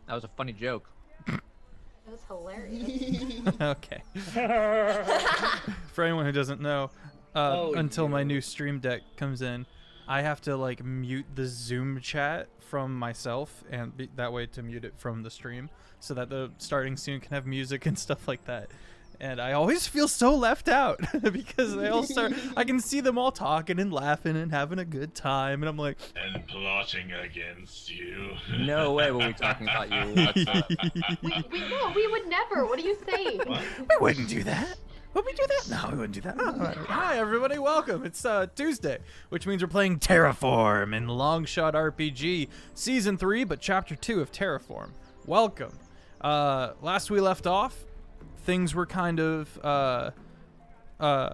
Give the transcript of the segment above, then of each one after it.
That was a funny joke. That was hilarious. Okay. For anyone who doesn't know, until my new stream deck comes in, I have to like mute the Zoom chat from myself, and that way to mute it from the stream, so that the starting scene can have music and stuff like that. And I always feel so left out because they all start. I can see them all talking and laughing and having a good time, and I'm like, and plotting against you. No way were we talking about you. we would never. What are you saying? We wouldn't do that. Would we do that? No, we wouldn't do that. Oh, hi, everybody. Welcome. It's Tuesday, which means we're playing Terraform in Longshot RPG Season 3, but Chapter 2 of Terraform. Welcome. Last we left off, things were kind of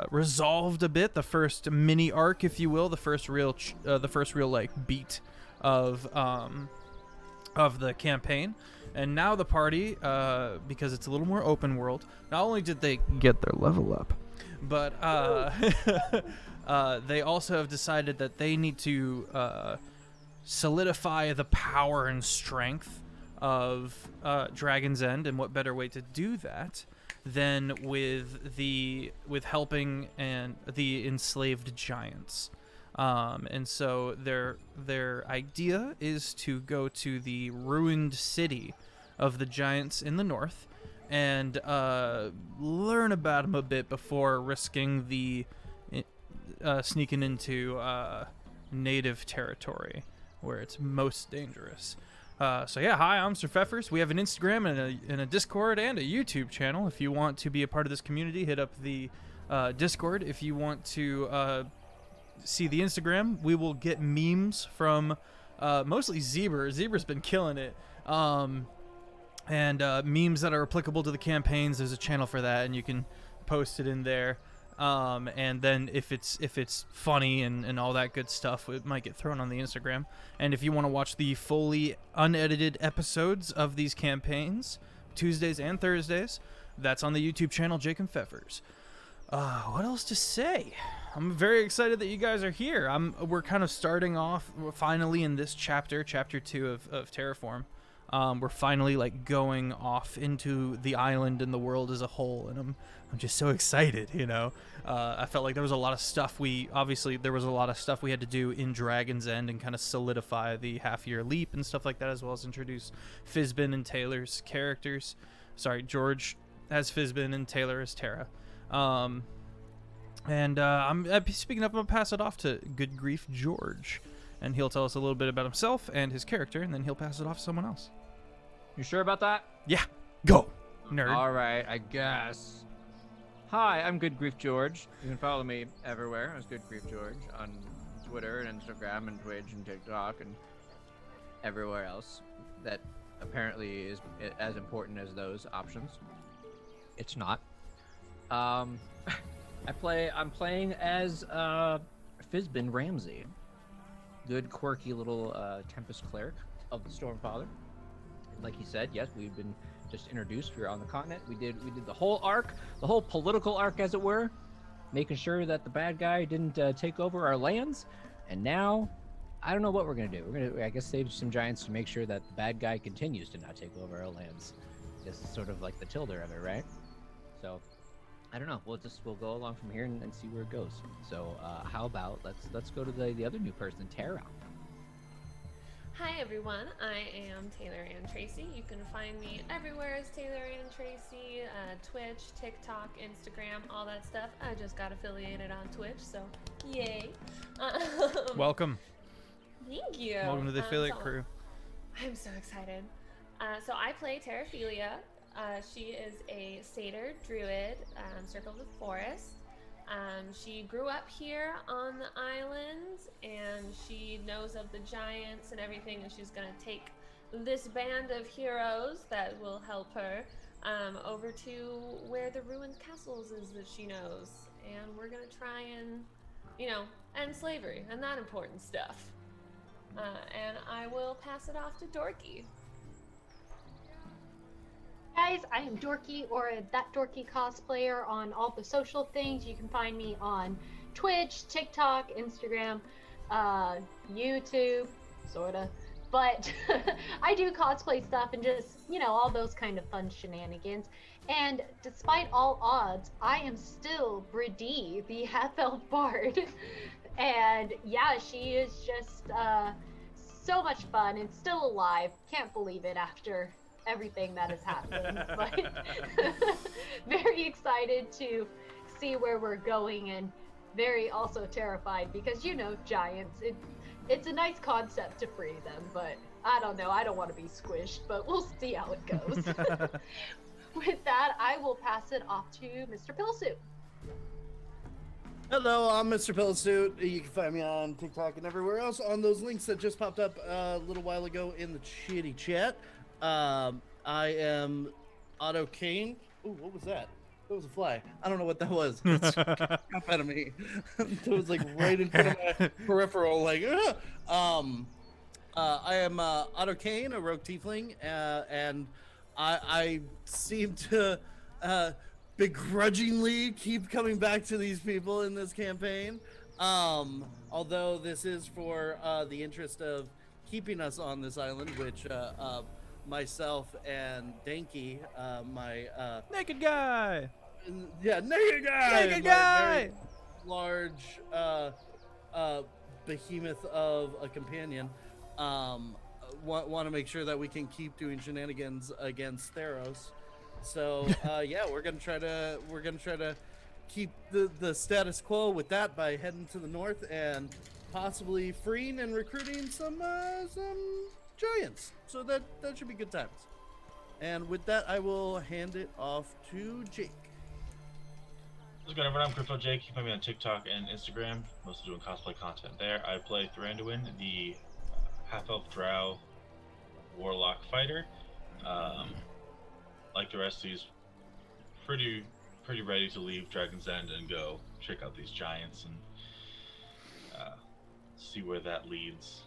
resolved a bit. The first mini arc, if you will, the first real like beat of the campaign. And now the party, because it's a little more open world, not only did they get their level up, but they also have decided that they need to solidify the power and strength of Dragon's End, and what better way to do that than with helping and the enslaved giants. And so their idea is to go to the ruined city of the giants in the north and learn about them a bit before risking the sneaking into native territory where it's most dangerous. So yeah, hi, I'm Sir Feffers. We have an Instagram and a Discord and a YouTube channel. If you want to be a part of this community, hit up the Discord. If you want to see the Instagram, we will get memes from mostly Zebra. Zebra's been killing it. And memes that are applicable to the campaigns. There's a channel for that, and you can post it in there. And then if it's funny and all that good stuff, it might get thrown on the Instagram. And if you want to watch the fully unedited episodes of these campaigns, Tuesdays and Thursdays, that's on the YouTube channel, Jake and Feffers. What else to say? I'm very excited that you guys are here. We're kind of starting off finally in this chapter 2 of Terraform. We're finally like going off into the island and the world as a whole, and I'm just so excited, you know. I felt like there was a lot of stuff we had to do in Dragon's End and kind of solidify the half-year leap and stuff like that, as well as introduce Fizbin and Taylor's characters. Sorry, George as Fizbin and Taylor as Terra. I'm speaking up. I'm gonna pass it off to GoodGriefGeorge, and he'll tell us a little bit about himself and his character, and then he'll pass it off to someone else. You sure about that? Yeah, go, nerd. All right, I guess. Hi, I'm GoodGriefGeorge. You can follow me everywhere as GoodGriefGeorge on Twitter and Instagram and Twitch and TikTok and everywhere else that apparently is as important as those options. It's not. I'm playing as Fizbin Ramsey, good quirky little Tempest cleric of the Stormfather. Like he said, yes, we've been just introduced. We're on the continent. We did the whole arc, the whole political arc, as it were, making sure that the bad guy didn't take over our lands. And now, I don't know what we're gonna do. We're gonna, I guess, save some giants to make sure that the bad guy continues to not take over our lands. This is sort of like the Tilder of it, right? So, I don't know. We'll go along from here and see where it goes. So, how about let's go to the other new person, Tara. Hi everyone, I am Taylor and Tracy. You can find me everywhere as Taylor and Tracy, Twitch, TikTok, Instagram, all that stuff. I just got affiliated on Twitch, so yay. Welcome. Thank you. Welcome to the affiliate crew. I'm so excited. So I play Terraphilia. She is a satyr druid, Circle of the Forest. She grew up here on the island, and she knows of the giants and everything, and she's gonna take this band of heroes that will help her over to where the ruined castles is that she knows, and we're gonna try and, you know, end slavery and that important stuff. And I will pass it off to Dorky. Guys, I am Dorky, or That Dorky cosplayer on all the social things. You can find me on Twitch, TikTok, Instagram, YouTube, sorta. but I do cosplay stuff and just, all those kind of fun shenanigans. And despite all odds, I am still Brady, the half-elf bard. And yeah, she is just so much fun and still alive. Can't believe it after everything that has happened. But very excited to see where we're going, and very also terrified because, giants. It's a nice concept to free them, but I don't know. I don't want to be squished, but we'll see how it goes. With that, I will pass it off to Mr. Pillowsuit. Hello, I'm Mr. Pillowsuit. You can find me on TikTok and everywhere else on those links that just popped up a little while ago in the chitty chat. I am Otto Kane. Ooh, what was that? That was a fly. I don't know what that was. It's up out of me. It was like right in front of my peripheral. Like, I am Otto Kane, a rogue tiefling, and I seem to begrudgingly keep coming back to these people in this campaign. Although this is for the interest of keeping us on this island, which myself and Danky, my Naked guy. Naked guy, very large behemoth of a companion, want to make sure that we can keep doing shenanigans against Theros. So we're gonna try to keep the status quo with that by heading to the north and possibly freeing and recruiting some giants. So that should be good times. And with that, I will hand it off to Jake. What's going on, everyone? I'm Critfail Jake. You can find me on TikTok and Instagram. Mostly doing cosplay content there. I play Thranduin, the half-elf drow warlock fighter. Like the rest of these, pretty ready to leave Dragon's End and go check out these giants and see where that leads.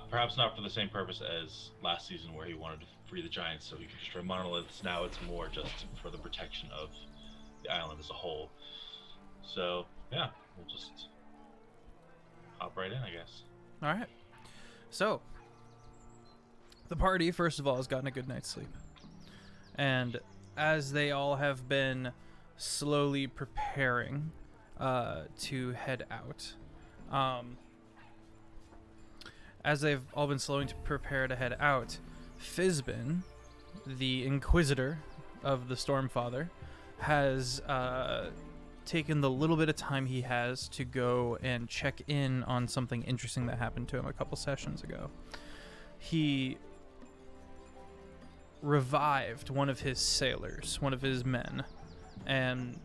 Perhaps not for the same purpose as last season, where he wanted to free the giants so he could destroy monoliths. Now it's more just for the protection of the island as a whole. So yeah, we'll just hop right in, I guess. All right. So the party, first of all, has gotten a good night's sleep, and as they all have been slowly preparing to head out, as they've all been slowing to prepare to head out, Fizbin, the Inquisitor of the Stormfather, has taken the little bit of time he has to go and check in on something interesting that happened to him a couple sessions ago. He revived one of his sailors, one of his men, and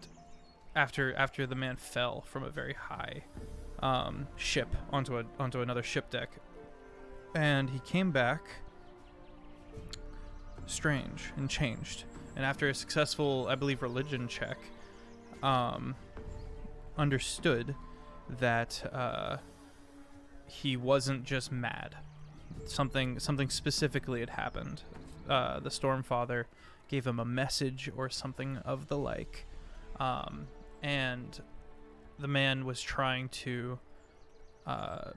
after the man fell from a very high ship onto another ship deck, and he came back strange and changed. And after a successful, I believe, religion check, understood that he wasn't just mad. Something specifically had happened. The Stormfather gave him a message or something of the like, and the man was trying to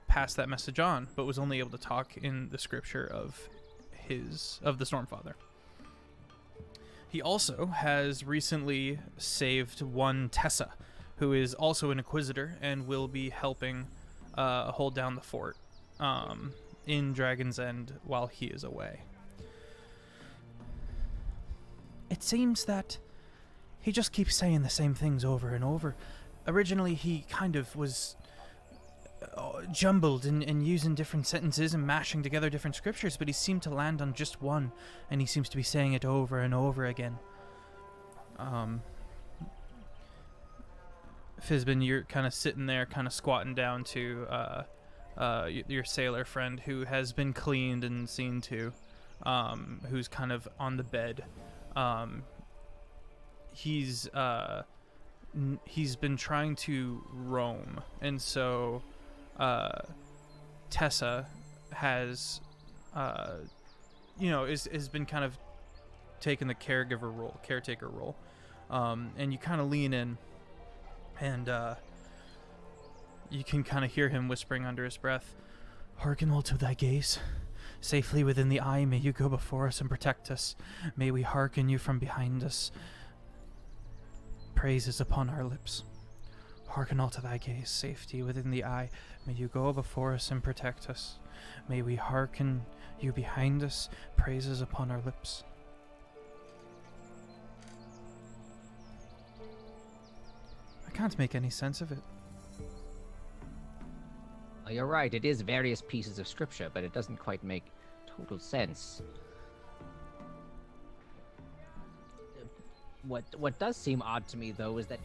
pass that message on, but was only able to talk in the scripture of the Stormfather. He also has recently saved one Tessa, who is also an Inquisitor and will be helping hold down the fort in Dragon's End while he is away. It seems that he just keeps saying the same things over and over. Originally, he kind of was jumbled and using different sentences and mashing together different scriptures, but he seemed to land on just one, and he seems to be saying it over and over again. Fizbin, you're kind of sitting there, kind of squatting down to your sailor friend, who has been cleaned and seen to, who's kind of on the bed. He's been trying to roam, and so Tessa has been kind of taking the caretaker role, and you kind of lean in, and you can kind of hear him whispering under his breath, Hearken all to thy gaze. Safely within the eye, may you go before us and protect us. May we hearken you from behind us. Praises upon our lips. Hearken all to thy gaze. Safety within the eye, may you go before us and protect us. May we hearken you behind us. Praises upon our lips. I can't make any sense of it. Well, you're right, it is various pieces of scripture, but it doesn't quite make total sense. What does seem odd to me, though, is that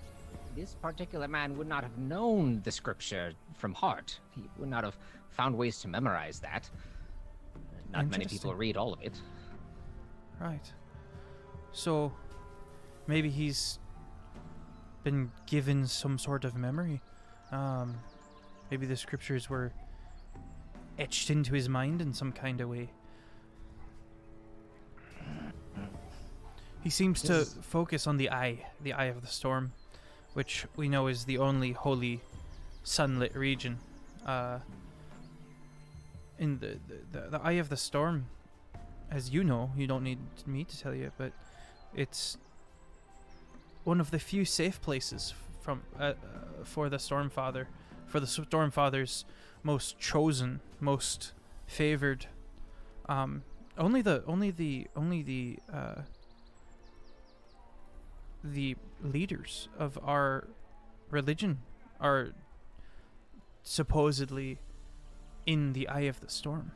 this particular man would not have known the scripture from heart. He would not have found ways to memorize that. Not many people read all of it. Right. So, maybe he's been given some sort of memory. Maybe the scriptures were etched into his mind in some kind of way. He seems to focus on the eye of the storm, which we know is the only holy sunlit region. In the eye of the storm, as you know, you don't need me to tell you, but it's one of the few safe places from for the Stormfather, for the Stormfather's most chosen, most favored. Only the leaders of our religion are supposedly in the eye of the storm.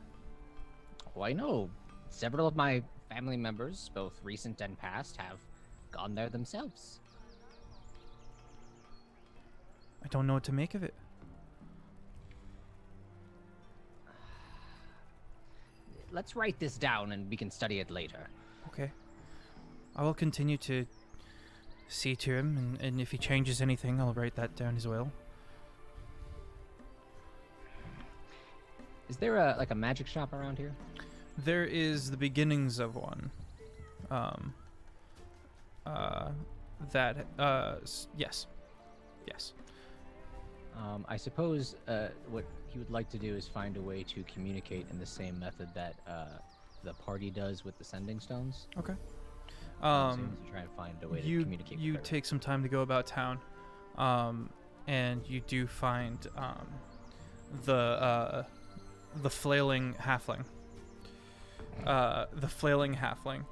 Oh, I know. Several of my family members, both recent and past, have gone there themselves. I don't know what to make of it. Let's write this down and we can study it later. Okay. I will continue to see to him, and if he changes anything, I'll write that down as well. Is there a magic shop around here? There is the beginnings of one. Yes. Yes. I suppose what he would like to do is find a way to communicate in the same method that the party does with the sending stones. Okay. So he wants to try and find a way to communicate with You her. take some time to go about town, and you do find the flailing halfling. The flailing halfling.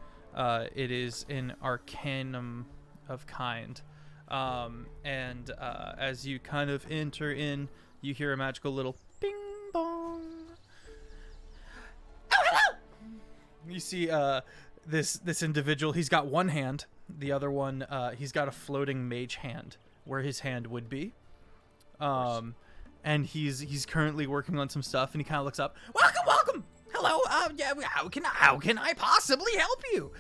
It is an arcanum of kind. And as you kind of enter in, you hear a magical little bing bong. Oh, hello! You see this individual. He's got one hand. The other one, he's got a floating mage hand where his hand would be. And he's currently working on some stuff, and he kind of looks up. Welcome. Hello. Yeah. How can I possibly help you?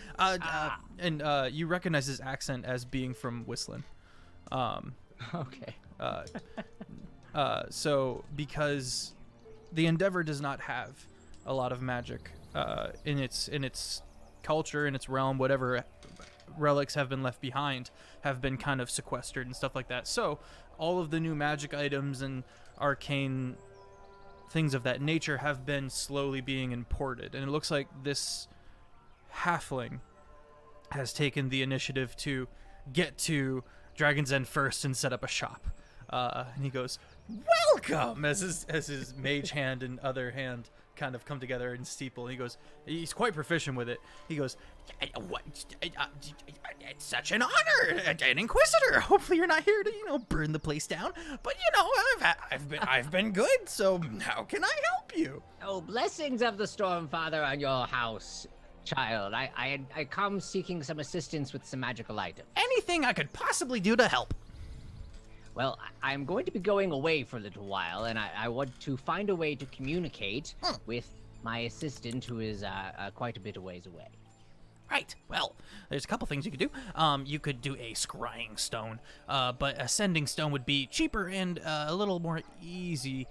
And you recognize his accent as being from Whistling. Okay. So because the Endeavor does not have a lot of magic in its culture, in its realm, whatever relics have been left behind have been kind of sequestered and stuff like that. So all of the new magic items and arcane things of that nature have been slowly being imported, and it looks like this halfling has taken the initiative to get to Dragon's End first and set up a shop. And he goes, "Welcome!" as his mage hand and other hand kind of come together in steeple. He goes, he's quite proficient with it. He goes, "What? It's such an honor, an inquisitor. Hopefully you're not here to, burn the place down. But I've been good. So how can I help you?" Oh, blessings of the Stormfather on your house, child. I come seeking some assistance with some magical items. Anything I could possibly do to help. Well, I'm going to be going away for a little while, and I want to find a way to communicate with my assistant, who is quite a bit of ways away. Right. Well, there's a couple things you could do. You could do a scrying stone, but a sending stone would be cheaper and a little more easy.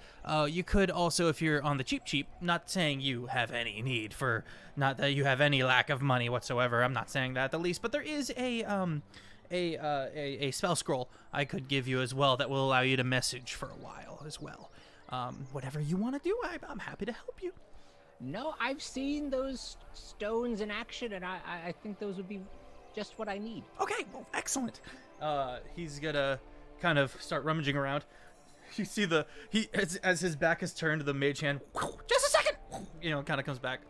You could also, if you're on the cheap, not saying you have any need for, not that you have any lack of money whatsoever. I'm not saying that at the least, but there is a spell scroll I could give you as well that will allow you to message for a while as well. Whatever you want to do, I'm happy to help you. No, I've seen those stones in action, and I think those would be just what I need. Okay, well, excellent. He's gonna kind of start rummaging around. You see as his back is turned, the mage hand, just a second, kind of comes back.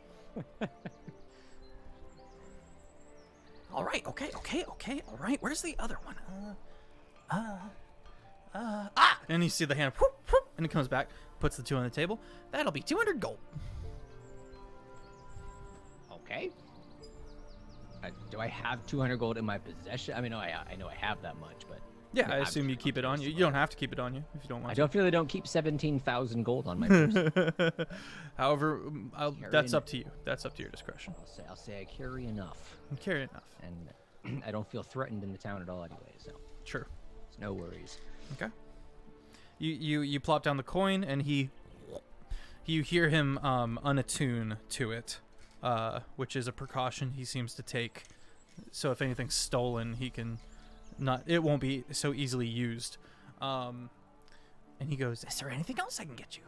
All right, okay, all right. Where's the other one? And you see the hand, whoop, whoop, and it comes back, puts the 2 on the table. That'll be 200 gold. Okay. Do I have 200 gold in my possession? I mean, I know I have that much, but... Yeah, I assume you keep it on you. You don't have to keep it on you if you don't want I really don't keep 17,000 gold on my purse. However, that's up to you. That's up to your discretion. I'll say I carry enough. You carry enough. And I don't feel threatened in the town at all anyway, so... Sure. There's no worries. Okay. You plop down the coin, and you hear him unattune to it, which is a precaution he seems to take. So if anything's stolen, it won't be so easily used. And he goes, "Is there anything else I can get you?"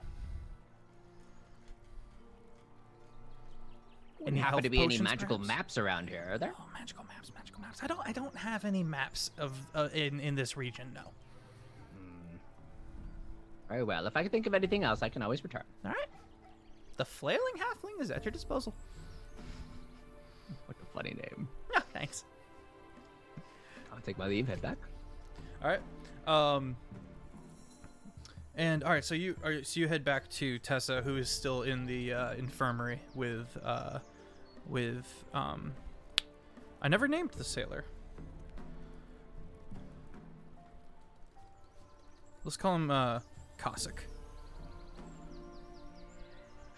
Wouldn't happen to be any magical maps around here, are there? Oh, magical maps. I don't have any maps of in this region, no. Very well. If I can think of anything else, I can always return. All right. The flailing halfling is at your disposal. What a funny name. Yeah, thanks. I'll take my leave, head back. All right. And all right, so you head back to Tessa, who is still in the infirmary with I never named the sailor. Let's call him Cossack.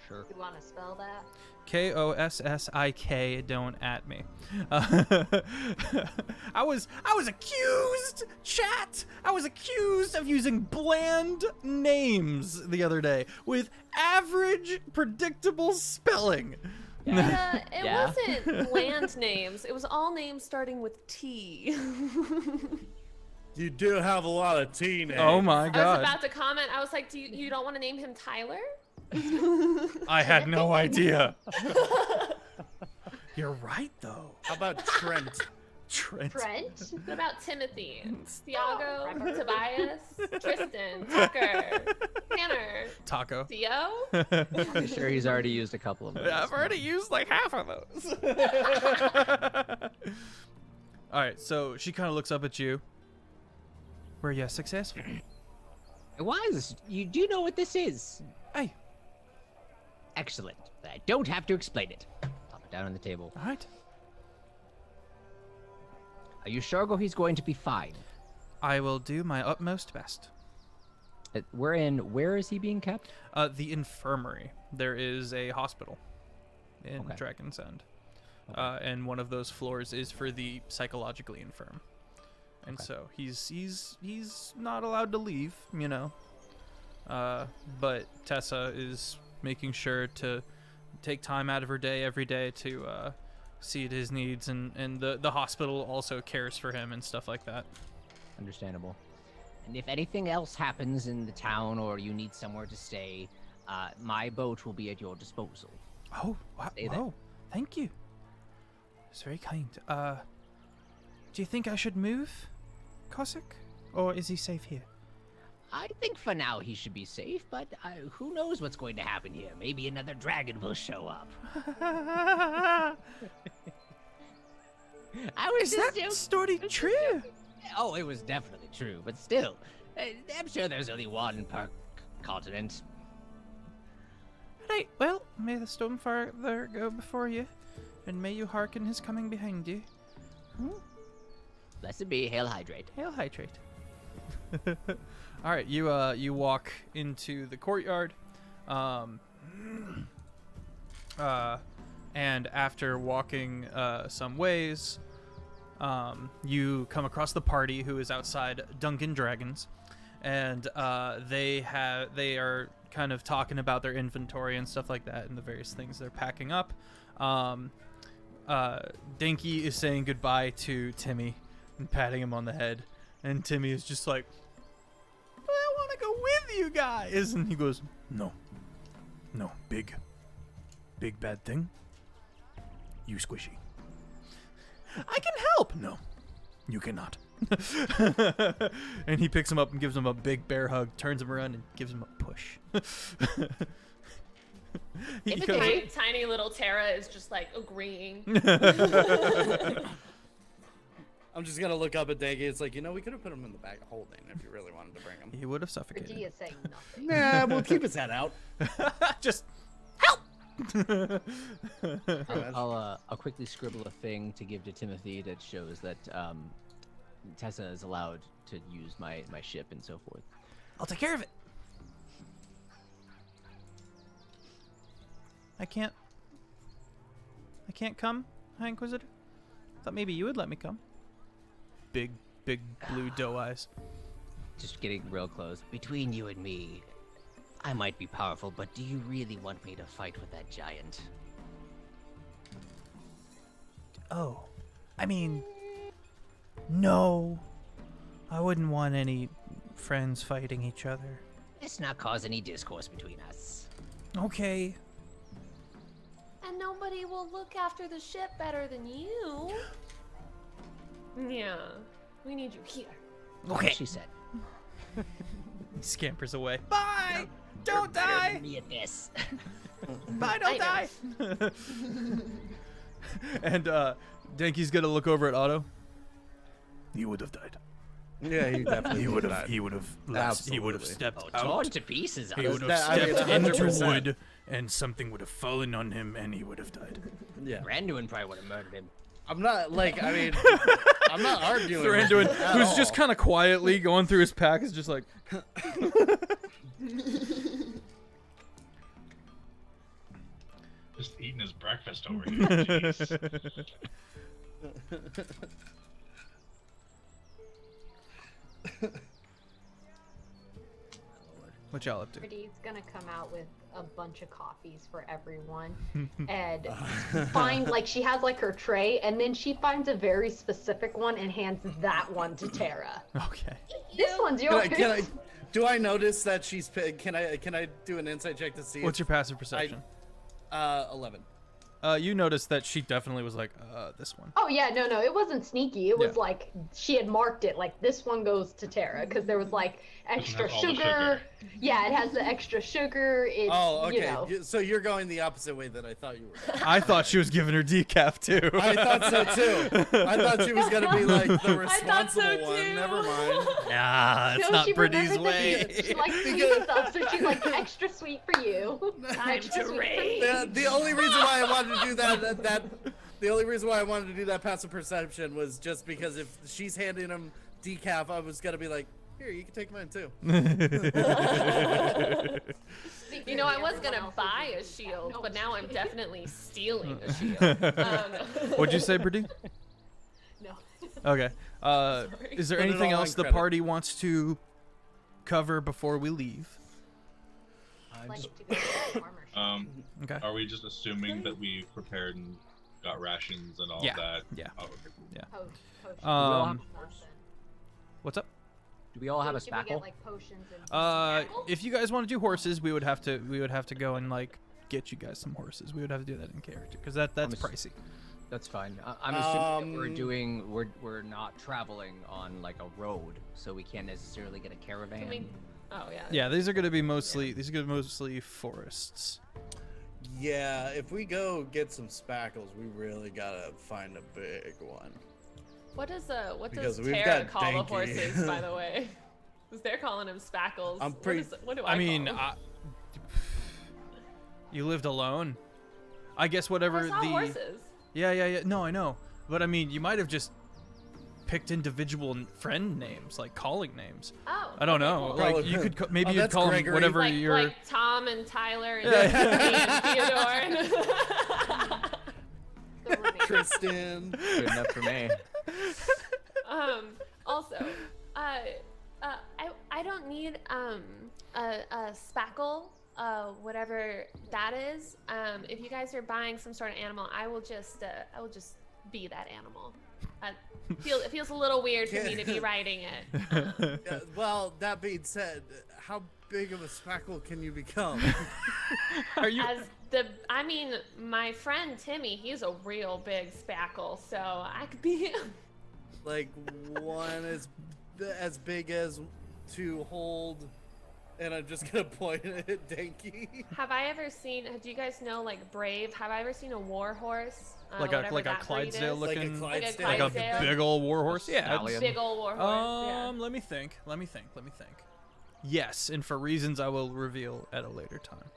Sure. You want to spell that? Kossik. Don't at me. I was accused, chat. I was accused of using bland names the other day with average, predictable spelling. Yeah, it wasn't bland names. It was all names starting with T. You do have a lot of T names. Oh my I was god. about to comment. I was like, you don't want to name him Tyler? I had no idea. You're right, though. How about Trent? French? What about Timothy? Thiago? Tobias? Tristan? Tucker? Tanner? Taco. Theo? I'm sure he's already used a couple of those. I've already used like half of those. All right, so she kind of looks up at you. Were you successful? It was. You do know what this is. Hey. Excellent. I don't have to explain it. Pop it down on the table. All right. Are you sure he's going to be fine? I will do my utmost best. Where is he being kept? The infirmary. There is a hospital in Dragon's End. And one of those floors is for the psychologically infirm. And so he's not allowed to leave, but Tessa is making sure to take time out of her day every day to see to his needs, and the hospital also cares for him and stuff like that. Understandable. And if anything else happens in the town or you need somewhere to stay, my boat will be at your disposal. Oh, wow. Thank you. It's very kind. Do you think I should move, Cossack? Or is he safe here? I think for now he should be safe, but who knows what's going to happen here? Maybe another dragon will show up. Is that story true? Oh, it was definitely true, but still, I'm sure there's only one per continent. Right, well, may the Stonefather go before you, and may you hearken his coming behind you. Blessed be, hail hydrate. Hail hydrate. All right, you walk into the courtyard, and after walking some ways, you come across the party who is outside Dunkin' Dragons, and they are kind of talking about their inventory and stuff like that and the various things they're packing up. Dinky is saying goodbye to Timmy and patting him on the head, and Timmy is just like, I want to go with you guys. And he goes, no, big bad thing. You squishy. I can help. No, you cannot. And he picks him up and gives him a big bear hug, turns him around and gives him a push. Tiny little Terra is just like agreeing. I'm just gonna look up at Daggy. It's like, we could have put him in the bag of holding if you really wanted to bring him. He would have suffocated. Brady is saying nothing. Nah, we'll keep his head out. Just help. I'll quickly scribble a thing to give to Timothy that shows that Tessa is allowed to use my ship and so forth. I'll take care of it. I can't come, High Inquisitor. Thought maybe you would let me come. Big blue doe eyes. Just getting real close. Between you and me, I might be powerful, but do you really want me to fight with that giant? Oh, I mean, no. I wouldn't want any friends fighting each other. Let's not cause any discourse between us. Okay. And nobody will look after the ship better than you. Yeah, we need you here. Okay. She said. He scampers away. Bye! Don't die! Me at this. Bye, don't die! And Denki's gonna look over at Otto. He would have died. Yeah, he definitely He would have. died. He would have. He would Absolutely. have stepped Torn out. to pieces. He would have I mean, stepped into 100%. wood, and something would have fallen on him, and he would have died. Yeah. Randuin probably would have murdered him. I'm not I'm not arguing. with Thranduin, you at who's just all. kind of quietly going through his pack, is just like. Just eating his breakfast over here. Jeez. What y'all up to? Brady's gonna come out with a bunch of coffees for everyone and find, like, she has like her tray, and then she finds a very specific one and hands that one to Tara. Okay. This one's yours. Do I notice that she's? Can I do an insight check to see? What's your passive perception? 11. You noticed that she definitely was like, this one. Oh yeah, no, it wasn't sneaky. It was Yeah. like she had marked it like this one goes to Tara because there was like extra has all the sugar. sugar. Yeah, it has the extra sugar. It's, Oh, okay. You know. So you're going the opposite way that I thought you were. I thought she was giving her decaf too. I thought so too. I thought she was gonna be like the thought so responsible one. too. Never mind. Nah, it's No, not she Brady's remembered that way. She likes sweet stuff, so she's like extra sweet for you. Time Extra to sweet for rage. me. The only reason why I wanted to do the only reason why I wanted to do that passive perception was just because if she's handing him decaf, I was gonna be like, here, you can take mine too. You know, I was gonna buy a shield, but now I'm definitely stealing a shield. What'd you say, Brady? No. Okay. Is there Put it anything all else on the credit. party wants to cover before we leave? Like to go to the farmer's shop. Okay. Are we just assuming that we prepared and got rations and all Yeah, that? yeah. Oh, okay. Potions. Um, What's up? Do we all have a Should we get spackle? like potions and If you guys want to do horses, we would have to go and like get you guys some horses. We would have to do that in character because that's I'm pricey. That's fine. I'm assuming that we're not traveling on like a road, so we can't necessarily get a caravan. Can we- Oh yeah. Yeah, these are gonna be mostly forests. Yeah, if we go get some spackles, we really gotta find a big one. What does Because we've Tara got call the Danky. horses, by the way? Because they're calling him spackles. I'm pretty- What do I I mean, call them? you lived alone. I guess whatever I saw the. horses. Yeah. No, I know, but I mean, you might have just picked individual friend names, like calling names. Oh. I don't okay, know. cool. Like Probably- you could maybe Oh, you'd that's call them Gregory. whatever like, your. like Tom and Tyler and, Yeah. and Theodore. the remainder. Tristan. Good enough for me. Also, I don't need a spackle, whatever that is. If you guys are buying some sort of animal, I will just be that animal. It feels a little weird for me to be riding it. Yeah, well, that being said, how big of a spackle can you become? Are you? I mean, my friend Timmy, he's a real big spackle, so I could be him. Like one as big as to hold, and I'm just gonna point at Danky. Do you guys know, like, Brave? Have I ever seen a war horse? Like a Clydesdale looking, like a like a big old war horse? Yeah. Stallion. Big old war horse. Yeah. Let me think. Yes, and for reasons I will reveal at a later time.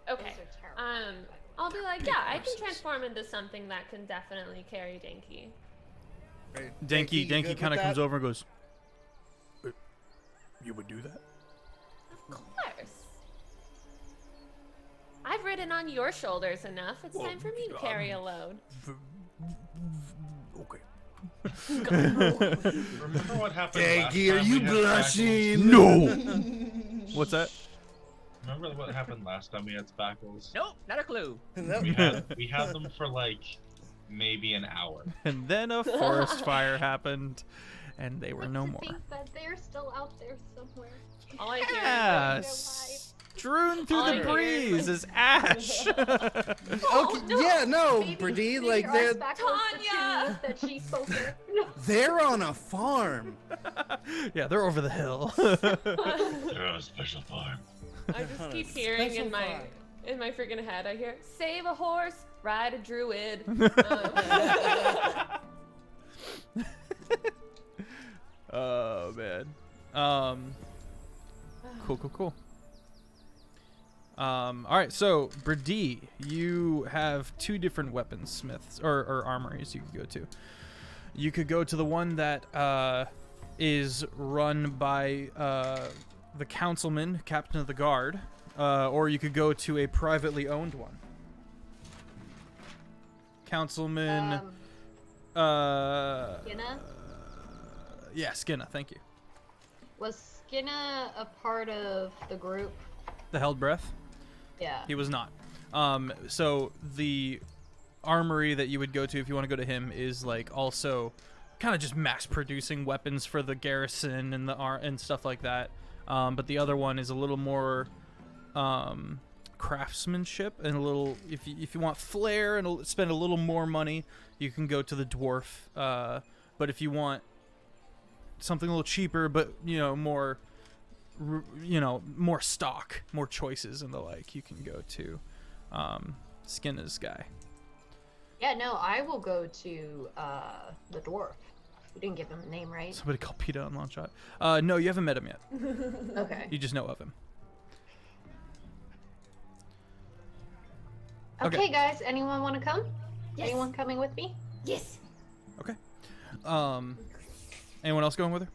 Okay. Those are terrible. I'll be like, Big yeah, I can horses. transform into something that can definitely carry Dinky. Right. Danky you good kind of with comes that? over and goes, "You would do that?" Of course. I've ridden on your shoulders enough. It's Well, time for me to carry a load. Okay. Remember what happened last Danky, are time you we had blushing? No. What's that? spackles? Remember what happened last time we had spackles? Nope, not a clue. We had them for like maybe an hour. And then a forest fire happened, and they were no To more. think that they're still out there somewhere. All I hear Yeah, is strewn through All the I hear breeze is ash. Okay, no. yeah, no, Maybe Brady, our like they're spackles, the Tanya! two that she spoke with. they're on a farm. Yeah, they're over the hill. They're on a special farm. I just keep hearing Special in my freaking head. I hear, "Save a horse, ride a druid." Oh man. Cool. All right, so Brady, you have two different weaponsmiths or armories you could go to. You could go to the one that is run by the councilman, captain of the guard, or you could go to a privately owned one. Councilman. Skinna? Yeah, Skinna. Thank you. Was Skinna a part of the group? The Held Breath. Yeah. He was not. So the armory that you would go to if you want to go to him is like also kind of just mass producing weapons for the garrison and and stuff like that. But the other one is a little more craftsmanship and a little. If you want flair and spend a little more money, you can go to the dwarf. But if you want something a little cheaper, but more. More stock, more choices and the like, you can go to Skinna's guy. Yeah, no, I will go to the dwarf. You didn't give him a name, right? Somebody called PETA on long shot. No, you haven't met him yet. Okay. You just know of him. Okay, guys, anyone want to come? Yes. Anyone coming with me? Yes. Okay. Anyone else going with her?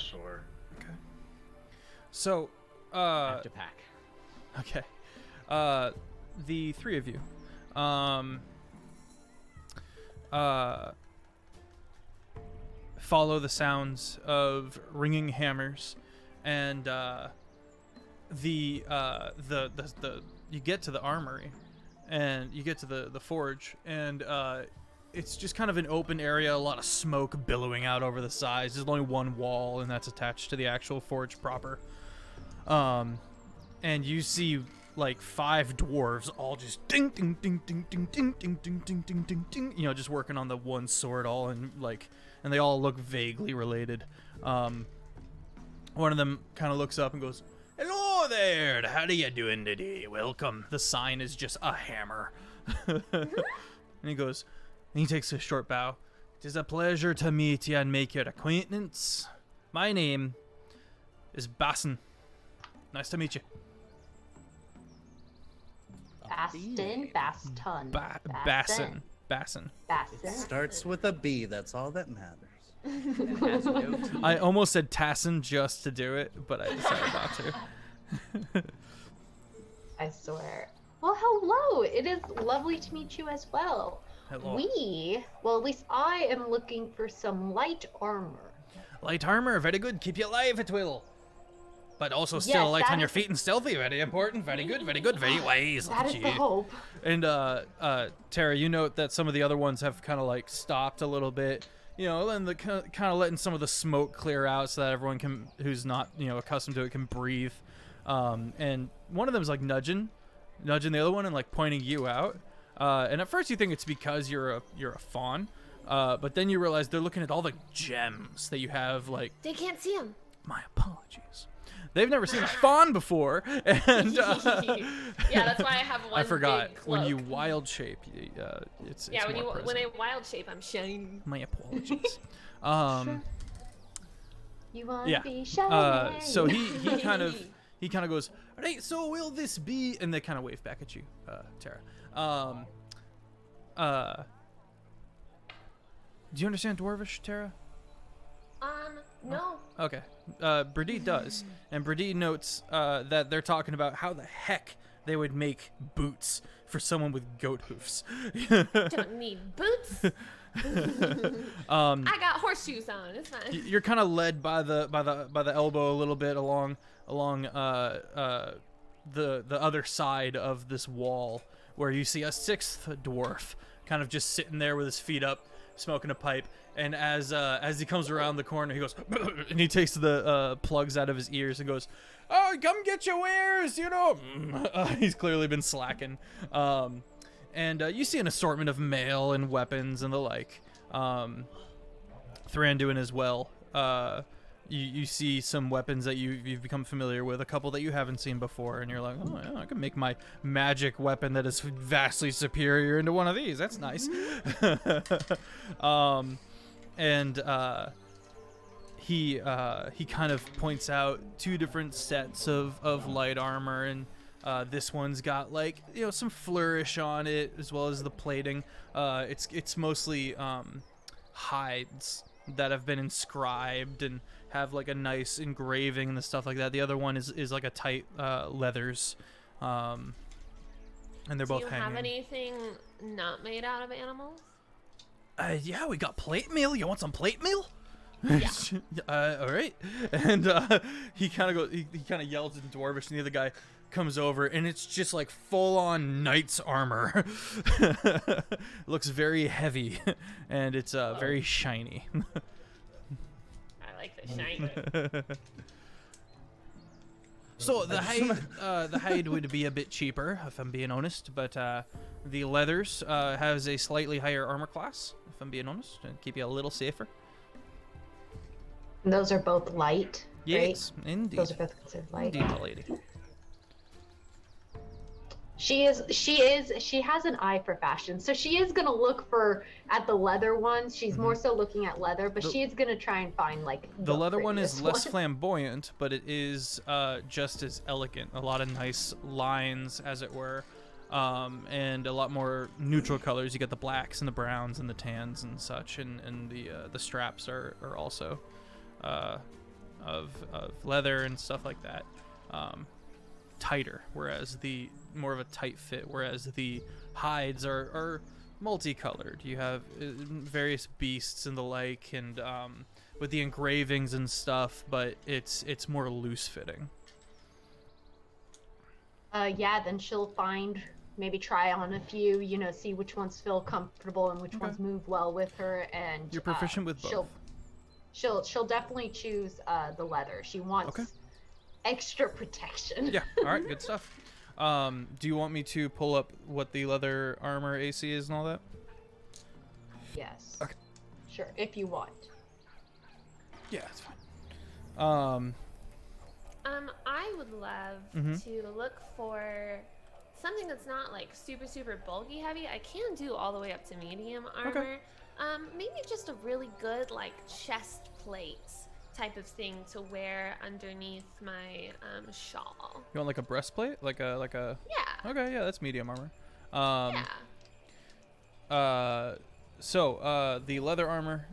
Sure. Okay. So, Have to pack. okay. The three of you, follow the sounds of ringing hammers, and you get to the armory, and you get to the forge, and it's just kind of an open area, a lot of smoke billowing out over the sides. There's only one wall, and that's attached to the actual forge proper. And you see like 5 dwarves all just ding ding ding ding ding ding ding ding ding ding ding ding, just working on the one sword all, and they all look vaguely related. One of them kind of looks up and goes, "Hello there, how are you doing today? Welcome." The sign is just a hammer. And he goes, and he takes a short bow. "It is a pleasure to meet you and make your acquaintance. My name is Basson. Nice to meet you." Baston? Baston. Basson. Basson. Starts with a B. That's all that matters. And has no teeth. I almost said Tassin just to do it, but I decided not to. I swear. Well, hello. It is lovely to meet you as well. Hello. At least I am looking for some light armor. Light armor, very good. Keep you alive, it will. But also still Yes, light that on your is- feet and stealthy. Very important. Very good. Very good. Very wise. Look That at is the you. hope. And Tara, you note that some of the other ones have kind of like stopped a little bit, and the kind of letting some of the smoke clear out so that everyone can, who's not accustomed to it, can breathe. And one of them is like nudging the other one and like pointing you out. And at first you think it's because you're a fawn, but then you realize they're looking at all the gems that you have. Like, They can't see him. my apologies. They've never seen a fawn before, and Yeah, that's why I have one. I forgot big when you cloak. wild shape. It's Yeah, more when present. I wild shape, I'm shiny. My apologies. You want Yeah. to be shiny. So he kind of goes, "Hey, so will this be?" And they kind of wave back at you, Tara. Do you understand Dwarvish, Tara? No. Okay. Brady does, and Brady notes that they're talking about how the heck they would make boots for someone with goat hoofs. Don't need boots. I got horseshoes on. It's fine. You're kind of led by the elbow a little bit along the other side of this wall, where you see a sixth dwarf kind of just sitting there with his feet up, smoking a pipe. And as he comes around the corner, he goes, and he takes the plugs out of his ears and goes, "Oh, come get your wares," He's clearly been slacking. And you see an assortment of mail and weapons and the like. Thranduin as well. You see some weapons that you've become familiar with, a couple that you haven't seen before, and you're like, "Oh, yeah, I can make my magic weapon that is vastly superior into one of these. That's nice." And he kind of points out two different sets of light armor, and this one's got like some flourish on it, as well as the plating. It's mostly hides that have been inscribed and have like a nice engraving and the stuff like that. The other one is like a tight leathers, and they're both Do you hanging. have anything not made out of animals? Yeah, we got plate meal. You want some plate meal? Yeah. All right. And he kind of goes. He kind of yells at Dwarvish, and the other guy comes over, and it's just like full-on knight's armor. Looks very heavy, and it's very shiny. I like the shine. So the hide would be a bit cheaper, if I'm being honest, but the leathers has a slightly higher armor class, if I'm being honest, and keep you a little safer. And those are both light, Yes, right? indeed. Those are both considered light. Indeed, the lady. She has an eye for fashion, so she is gonna look at the leather ones. She's more so looking at leather, but she is gonna try and find like The leather one is prettiest less flamboyant, but it is just as elegant. A lot of nice lines, as it were, and a lot more neutral colors. You get the blacks and the browns and the tans and such, and the straps are also of leather and stuff like that. Tighter, whereas the more of a tight fit, whereas the hides are multicolored. You have various beasts and the like, and with the engravings and stuff, but it's more loose fitting. Yeah, then she'll maybe try on a few, see which ones feel comfortable and which ones move well with her, and You're proficient with both. She'll definitely choose the leather. She wants extra protection. Yeah, all right, good stuff. Do you want me to pull up what the leather armor AC is and all that? Yes. Okay. Sure, if you want. Yeah, that's fine. I would love to look for something that's not like super bulky heavy. I can do all the way up to medium armor. Okay. Maybe just a really good like chest plate type of thing to wear underneath my shawl. You want like a breastplate, like a. Yeah. Okay, yeah, that's medium armor. So the leather armor,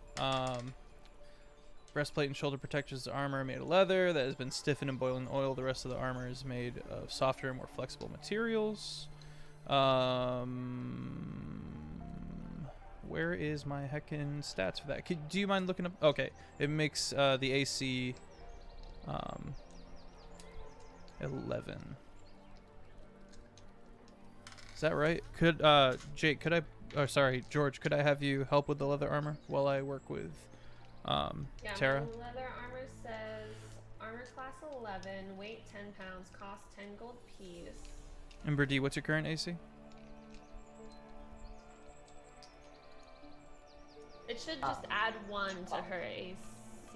breastplate and shoulder protectors armor are made of leather that has been stiffened in boiling oil. The rest of the armor is made of softer and more flexible materials. Where is my heckin' stats for that? Do you mind looking up? Okay, it makes the AC 11. Is that right? Could Jake, could I or sorry, George, could I have you help with the leather armor while I work with Tara? My leather armor says armor class 11, weight 10 pounds, cost 10 gold piece. And Brady, what's your current AC? It should just add 1 to her AC,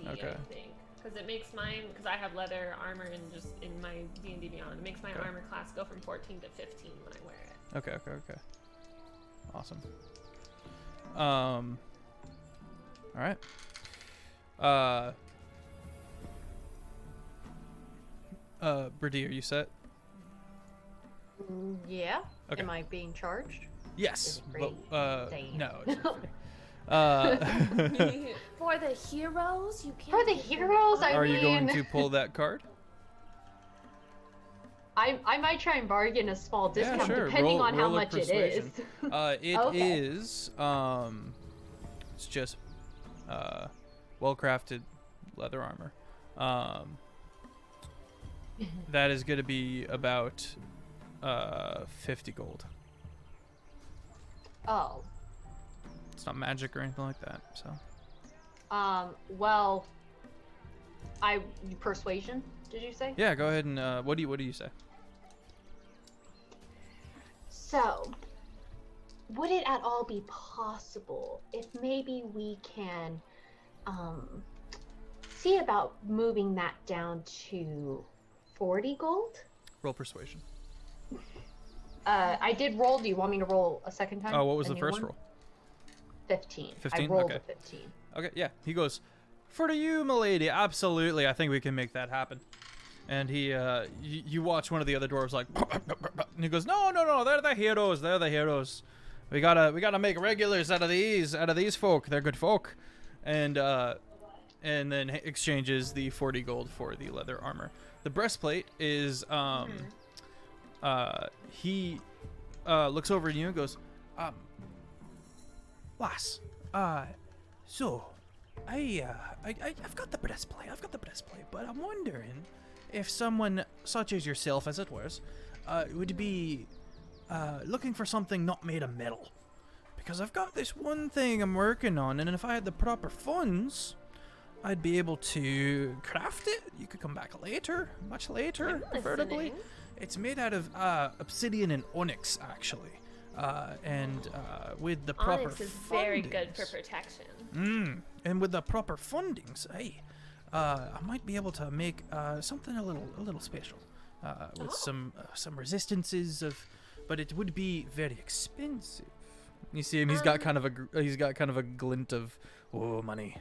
Okay. I think. Because it makes mine, because I have leather armor and just in my D&D Beyond, it makes my armor class go from 14 to 15 when I wear it. Okay. Awesome. All right. Brady, are you set? Yeah. Okay. Am I being charged? Yes. Great. But, Dang. no. For the heroes, you can't. For the give them heroes, I Are you going mean- to pull that card? I might try and bargain a small discount sure. depending on how Roll a much it is. persuasion. It is. Okay. It's just well-crafted leather armor. That is going to be about 50 gold. Oh. It's not magic or anything like that, so. Well, persuasion, did you say? Yeah, go ahead and what do you say? So, would it at all be possible if maybe we can see about moving that down to 40 gold? Roll persuasion. I did roll. Do you want me to roll a second time? Oh, what was A the new first one? roll? 15. 15? I rolled Okay. a 15. Okay, yeah. He goes, "For you, milady, absolutely. I think we can make that happen." And he, you watch one of the other dwarves like, and he goes, "No, they're the heroes. They're the heroes. We gotta make regulars out of these folk. They're good folk." And then exchanges the 40 gold for the leather armor. The breastplate is, he looks over at you and goes, lass, so I've got the breastplate. But I'm wondering if someone such as yourself, as it were, would be looking for something not made of metal. Because I've got this one thing I'm working on, and if I had the proper funds, I'd be able to craft it. You could come back later, much later, I'm preferably. listening. It's made out of obsidian and onyx, actually. And with the proper Onyx is very good for fundings- protection. And with the proper fundings, I might be able to make something a little special, with some resistances but it would be very expensive. You see him; he's got kind of a glint of money.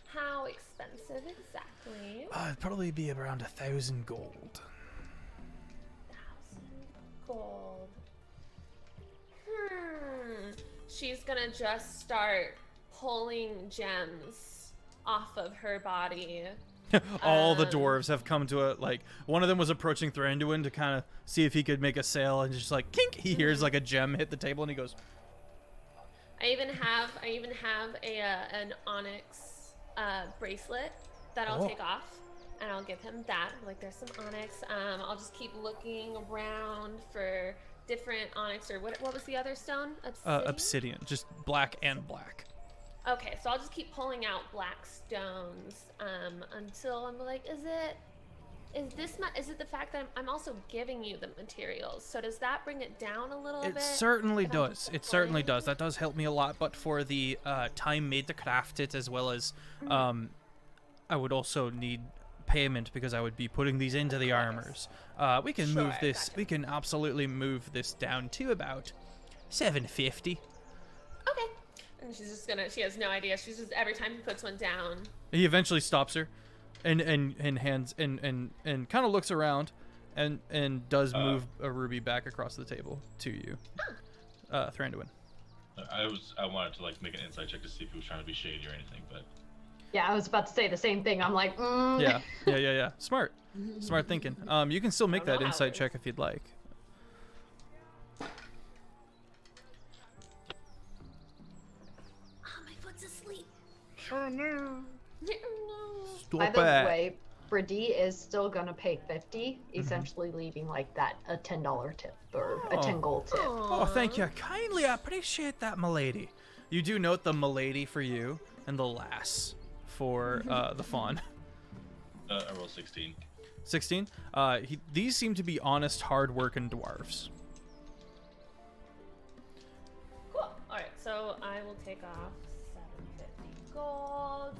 How expensive exactly? It'd probably be around 1,000 gold. 1,000 gold. She's gonna just start pulling gems off of her body. All the dwarves have come to one of them was approaching Thranduin to kind of see if he could make a sale, and just like kink, he hears like a gem hit the table, and he goes, I even have an onyx bracelet that I'll take off, and I'll give him that. Like, there's some onyx. I'll just keep looking around for different onyx, or what was the other stone? obsidian, just black and black. Okay, so I'll just keep pulling out black stones until I'm like, is it the fact that I'm also giving you the materials? So does that bring it down a little bit? It certainly if I'm does. just It certainly pulling? does. That does help me a lot. But for the time made to craft it, as well as I would also need payment because I would be putting these into the armors. We can move Sure, this. gotcha. We can absolutely move this down to about 750. Okay. And she has no idea. She's just, every time he puts one down. He eventually stops her, and hands and kind of looks around, and does move a ruby back across the table to you, Thranduin. I wanted to make an insight check to see if he was trying to be shady or anything, but Yeah, I was about to say the same thing. I'm like, Yeah. Smart thinking. You can still make don't that know how it insight works. check if you'd like. Oh, my foot's asleep. Oh no. Stop By the it. way, Brady is still gonna pay 50, essentially leaving like that a $10 tip or a Oh. 10 gold tip. Oh, thank you kindly. I appreciate that, milady. You do note the milady for you and the lass for the fawn. I rolled 16. 16. These seem to be honest, hard-working dwarves. Cool. All right, so I will take off 750 gold.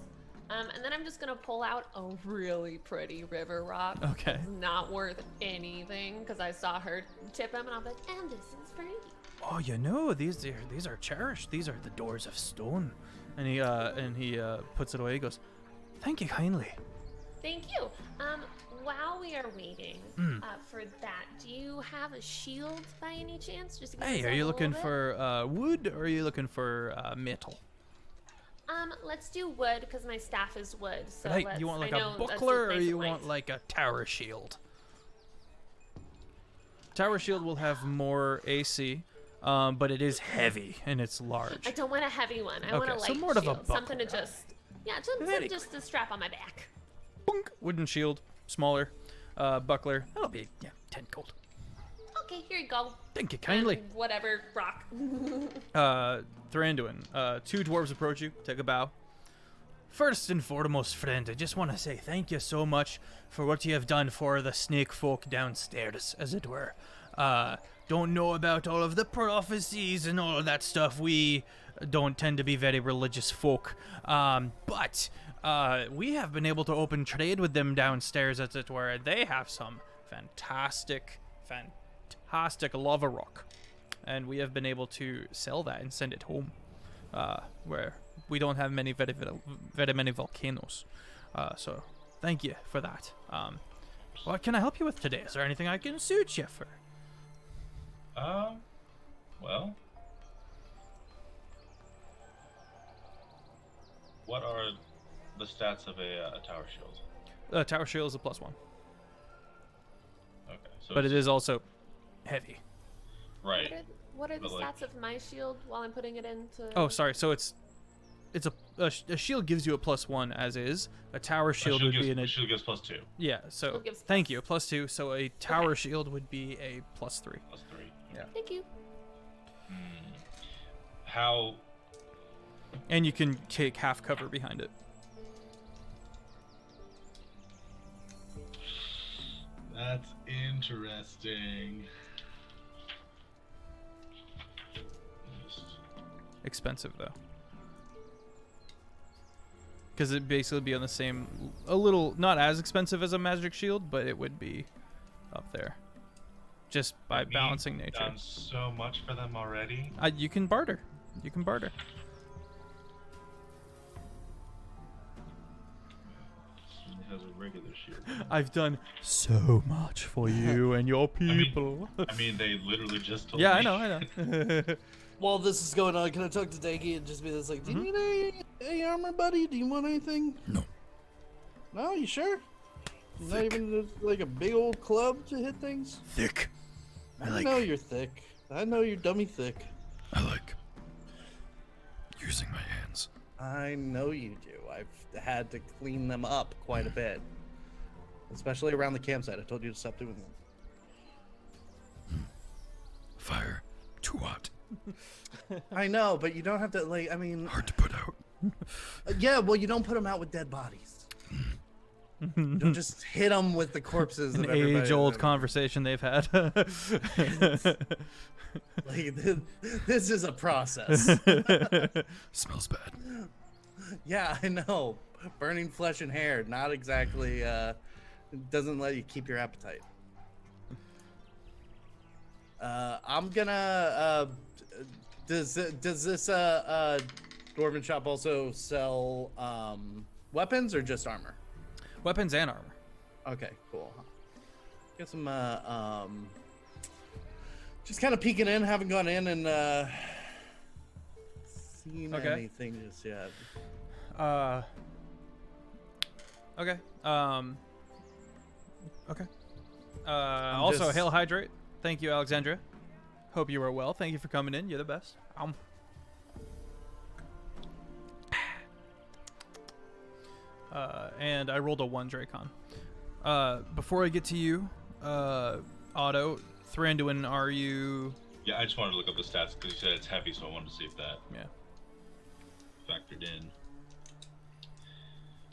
And then I'm just gonna pull out a really pretty river rock. Okay. It's not worth anything because I saw her tip him, and I'm like, and this is free. Oh, these are cherished. These are the doors of stone. And he puts it away. He goes, "Thank you kindly." Thank you. While we are waiting for that, do you have a shield by any chance? Just to give Hey, us are a you little looking bit? for wood or are you looking for metal? Let's do wood because my staff is wood. So Hey, let's, you want like I a know that's buckler or nice you and want light. like a tower shield? Tower shield will have more AC, but it is heavy and it's large. I don't want a heavy one. I want a Okay, light so more of a shield. Something to buckler. just, Very something just to strap on my back. Boink, wooden shield, smaller, buckler. That'll be 10 gold. Okay, here you go. Thank you kindly. And whatever rock. Thranduin, 2 dwarves approach you, take a bow. First and foremost, friend, I just want to say thank you so much for what you have done for the snake folk downstairs, as it were. Don't know about all of the prophecies and all of that stuff. We don't tend to be very religious folk. But we have been able to open trade with them downstairs, as it were. They have some fantastic lava rock. And we have been able to sell that and send it home, where we don't have very many volcanoes. So thank you for that. What can I help you with today? Is there anything I can suit you for? Well, what are the stats of a tower shield? Tower shield is a +1, Okay, so but it it's- is also heavy. right. What are the But, like- stats of my shield while I'm putting it into? Oh, sorry. So it's a shield gives you a +1 as is. A tower shield would be a shield gives +2. yeah. So Shield gives thank plus- you, +2. So a tower shield would be a +3. +3. Yeah. Thank you. How? And you can take half cover behind it. That's interesting. Just- Expensive though, because it'd basically be on the same, a little not as expensive as a magic shield, but it would be up there, just by We've balancing nature. Done so much for them already. You can barter. You can barter. It has a regular shield. I've done so much for you and your people. I mean, they literally just told Yeah, me. I know. While this is going on, can I talk to Daggy and just be this like, do you need any armor, buddy? Do you want anything? No. No, you sure? Not even like a big old club to hit things? Thick. I know you're thick. I know you're dummy thick. I like using my hands. I know you do. I've had to clean them up quite a bit. Especially around the campsite. I told you to stop doing them. Fire. Too hot. I know, but you don't have to, like, I mean... Hard to put out. Yeah, well, you don't put them out with dead bodies. You don't just hit them with the corpses An of everybody. age-old conversation they've had. Like, this is a process. Smells bad. Yeah, I know. Burning flesh and hair, not exactly, doesn't let you keep your appetite. I'm gonna, does this, Dwarven shop also sell, weapons or just armor? Weapons and armor. Okay, cool. Get some, just kind of peeking in, haven't gone in and, seen Okay. anything just yet. Okay. Okay. Also, just- Hail Hydrate. Thank you, Alexandra. Hope you are well. Thank you for coming in. You're the best. and I rolled a 1 Dracon. Before I get to you, Otto, Thranduin, are you... Yeah, I just wanted to look up the stats because you said it's heavy, so I wanted to see if that factored in.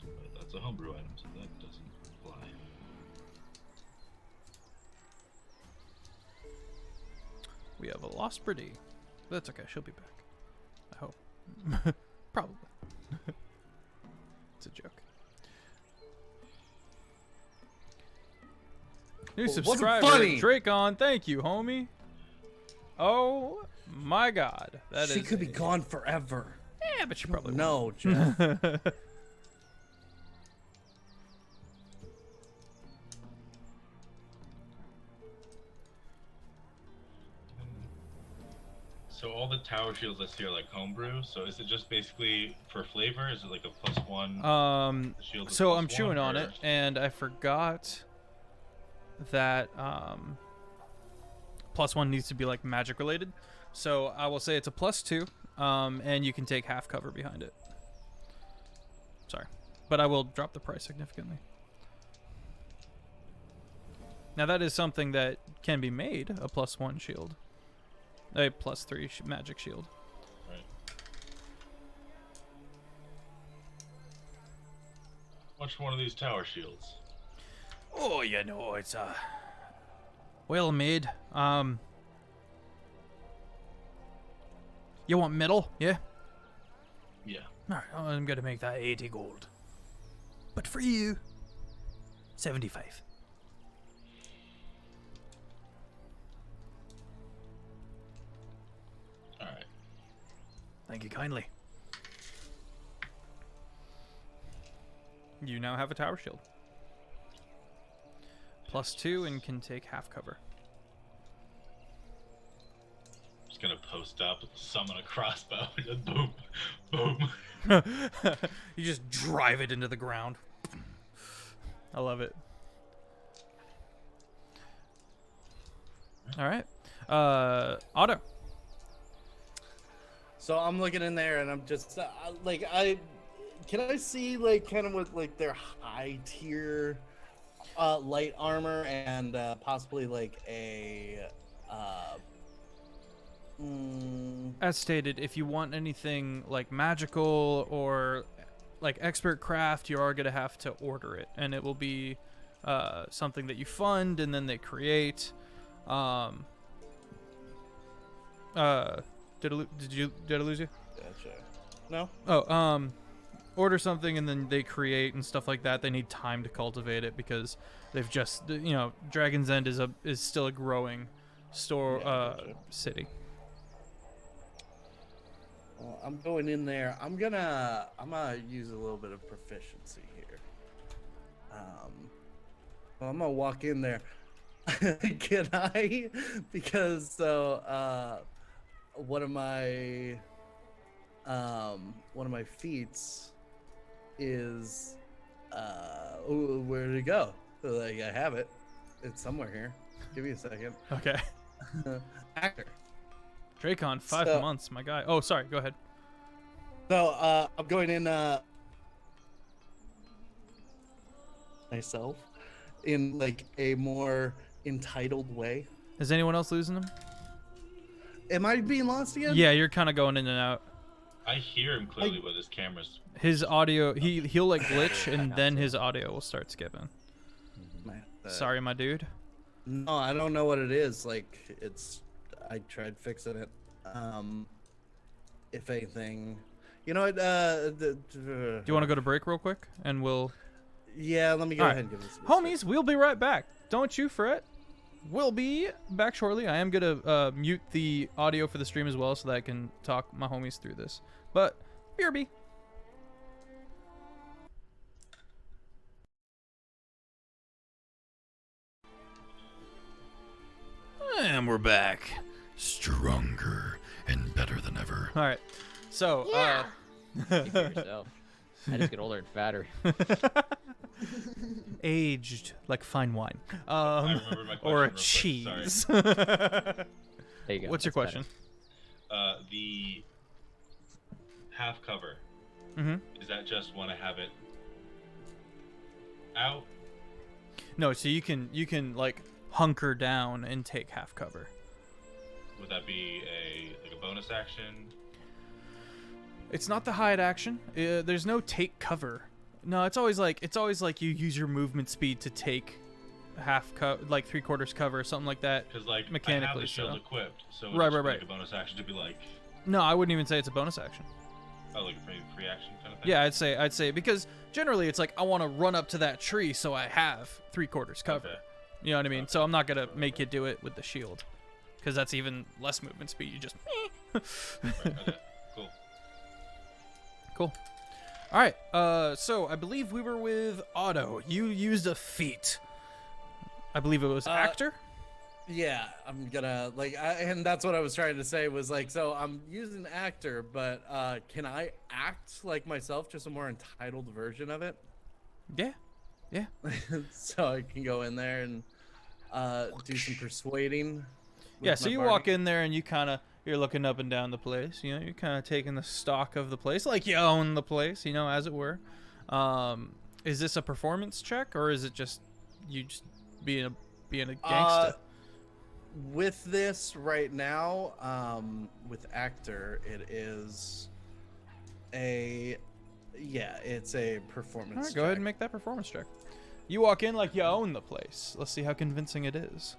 But that's a homebrew item, so that doesn't apply. We have a lost Brady. That's okay, she'll be back. I hope. Probably. It's a joke. New Well, it wasn't subscriber, funny. Dracon, thank you, homie. Oh my god. That She is could be gone forever. Yeah, but she probably No, Jeff. So all the tower shields I see are like homebrew. So is it just basically for flavor? Is it like a +1? Shield is So I'm +1, chewing on or- it, and I forgot that +1 needs to be like magic related. So I will say it's a +2, and you can take half cover behind it. Sorry, but I will drop the price significantly. Now that is something that can be made, a +1 shield, a +3 magic shield. Right. What's one of these tower shields? Oh, you know, it's well made. You want metal? Yeah. Yeah. All right, I'm gonna make that 80 gold. But for you, 75. All right. Thank you kindly. You now have a tower shield. +2 and can take half cover. Just gonna post up, summon a crossbow, and just boom, boom. You just drive it into the ground. I love it. All right. Otto. So I'm looking in there, and I'm just can I see like kind of what like their high tier light armor and possibly like a As stated, if you want anything like magical or like expert craft, you are going to have to order it, and it will be something that you fund and then they create. Did I lose you? Gotcha. No. Oh, order something and then they create and stuff like that. They need time to cultivate it because they've just, you know, Dragon's End is still a growing store Gotcha. city. Well, I'm going in there. I'm gonna use a little bit of proficiency here. Well, I'm gonna walk in there. Can I? Because one of my feats is where did it go? Like I have it. It's somewhere here. Give me a second. Okay. Actor. Dracon, 5 So- months, my guy. Oh, sorry. Go ahead. So I'm going in myself in like a more entitled way. Is anyone else losing them? Am I being lost again? Yeah, you're kind of going in and out. I hear him clearly, but his camera's. His audio, he'll like glitch, and then his audio will start skipping. Sorry, my dude. No, I don't know what it is. Like I tried fixing it. If anything, you know what? Do you want to go to break real quick, and we'll... Yeah, let me go All ahead right. and give this. Homies, we'll be right back. Don't you fret. We'll be back shortly. I am gonna mute the audio for the stream as well, so that I can talk my homies through this. But BRB. And we're back. Stronger and better than ever. All right. So, Yeah. Speak for yourself. I just get older and fatter. aged like fine wine, I remember my or a question real quick, cheese. There you go. What's your that's question? The half cover. Mm-hmm. Is that just when I have it out? No, so you can like hunker down and take half cover. Would that be a bonus action? It's not the hide action. There's no take cover. No, it's always like you use your movement speed to take like 3/4 cover or something like that. Because like mechanically, I have the shield so. equipped, so Right. like a bonus action to be like. No, I wouldn't even say it's a bonus action. Oh, like a free action kind of thing. Yeah, I'd say because generally it's like I want to run up to that tree so I have 3/4 cover. Okay. You know what I mean? So I'm not gonna make you do it with the shield, because that's even less movement speed. You just. Right, okay. Cool. Cool. All right. So I believe we were with Otto. You used a feat. I believe it was actor. Yeah, I'm gonna and that's what I was trying to say was like, so I'm using actor, but can I act like myself, just a more entitled version of it? Yeah. So I can go in there and do some persuading. Yeah. So you walk in there and you're looking up and down the place. You know, you're kind of taking the stock of the place, like you own the place. You know, as it were. Is this a performance check, or is it just you just being a gangster? With this right now, with actor, it is it's a performance. All right, check. go ahead and make that performance check. You walk in like you own the place. Let's see how convincing it is.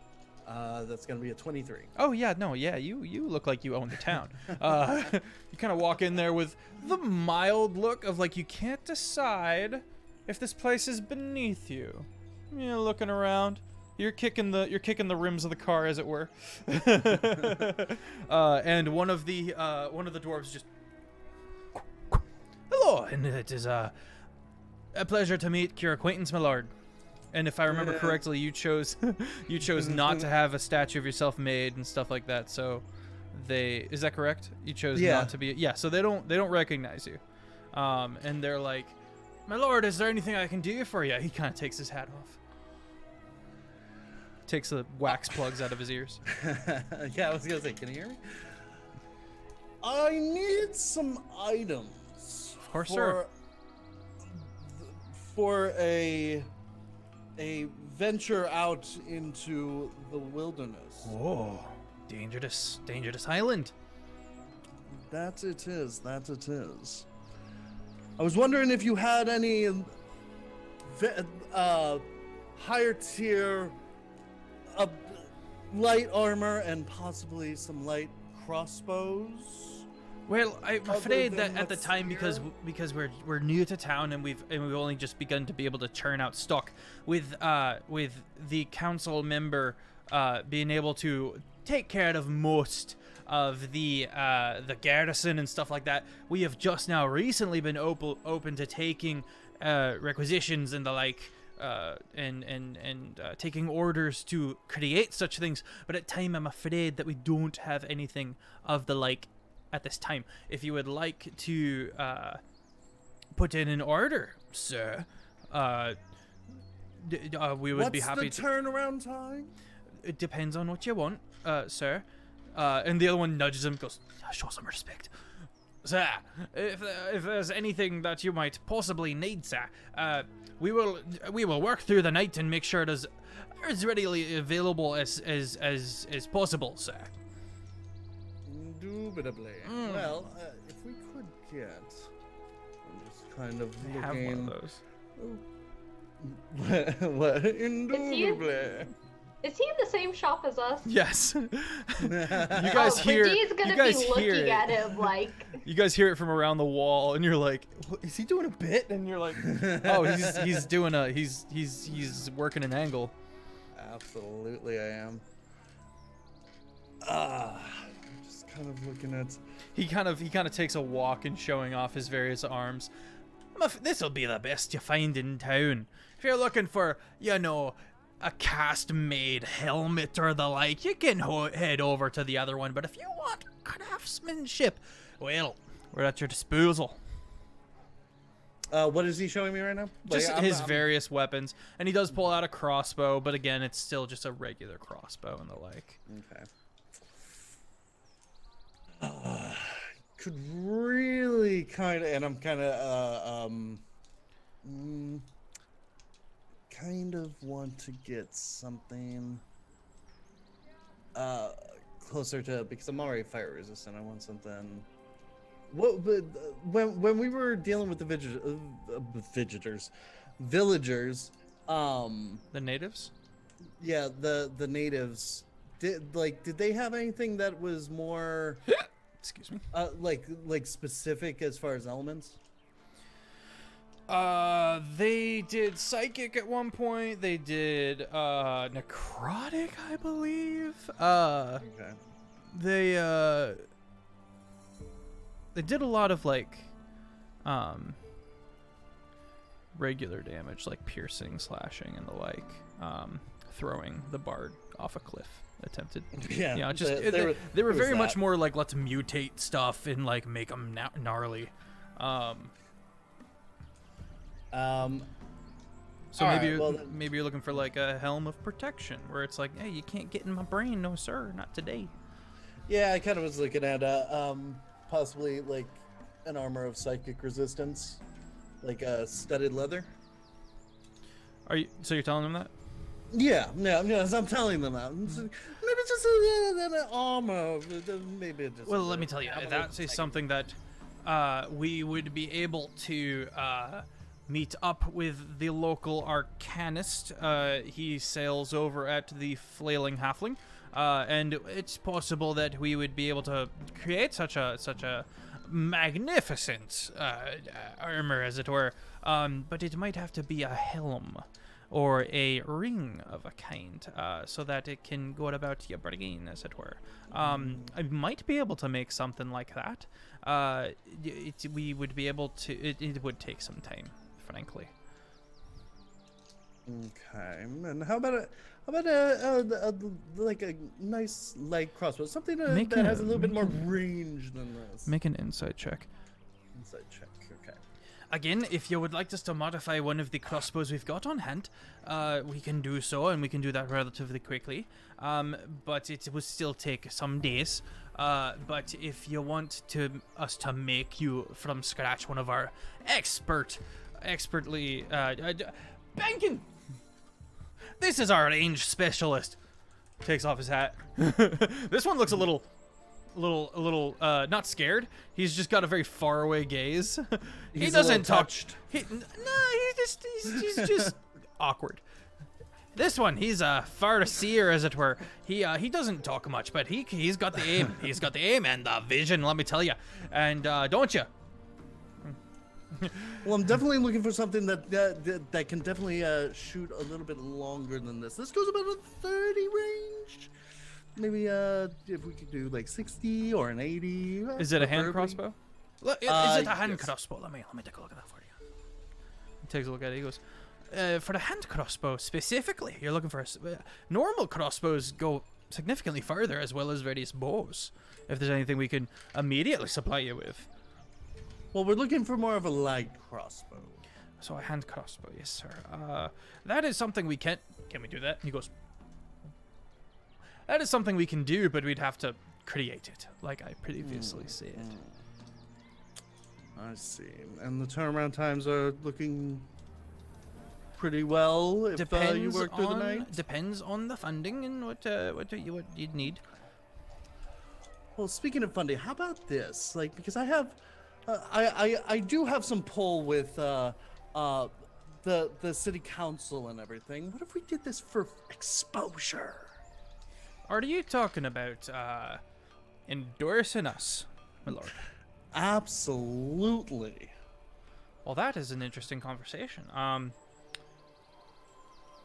That's gonna be a 23. Oh yeah, no, yeah, you look like you own the town. You kind of walk in there with the mild look of like you can't decide if this place is beneath you. You know, looking around. You're kicking the rims of the car, as it were. And one of the dwarves just. Hello, and it is a pleasure to meet your acquaintance, my lord. And if I remember correctly, you chose not to have a statue of yourself made and stuff like that. So is that correct? You chose not to be. Yeah. So they don't recognize you. And they're like, my lord, is there anything I can do for you? He kind of takes his hat off. Takes the wax plugs out of his ears. Yeah, I was gonna say, can you hear me? I need some items. Of course, sir. For a venture out into the wilderness. Oh, dangerous island. That it is. I was wondering if you had any higher tier light armor and possibly some light crossbows. Well, I'm afraid that at the what's time, here? because we're new to town and we've only just begun to be able to churn out stock, with the council member being able to take care of most of the garrison and stuff like that. We have just now recently been open to taking requisitions and the like. Taking orders to create such things, but at time I'm afraid that we don't have anything of the like at this time. If you would like to put in an order, sir, we would be happy to. What's the turnaround time? It depends on what you want, sir. And the other one nudges him, goes, show some respect. Sir, if there's anything that you might possibly need, sir, we will work through the night and make sure it is as readily available as possible, sir. Indubitably. Well, if we could get, I'm just kind of I have looking. one of those. What? Indubitably. Is he in the same shop as us? Yes. You guys hear. Bradee's gonna You guys be hear looking it. at him like. You guys hear it from around the wall, and you're like, "Is he doing a bit?" And you're like, "Oh, he's doing he's working an angle." Absolutely, I am. Just kind of looking at. He kind of takes a walk and showing off his various arms. This'll be the best you find in town. If you're looking for, a cast-made helmet or the like, you can head over to the other one. But if you want craftsmanship, well, we're at your disposal. What is he showing me right now? Just his various weapons, and he does pull out a crossbow, but again, it's still just a regular crossbow and the like. Okay. Could really kind of, and I'm kind of, kind of want to get something closer to, because I'm already fire resistant. I want something. What? But when we were dealing with the villagers, The natives? yeah, the natives. Did they have anything that was more Excuse me. like specific as far as elements? They did psychic at one point. They did necrotic, I believe. Okay. They did a lot of regular damage, like piercing, slashing, and the like. Throwing the bard off a cliff. Attempted. Yeah. You know, just they were very much more like, let's mutate stuff and like make them gnarly. So maybe you're looking for like a helm of protection, where it's like, hey, you can't get in my brain, no sir, not today. Yeah, I kind of was looking at possibly like an armor of psychic resistance, like studded leather. So you're telling them that? Yeah, I'm telling them that. Maybe just an armor. Maybe just. Well, let me tell you, that is something that we would be able to meet up with the local arcanist. He sails over at the Flailing Halfling, and it's possible that we would be able to create such a magnificent armor, as it were. But it might have to be a helm or a ring of a kind, so that it can go about your brain, as it were. I might be able to make something like that. We would be able to. It would take some time, frankly. Okay, and how about like a nice light crossbow, something that has a little bit more range than this. Make an insight check. Insight check. Okay. Again, if you would like us to modify one of the crossbows we've got on hand, we can do so, and we can do that relatively quickly. But it will still take some days. But if you want us to make you from scratch one of our expertly Bankin! This is our range specialist. Takes off his hat. This one looks a little not scared. He's just got a very far away gaze. He doesn't talk. He's just awkward. This one, he's a farseer, as it were. He doesn't talk much, but he's got the aim. He's got the aim and the vision, let me tell you. And don't you? Well, I'm definitely looking for something that can definitely shoot a little bit longer than this. This goes about a 30 range. Maybe if we could do like 60 or an 80. Is it a hand crossbow? Is it a hand crossbow? Let me take a look at that for you. He takes a look at it. He goes, for the hand crossbow specifically, you're looking for normal crossbows go significantly further, as well as various bows. If there's anything we can immediately supply you with. Well, we're looking for more of a light crossbow. So a hand crossbow, yes, sir. That is something we can we do that? And he goes, that is something we can do, but we'd have to create it, like I previously said. I see. And the turnaround times are looking pretty well if you work through the night? Depends on the funding and what you'd need. Well, speaking of funding, how about this? Like, because I have... I do have some pull with the city council and everything. What if we did this for exposure? Are you talking about endorsing us, my lord? Absolutely. Well, that is an interesting conversation.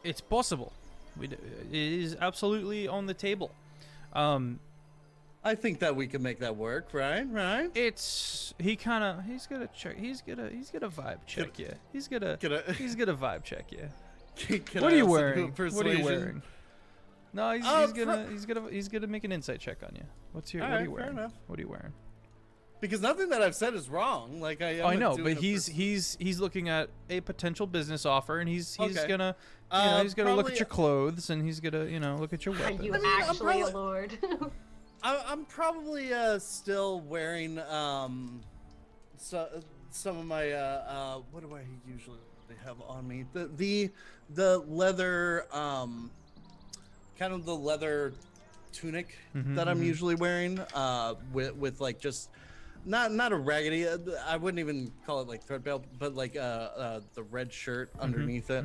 It's possible. It is absolutely on the table. I think that we can make that work, right? He's gonna vibe check you. He's gonna vibe check you. What are you wearing? What are you wearing? No, he's gonna make an insight check on you. What are you wearing? Fair enough. What are you wearing? Because nothing that I've said is wrong. Like I know, but he's looking at a potential business offer, and he's gonna he's gonna look at your clothes, and he's gonna look at your weapons. Are you actually a lord? I'm probably still wearing some of my what do I usually I have on me? The leather, kind of the leather tunic that I'm usually wearing, with like just not a raggedy. I wouldn't even call it like threadbale, but like the red shirt underneath it.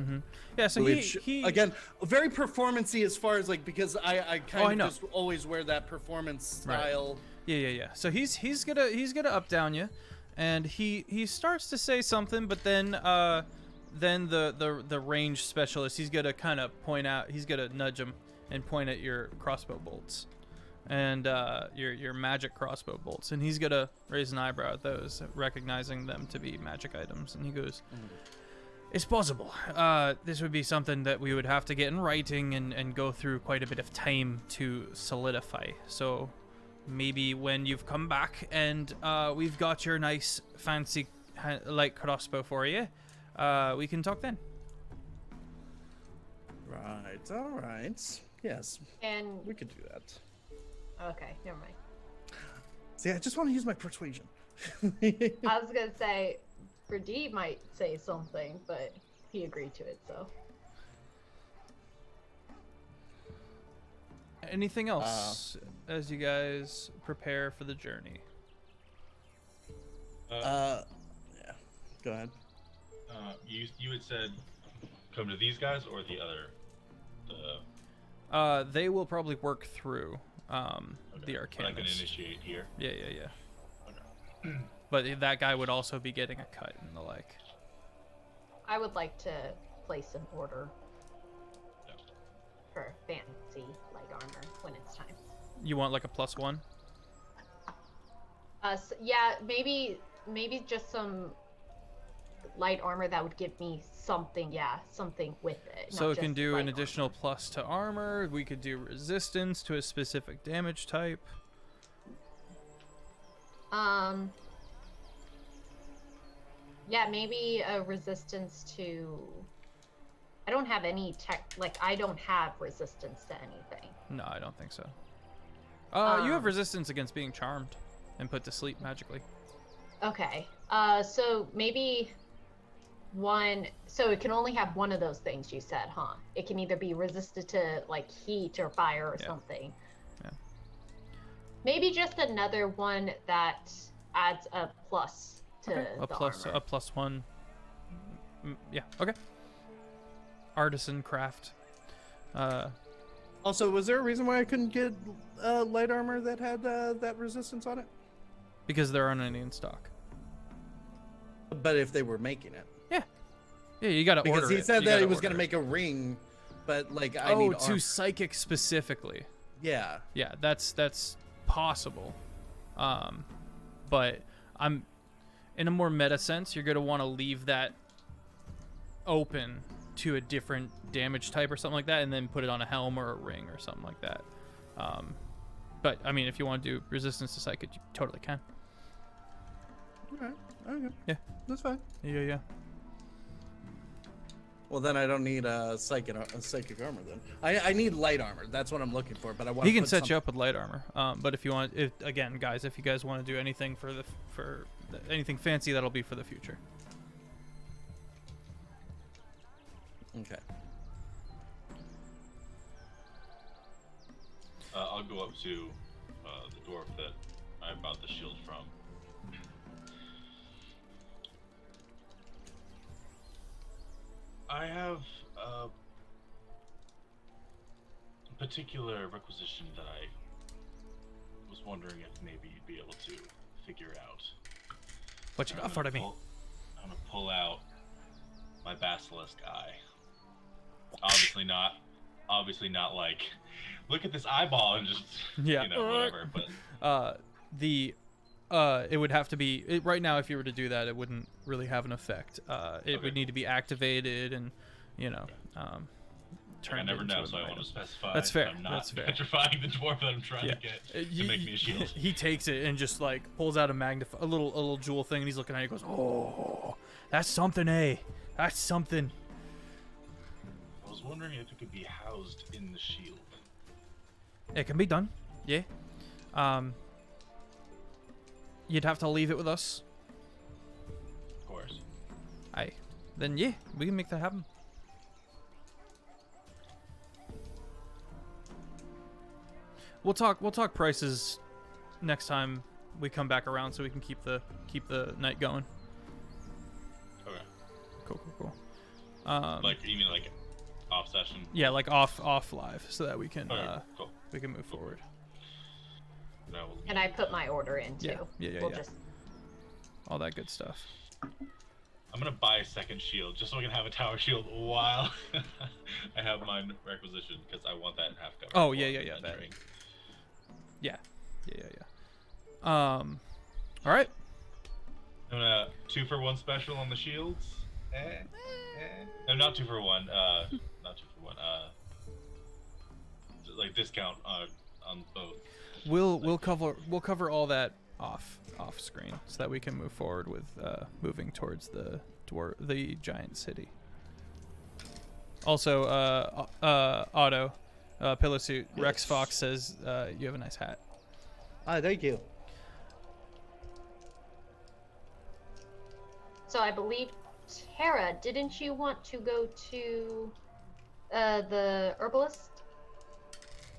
Yeah, so which, he again, very performancy as far as like, because I kind know. of just always wear that performance style. Yeah. So he's gonna up down you, and he starts to say something, but then the range specialist, he's gonna kind of point out, he's gonna nudge him and point at your crossbow bolts, and your magic crossbow bolts, and he's gonna raise an eyebrow at those, recognizing them to be magic items, and he goes, "It's possible. This would be something that we would have to get in writing and go through quite a bit of time to solidify. So maybe when you've come back and we've got your nice fancy light crossbow for you, we can talk then." Right. All right. Yes. And We could do that. okay, never mind. See, I just want to use my persuasion. I was gonna say, Brady might say something, but he agreed to it. So Anything else as you guys prepare for the journey? Yeah. Go ahead. You had said come to these guys or the other. They will probably work through the But I can Arcanus. initiate here. Yeah. Okay. But that guy would also be getting a cut and the like. I would like to place an order Yeah. for fancy light armor when it's time. You want like a +1? Yeah, maybe just some light armor that would give me something. Yeah, something with it. So not it can just do light an additional armor. plus to armor. We could do resistance to a specific damage type. Yeah, maybe a resistance to. I don't have any I don't have resistance to anything. No, I don't think so. You have resistance against being charmed and put to sleep magically. Okay. So maybe one. So it can only have one of those things you said, huh? It can either be resistant to like heat or fire or something. Yeah. Maybe just another one that adds a plus to A the plus armor. a +1. Yeah. Okay. Artisan craft. Also, was there a reason why I couldn't get light armor that had that resistance on it? Because there aren't any in stock. But if they were making it, Yeah, you gotta order it. because he said You that he gotta was gonna order make a ring, but like it. I need to armor. psychic specifically. Yeah. Yeah, that's possible. But I'm in a more meta sense, you're gonna want to leave that open to a different damage type or something like that, and then put it on a helm or a ring or something like that. But I mean, if you want to do resistance to psychic, you totally can. Alright. Okay. Yeah. That's fine. Yeah. Well, then I don't need a psychic armor. Then I need light armor. That's what I'm looking for. But I want. He can set you up with light armor. But if you want, again, guys, if you guys want to do anything for anything fancy, that'll be for the future. Okay. I'll go up to the dwarf that I bought the shield from. I have a particular requisition that I was wondering if maybe you'd be able to figure out. What you got for me? I'm gonna pull out my basilisk eye. Obviously not like, look at this eyeball and just, Yeah. whatever. But it would have to be right now. If you were to do that, it wouldn't really have an effect. It would need to be activated and, I turned never into know, an so I want item. to specify. That's fair. I'm not That's fair. petrifying the dwarf that I'm trying to get to make me a shield. He takes it and just like pulls out a little jewel thing, and he's looking at it. He goes, "Oh, that's something, eh? That's something." I was wondering if it could be housed in the shield. It can be done. Yeah. You'd have to leave it with us. Of course. Aye. then yeah, we can make that happen. We'll talk prices next time we come back around, so we can keep the night going. Okay. Cool. Like you mean like off session? Yeah, like off live, so that we can Cool. we can move forward. No, And I put my order in too. Yeah. We'll just... All that good stuff. I'm gonna buy a second shield just so I can have a tower shield while I have mine requisitioned because I want that half cover. Oh yeah. That. Yeah. All right. I'm gonna 2-for-1 special on the shields. No, not 2-for-1. Not 2-for-1. Like discount on both. We'll cover all that off screen so that we can move forward with moving towards the giant city. Also, Otto, Pillowsuit, Rex Fox says you have a nice hat. Thank you. So I believe, Tara, didn't you want to go to the herbalist?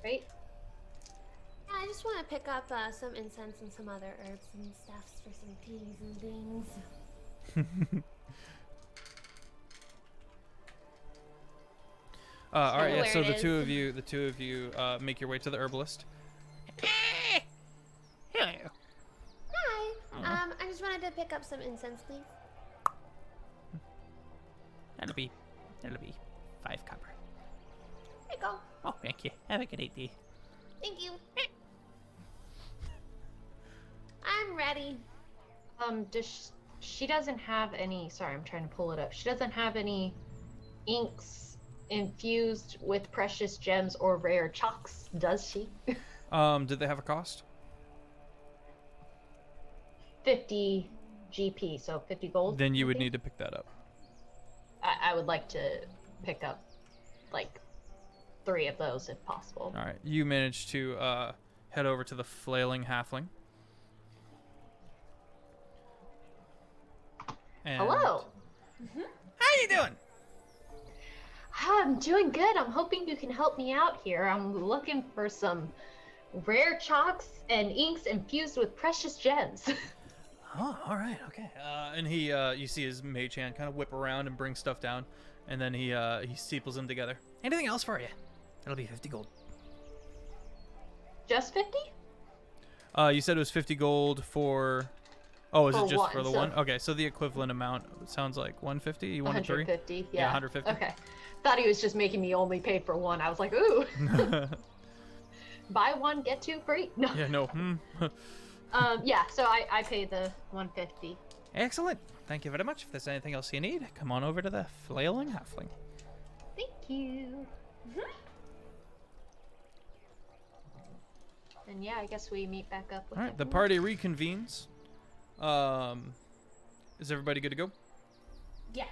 Right? Yeah, I just want to pick up some incense and some other herbs and stuffs for some teas and things. All right, yeah. Where So it the is. two of you make your way to the herbalist. Hi. I just wanted to pick up some incense, please. That'll be 5 copper. There you go. Oh, thank you. Have a good day. Thank you. I'm ready. She doesn't have any. Sorry, I'm trying to pull it up. She doesn't have any inks infused with precious gems or rare chalks, does she? Did they have a cost? 50 GP, so 50 gold. Then you I would think? need to pick that up. I would like to pick up like 3 of those if possible. All right, you managed to head over to the flailing halfling. And Hello. How you doing? I'm doing good. I'm hoping you can help me out here. I'm looking for some rare chalks and inks infused with precious gems. Oh, all right, okay. And he, you see his mage hand kind of whip around and bring stuff down, and then he steeples them together. Anything else for you? That'll be 50 gold. Just 50? You said it was 50 gold for. Oh, is For it just one, for the so- one? Okay, so the equivalent amount sounds like 150. You wanted 3? 150, Yeah, yeah. 150. Okay. Thought he was just making me only pay for one. I was like, ooh. Buy one, get 2 free. No. Yeah, no. Yeah, so I pay the 150. Excellent. Thank you very much. If there's anything else you need, come on over to the flailing halfling. Thank you. And yeah, I guess we meet back up with All right, the everyone. party reconvenes. Is everybody good to go? Yeah.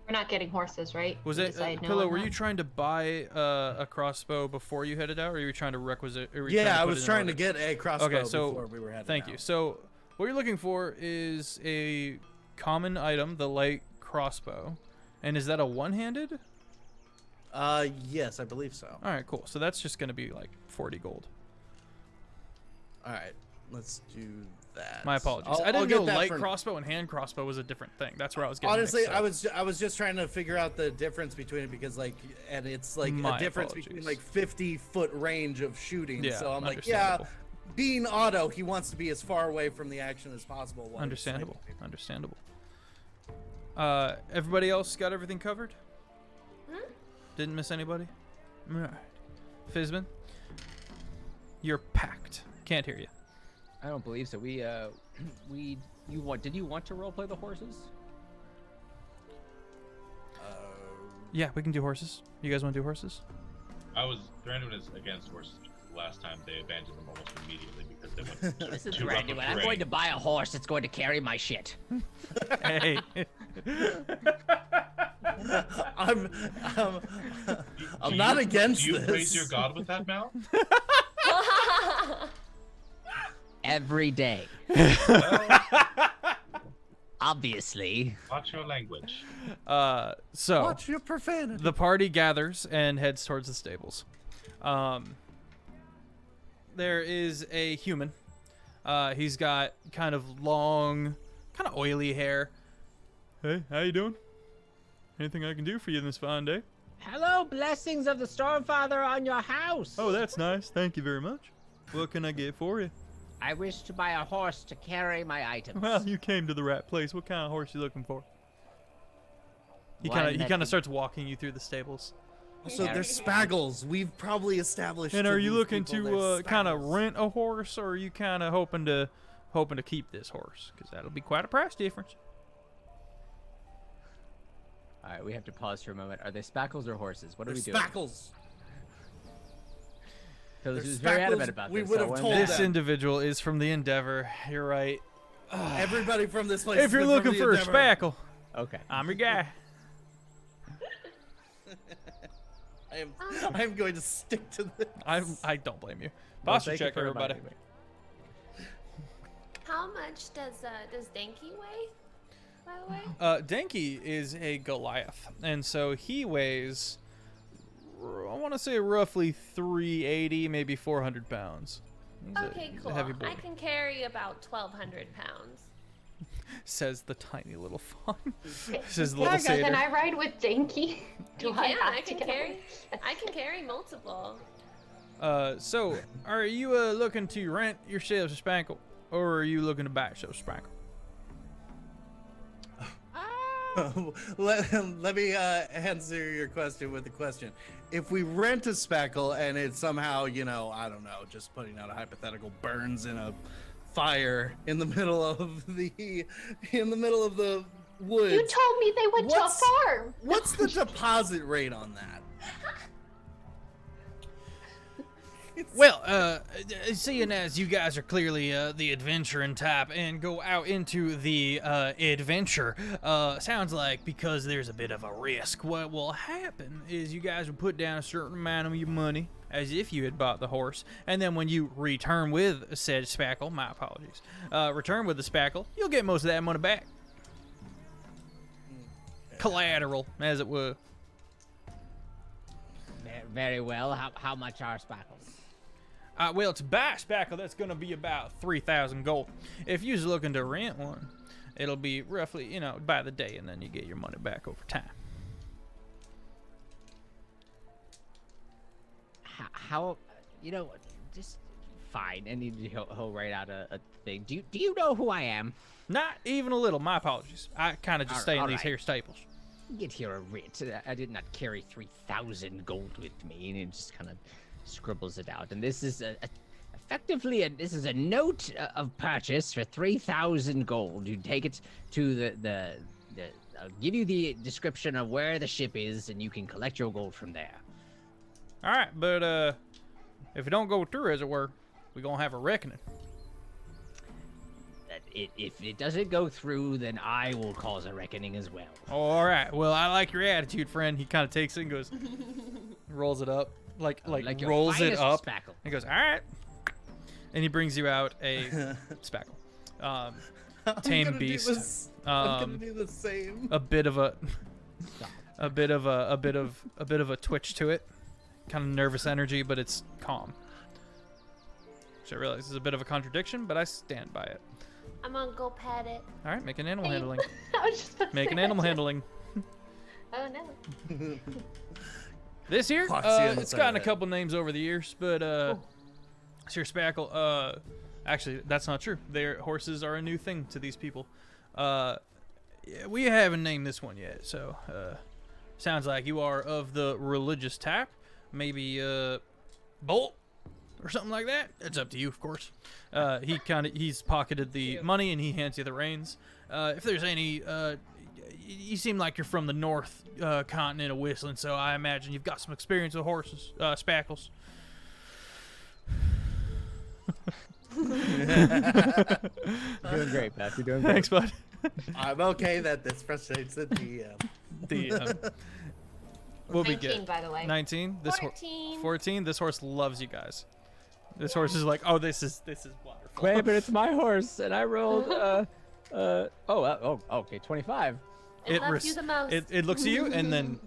We're not getting horses, right? Was We it decided no Pillow? on Were that? you trying to buy a crossbow before you headed out, or were you trying to requisite? Or were you Yeah, I put was it in trying to order? get a crossbow Okay, so before we were heading thank you. out. So what you're looking for is a common item, the light crossbow, and is that a one-handed? Yes, I believe so. All right, cool. So that's just gonna be like 40 gold. All right, let's do that. My apologies. I'll I didn't get know that light for- crossbow and hand crossbow was a different thing. That's where I was getting. Honestly, mixed up. I was just trying to figure out the difference between it because and it's like My a difference between apologies. like 50-foot range of shooting. Yeah, So I'm like, yeah, understandable. being Otto, he wants to be as far away from the action as possible. while he's Understandable. sniping. Understandable. Everybody else got everything covered? Didn't miss anybody? Alright. Fizman? You're packed. Can't hear you. I don't believe so. Did you want to roleplay the horses? Yeah, we can do horses. You guys want to do horses? Brandon is against horses. Last time they abandoned them almost immediately because they went This is too rough brand new. of And I'm terrain. going to buy a horse that's going to carry my shit. Hey. I'm Do not you- against Do you this. praise your god with that mouth? Every day. Obviously. Watch your language. So Watch your profanity. the party gathers and heads towards the stables. There is a human. He's got kind of long, kind of oily hair. Hey, how you doing? Anything I can do for you this fine day? Hello, blessings of the Stormfather on your house. Oh, that's nice. Thank you very much. What can I get for you? I wish to buy a horse to carry my items. Well, you came to the right place. What kind of horse you looking for? He One kind that of starts walking you through the stables. So they're spaggles. We've probably established. And to are you these looking people to they're kind of spaggles. rent a horse, or are you kind of hoping to keep this horse? Because that'll be quite a price difference. All right, we have to pause for a moment. Are they spackles or horses? What are They're we doing? spackles. Phil They're is very adamant spackles. about We this. would so have when told they- This them. individual is from the Endeavor. You're right. Everybody from this place. If you're is from looking the for a Endeavor. spackle, Okay. I'm your guy. I am going to stick to this. I don't blame you. Well, Posture thank you check, for everybody. reminding me. How much does Denki weigh? By the way. Denki is a Goliath, and so he weighs, I want to say roughly 380, maybe 400 pounds. He's Okay, a cool. heavy boy. I can carry about 1,200 pounds. Says the tiny little fawn. Says the Can little satyr. I ride with Dinky? Do You I can. have I to can get carry. on? I can carry multiple. So, are you looking to rent yourselves a spankle, or are you looking to buy yourself a spankle? Let me answer your question with a question. If we rent a spackle and it somehow, I don't know, just putting out a hypothetical, burns in a fire in the middle of the woods. You told me they went to a What's- farm. What's the deposit rate on that? Well, seeing as you guys are clearly the adventuring type and go out into the adventure, sounds like because there's a bit of a risk, what will happen is you guys will put down a certain amount of your money as if you had bought the horse, and then when you return with said spackle, my apologies, return with the spackle, you'll get most of that money back. Collateral, as it were. Very well. How much are spackles? Well, to buy a spackle, that's going to be about 3,000 gold. If you're looking to rent one, it'll be roughly, by the day, and then you get your money back over time. How just fine. And he'll write out a thing. Do you know who I am? Not even a little. My apologies. I kind of just stay in these alright. here staples. Get here a writ. I did not carry 3,000 gold with me, and it just kind of scribbles it out. And this is effectively a note of purchase for 3,000 gold. You take it to the I'll give you the description of where the ship is, and you can collect your gold from there. All right, but if it don't go through, as it were, we're going to have a reckoning. If it doesn't go through, then I will cause a reckoning as well. All right. Well, I like your attitude, friend. He kind of takes it and goes, rolls it up, like Like your rolls it finest up. spackle. He goes, all right. And he brings you out a spackle. Tame beast. I'm gonna do the same. A bit of a bit of a twitch to it. Kind of nervous energy, but it's calm. Which I realize is a bit of a contradiction, but I stand by it. I'm gonna go pet it. All right, make an animal handling. I was just about to Make say an that animal too. handling. Oh no. This here, Foxy on the it's side gotten a of it. couple names over the years, but Sir Spackle, actually, that's not true. Their horses are a new thing to these people. Yeah, we haven't named this one yet, so sounds like you are of the religious type. Maybe Bolt or something like that. It's up to you, of course. He's pocketed the money and he hands you the reins. If there's any, you seem like you're from the north continent of Whistling, so I imagine you've got some experience with horses, Spackles. Doing great, Beth. You're doing great. Thanks, bud. I'm okay that this frustrates the DM. We'll be 19, good. by the way. 19. 14. 14. This horse loves you guys. This horse is like, oh, this is wonderful. Wait, but it's my horse, and I rolled Okay, 25. It loves you the most. It looks at you and then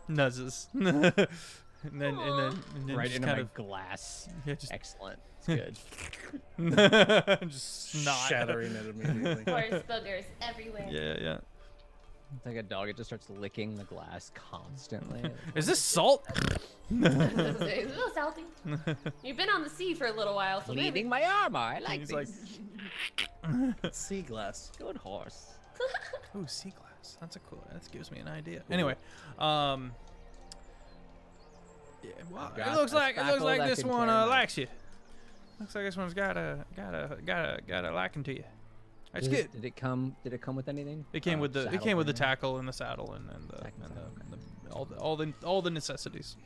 nuzzes. and then Right just into kind my of glass. yeah, just Excellent. It's good. just snot. Shattering it immediately. Horse boogers everywhere. Yeah. It's like a dog. It just starts licking the glass constantly. Is this salt? It's a little salty. You've been on the sea for a little while, so maybe. Bleeding my armor. I like He's these. like, Sea glass. Good horse. ooh, sea glass. That's a cool. That gives me an idea. Anyway, yeah, well, Got it looks a like spackle that this can one carry my- likes you. Looks like this one's got a liking to you. That's good. Did it come with anything? It came with the saddle tackle and the saddle and all the necessities,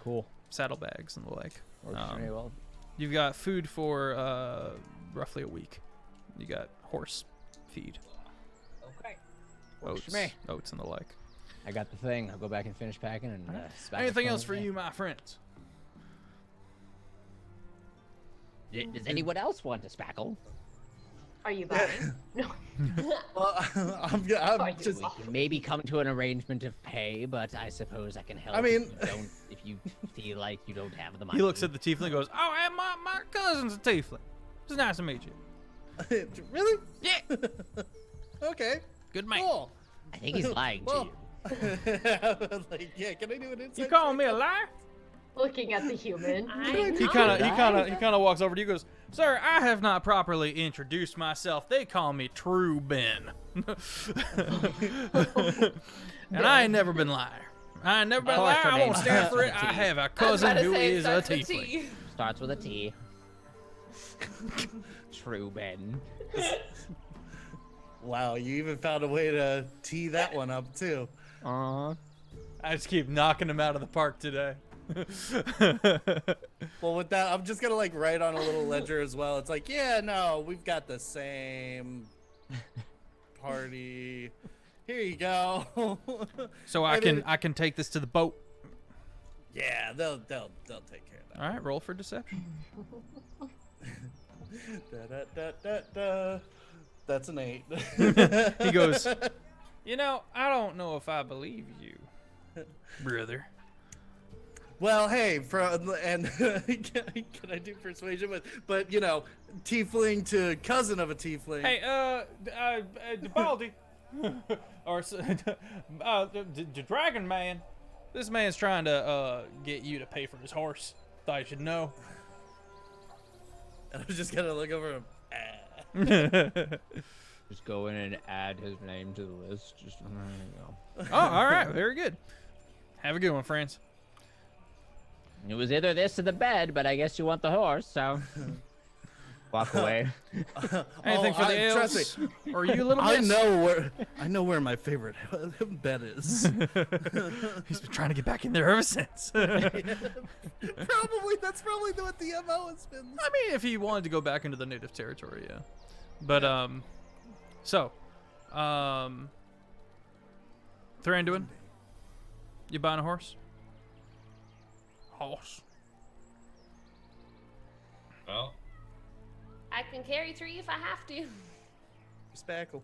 Cool. saddlebags and the like. Works very well. You've got food for roughly a week. You got horse feed, Okay. Works for me. oats and the like. I got the thing. I'll go back and finish packing and spackle Anything else some for in. you, my friends? Does anyone else want a spackle? Are you buying? No. Well, I'm Fine, just. you We can maybe come to an arrangement of pay, but I suppose I can help. I mean- if you feel like you don't have the money. He looks at the tiefling and goes, "Oh, and my cousin's a tiefling. It's nice to meet you." Really? Yeah, Okay. good man. Cool. I think he's lying to Well, you. like, yeah. Can I do an insight? You calling me a liar? Looking at the human. He kind of walks over to you and goes, "Sir, I have not properly introduced myself. They call me True Ben." And I ain't never been a liar. I ain't never been a liar. I won't stand for it. I have a cousin who is a tiefling. Starts with a T. True Ben. Wow, you even found a way to tee that one up too. Aww. I just keep knocking him out of the park today. Well, with that, I'm just gonna like write on a little ledger as well. It's like, yeah, no, we've got the same party. Here you go. So I can take this to the boat. Yeah, they'll take care of that. All right, roll for deception. Da. That's an 8. He goes, "You know, I don't know if I believe you, brother." Well, hey, and can I do persuasion? But you know, tiefling to cousin of a tiefling. Hey, Baldy, or the Dragon Man. This man's trying to get you to pay for his horse. Thought you should know. And I was just gonna look over him. Just go in and add his name to the list. Just there you go. Oh, all right, very good. Have a good one, friends. It was either this or the bed, but I guess you want the horse, so walk away. Anything for the ales? Trust me, Or you little I miss? know where my favorite bed is. He's been trying to get back in there ever since. Probably that's probably what the MO has been. I mean, if he wanted to go back into the native territory, yeah. But Thranduin, you buying a horse? Horse. Well, I can carry 3 if I have to. Spackle.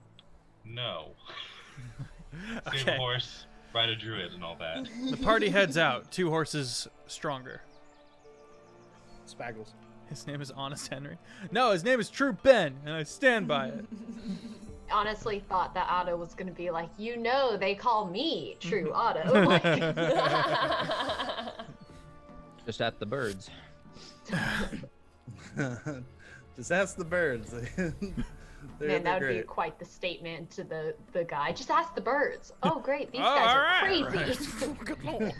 no. Save Okay. a horse, ride a druid, and all that. The party heads out. 2 horses stronger. Spaggles. His name is Honest Henry. No, his name is True Ben, and I stand by it. Honestly thought that Otto was gonna be like, you know, they call me True Otto. Like, Just at the birds. Just ask the birds. man, that would be quite the statement to the guy. Just ask the birds. Oh, great, these Oh, guys all are right, crazy. right. Good lord.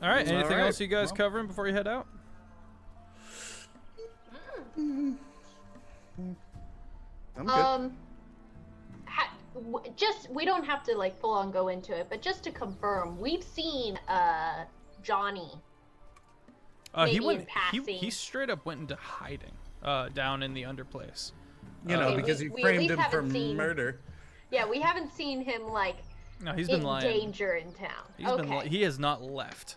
All right. All Anything right, else you guys well. covering before you head out? I'm good. Just we don't have to like full on go into it, but just to confirm, we've seen Johnny. He maybe went. in passing. He straight up went into hiding, down in the underplace. You know, Okay, because we you at framed least him for haven't seen- murder. Yeah, we haven't seen him like No, he's in been lying. danger in town. He's okay. been. He has not left.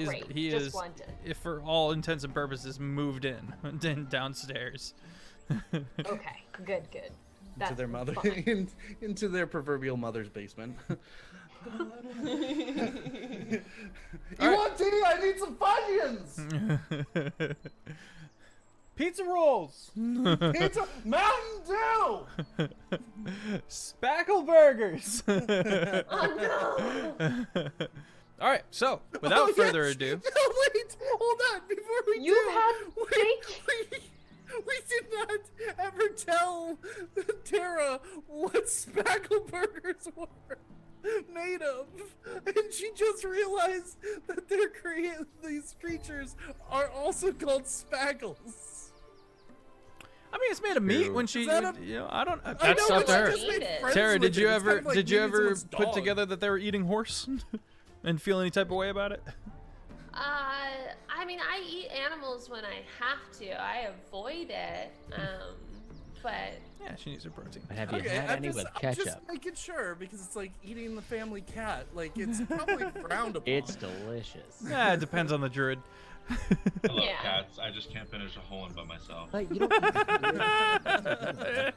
Great. He Just is, wanted. if for all intents and purposes, moved in downstairs. Okay. Good. That's Into their mother, fine. into their proverbial mother's basement. You want tea? I need some Funyuns. Pizza rolls. Pizza, Mountain Dew. Spackle burgers. Oh no! All right, so without Oh, further yes. ado, No, wait, hold on. Before we You do, had we did not ever tell Tara what spackle burgers were made of, and she just realized that these creatures are also called spackles. I mean, it's made of meat True. when she, Is that you know, I don't. I That's know, up but to I her. just made Eat it. friends Tara, with did you it. It's ever kind of like did you meeting ever someone's put dog. together that they were eating horse and feel any type of way about it? I mean, I eat animals when I have to. I avoid it. But Yeah, she needs her protein. But have you Okay, had any with I'm ketchup? just making sure because it's like eating the family cat. Like it's probably frowned upon. It's delicious. Yeah, it depends on the druid. I love Yeah. cats. I just can't finish a whole one by myself. Like, you don't.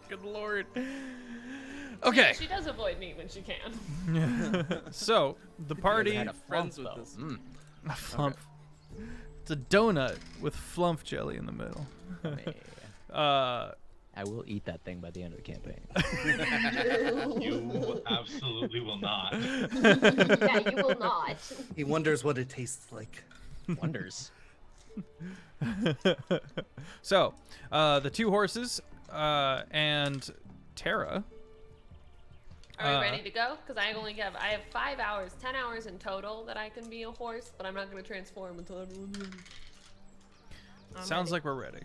Good lord. Okay, she does avoid meat when she can. so the party. had a friends flump, with though. this. A flump. It's a donut with flump jelly in the middle. I will eat that thing by the end of the campaign. You absolutely will not. Yeah, you will not. He wonders what it tastes like. Wonders. So, the two horses and Tara. Are we ready to go? Because I have 5 hours, 10 hours in total that I can be a horse, but I'm not going to transform until everyone's ready. Sounds like we're ready.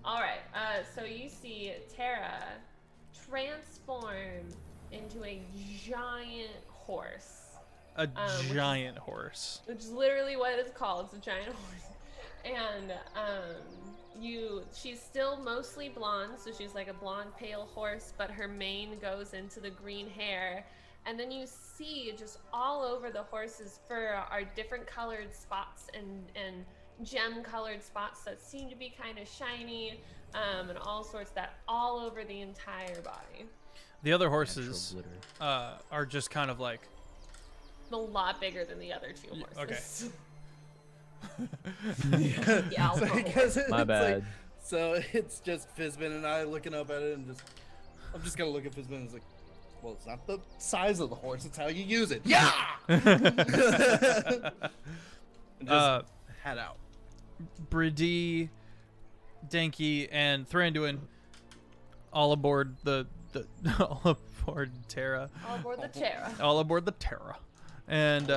All right. So you see Tara transform into a giant horse, A which giant horse. which is literally what it's called. It's a giant horse, and she's still mostly blonde, so she's like a blonde pale horse, but her mane goes into the green hair, and then you see just all over the horse's fur are different colored spots and gem colored spots that seem to be kind of shiny, and all sorts that all over the entire body. The other horses Glitter. are just kind of like. A lot bigger than the other two horses. Okay. Yeah, So I guess My it's bad. Like, so it's just Fizbin and I looking up at it and I'm just gonna look at Fizbin and it's like, well, it's not the size of the horse, it's how you use it. Yeah! And just head out. Brady, Denki, and Thranduin all aboard the all aboard Terra. All aboard the Tara. All aboard the Terra. And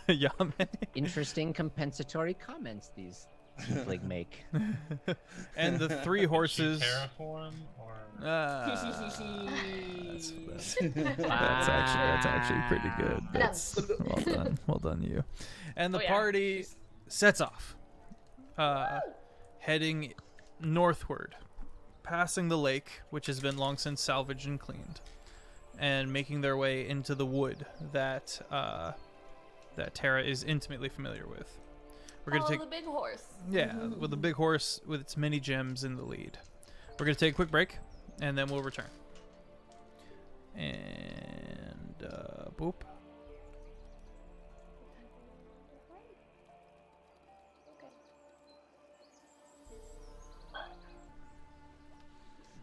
yeah, man. Interesting compensatory comments these like make. And the three horses. Terraform or That's actually pretty good. That's well done you. And the Oh, yeah. party sets off, heading northward, passing the lake, which has been long since salvaged and cleaned, and making their way into the wood that that Tara is intimately familiar with. We're gonna take the big horse. with the big horse with its many gems in the lead. We're gonna take a quick break, and then we'll return. And boop.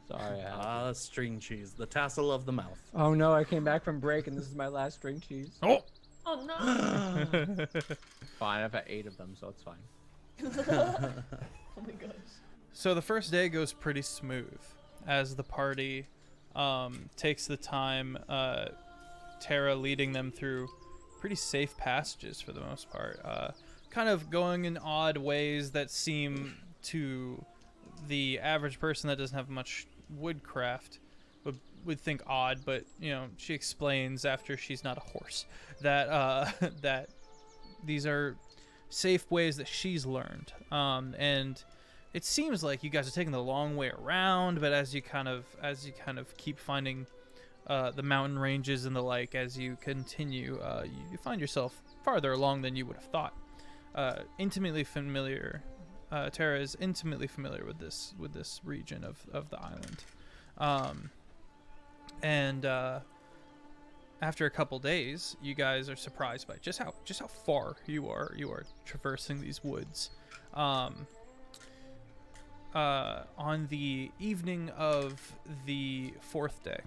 Sorry. String cheese, the tassel of the mouth. Oh no, I came back from break and this is my last string cheese. Oh. Oh no! Fine, I've had 8 of them, so it's fine. Oh my gosh. So the first day goes pretty smooth as the party takes the time, Tara leading them through pretty safe passages for the most part, kind of going in odd ways that seem to the average person that doesn't have much woodcraft would think odd, but you know, she explains after she's not a horse that that these are safe ways that she's learned, and it seems like you guys are taking the long way around, but as you kind of keep finding the mountain ranges and the like, as you continue, you find yourself farther along than you would have thought. Intimately familiar. Terra is intimately familiar with this region of the island. And after a couple days, you guys are surprised by just how far you are traversing these woods. On the evening of the 4th day,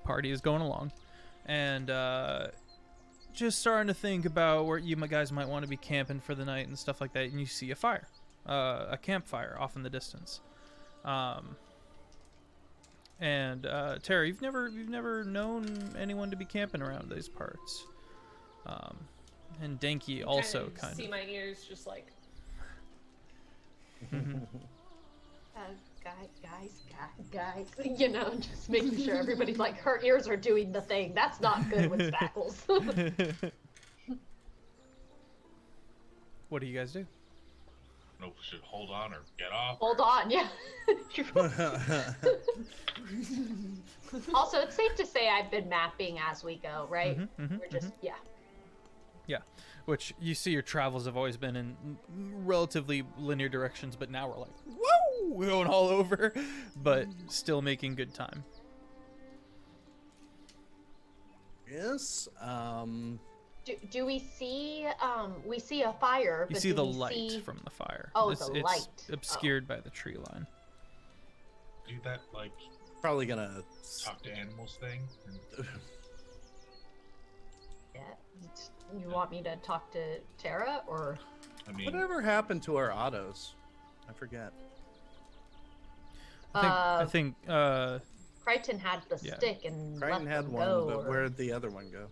party is going along, and just starting to think about where you guys might want to be camping for the night and stuff like that, and you see a fire, a campfire off in the distance. And Terra, you've never known anyone to be camping around these parts. And Denki also kind of see my ears just like. Guys, you know, just making sure everybody's like, her ears are doing the thing. That's not good with spackles. What do you guys do? I don't know if we should hold on or get off. Hold on, yeah. Also, it's safe to say I've been mapping as we go, right? We're just, Yeah, which you see your travels have always been in relatively linear directions, but now we're like, whoa, we're going all over, but still making good time. Yes. Do we see a fire? You but see do the we light see... from the fire. Oh, it's the light. obscured by the tree line. Do that, like, Probably gonna talk to animals thing. Yeah. You want me to talk to Terra, or? I mean, Whatever happened to our autos? I forget. I think Crichton had the Yeah. stick and Crichton let had them one, go, but or... where did the other one go?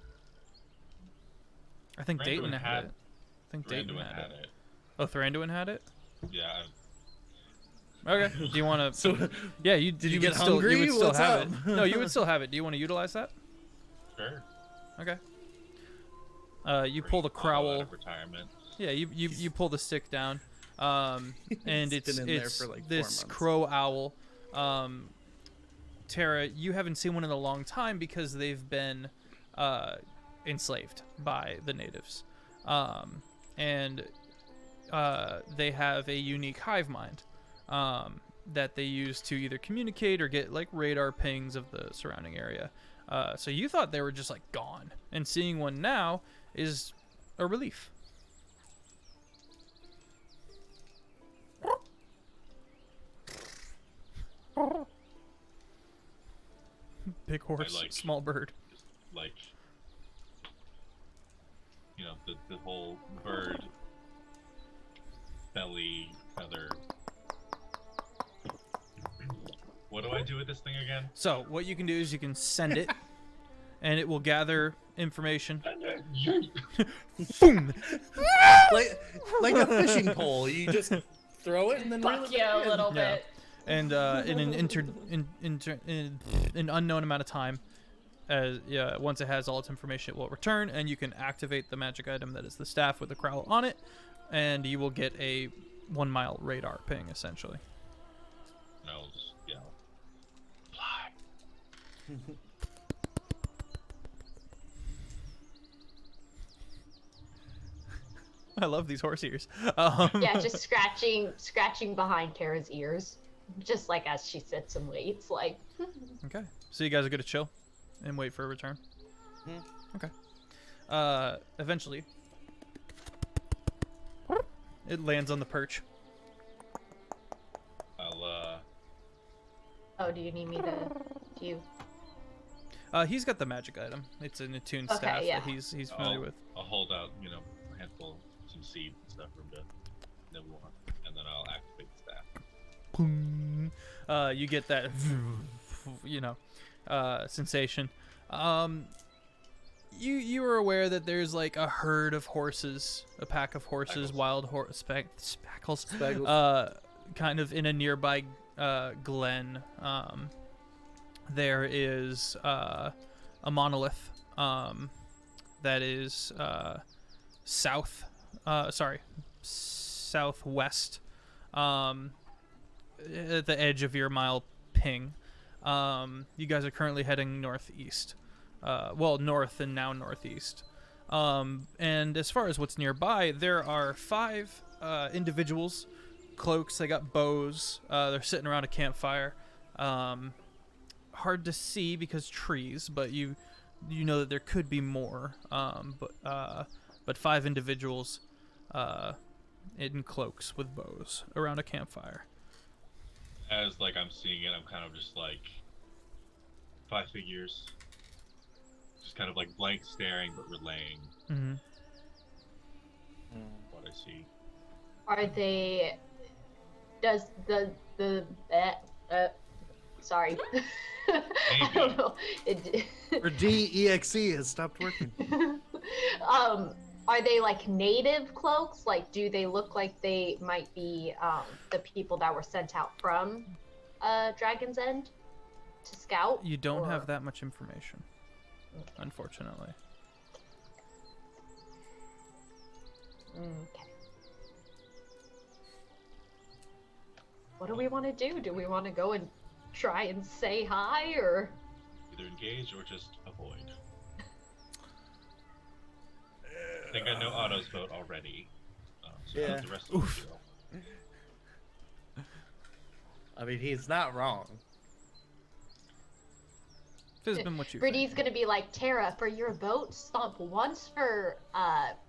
I think Thranduin Dayton had had- it. I think Dayton Thranduin had it. Oh, Thranduin had it? Yeah. Okay. Do you want to? So, Yeah, you did you would get still, hungry? You would still What's have up? it. No, you would still have it. Do you want to utilize that? Sure. Okay. You pull the Bring Apollo out crowl. of retirement. Yeah, you pull the stick down, and It's it's been in there for like 4 this months. crow owl. Terra, you haven't seen one in a long time because they've been enslaved by the natives, and they have a unique hive mind that they use to either communicate or get like radar pings of the surrounding area. So you thought they were just like gone, and seeing one now is a relief. Big horse, like- small bird. Like, you know, the whole bird belly feather. What do I do with this thing again? So what you can do is you can send it, and it will gather information. Boom! like a fishing pole. You just throw it and then reel Fuck it yeah, back a little in. Yeah. bit. And in an unknown amount of time, once it has all its information, it will return, and you can activate the magic item that is the staff with the crowl on it, and you will get a 1 mile radar ping, essentially. No, just yell. Fly. I love these horse ears. Yeah, just scratching behind Terra's ears, just like as she sits and waits. Like, Okay. So you guys are going to chill and wait for a return? Okay. Eventually, it lands on the perch. I'll, oh, do you need me to? Do you? He's got the magic item. It's an attuned Okay, staff yeah. that he's familiar with. I'll hold out, you know, a handful, some seeds and stuff for him to nibble on, and then I'll activate the staff. You get that, sensation. You are aware that there's like a herd of horses, a pack of horses, Spackles. wild spackles, Spaggles. kind of in a nearby glen. There is a monolith that is southwest at the edge of your mile ping. You guys are currently heading northeast. North and now northeast. And as far as what's nearby, there are 5 individuals, cloaks. They got bows. They're sitting around a campfire. Hard to see because trees, but you know that there could be more. But 5 individuals in cloaks with bows around a campfire. As like I'm seeing it, I'm kind of just like 5 figures, just kind of like blank staring but relaying what I see. Are they? Does the sorry. I don't know. Or DEXE has stopped working. Are they like native cloaks? Like, do they look like they might be the people that were sent out from Dragon's End to scout? You don't have that much information, unfortunately. Okay. What do we want to do? Do we want to go and try and say hi, or Either engage or just avoid. I think I know Otto's vote already. So Yeah. how's the rest of the show? I mean, he's not wrong. Fizbin, what you Brittany's think? gonna be like, Tara, for your vote, stomp once for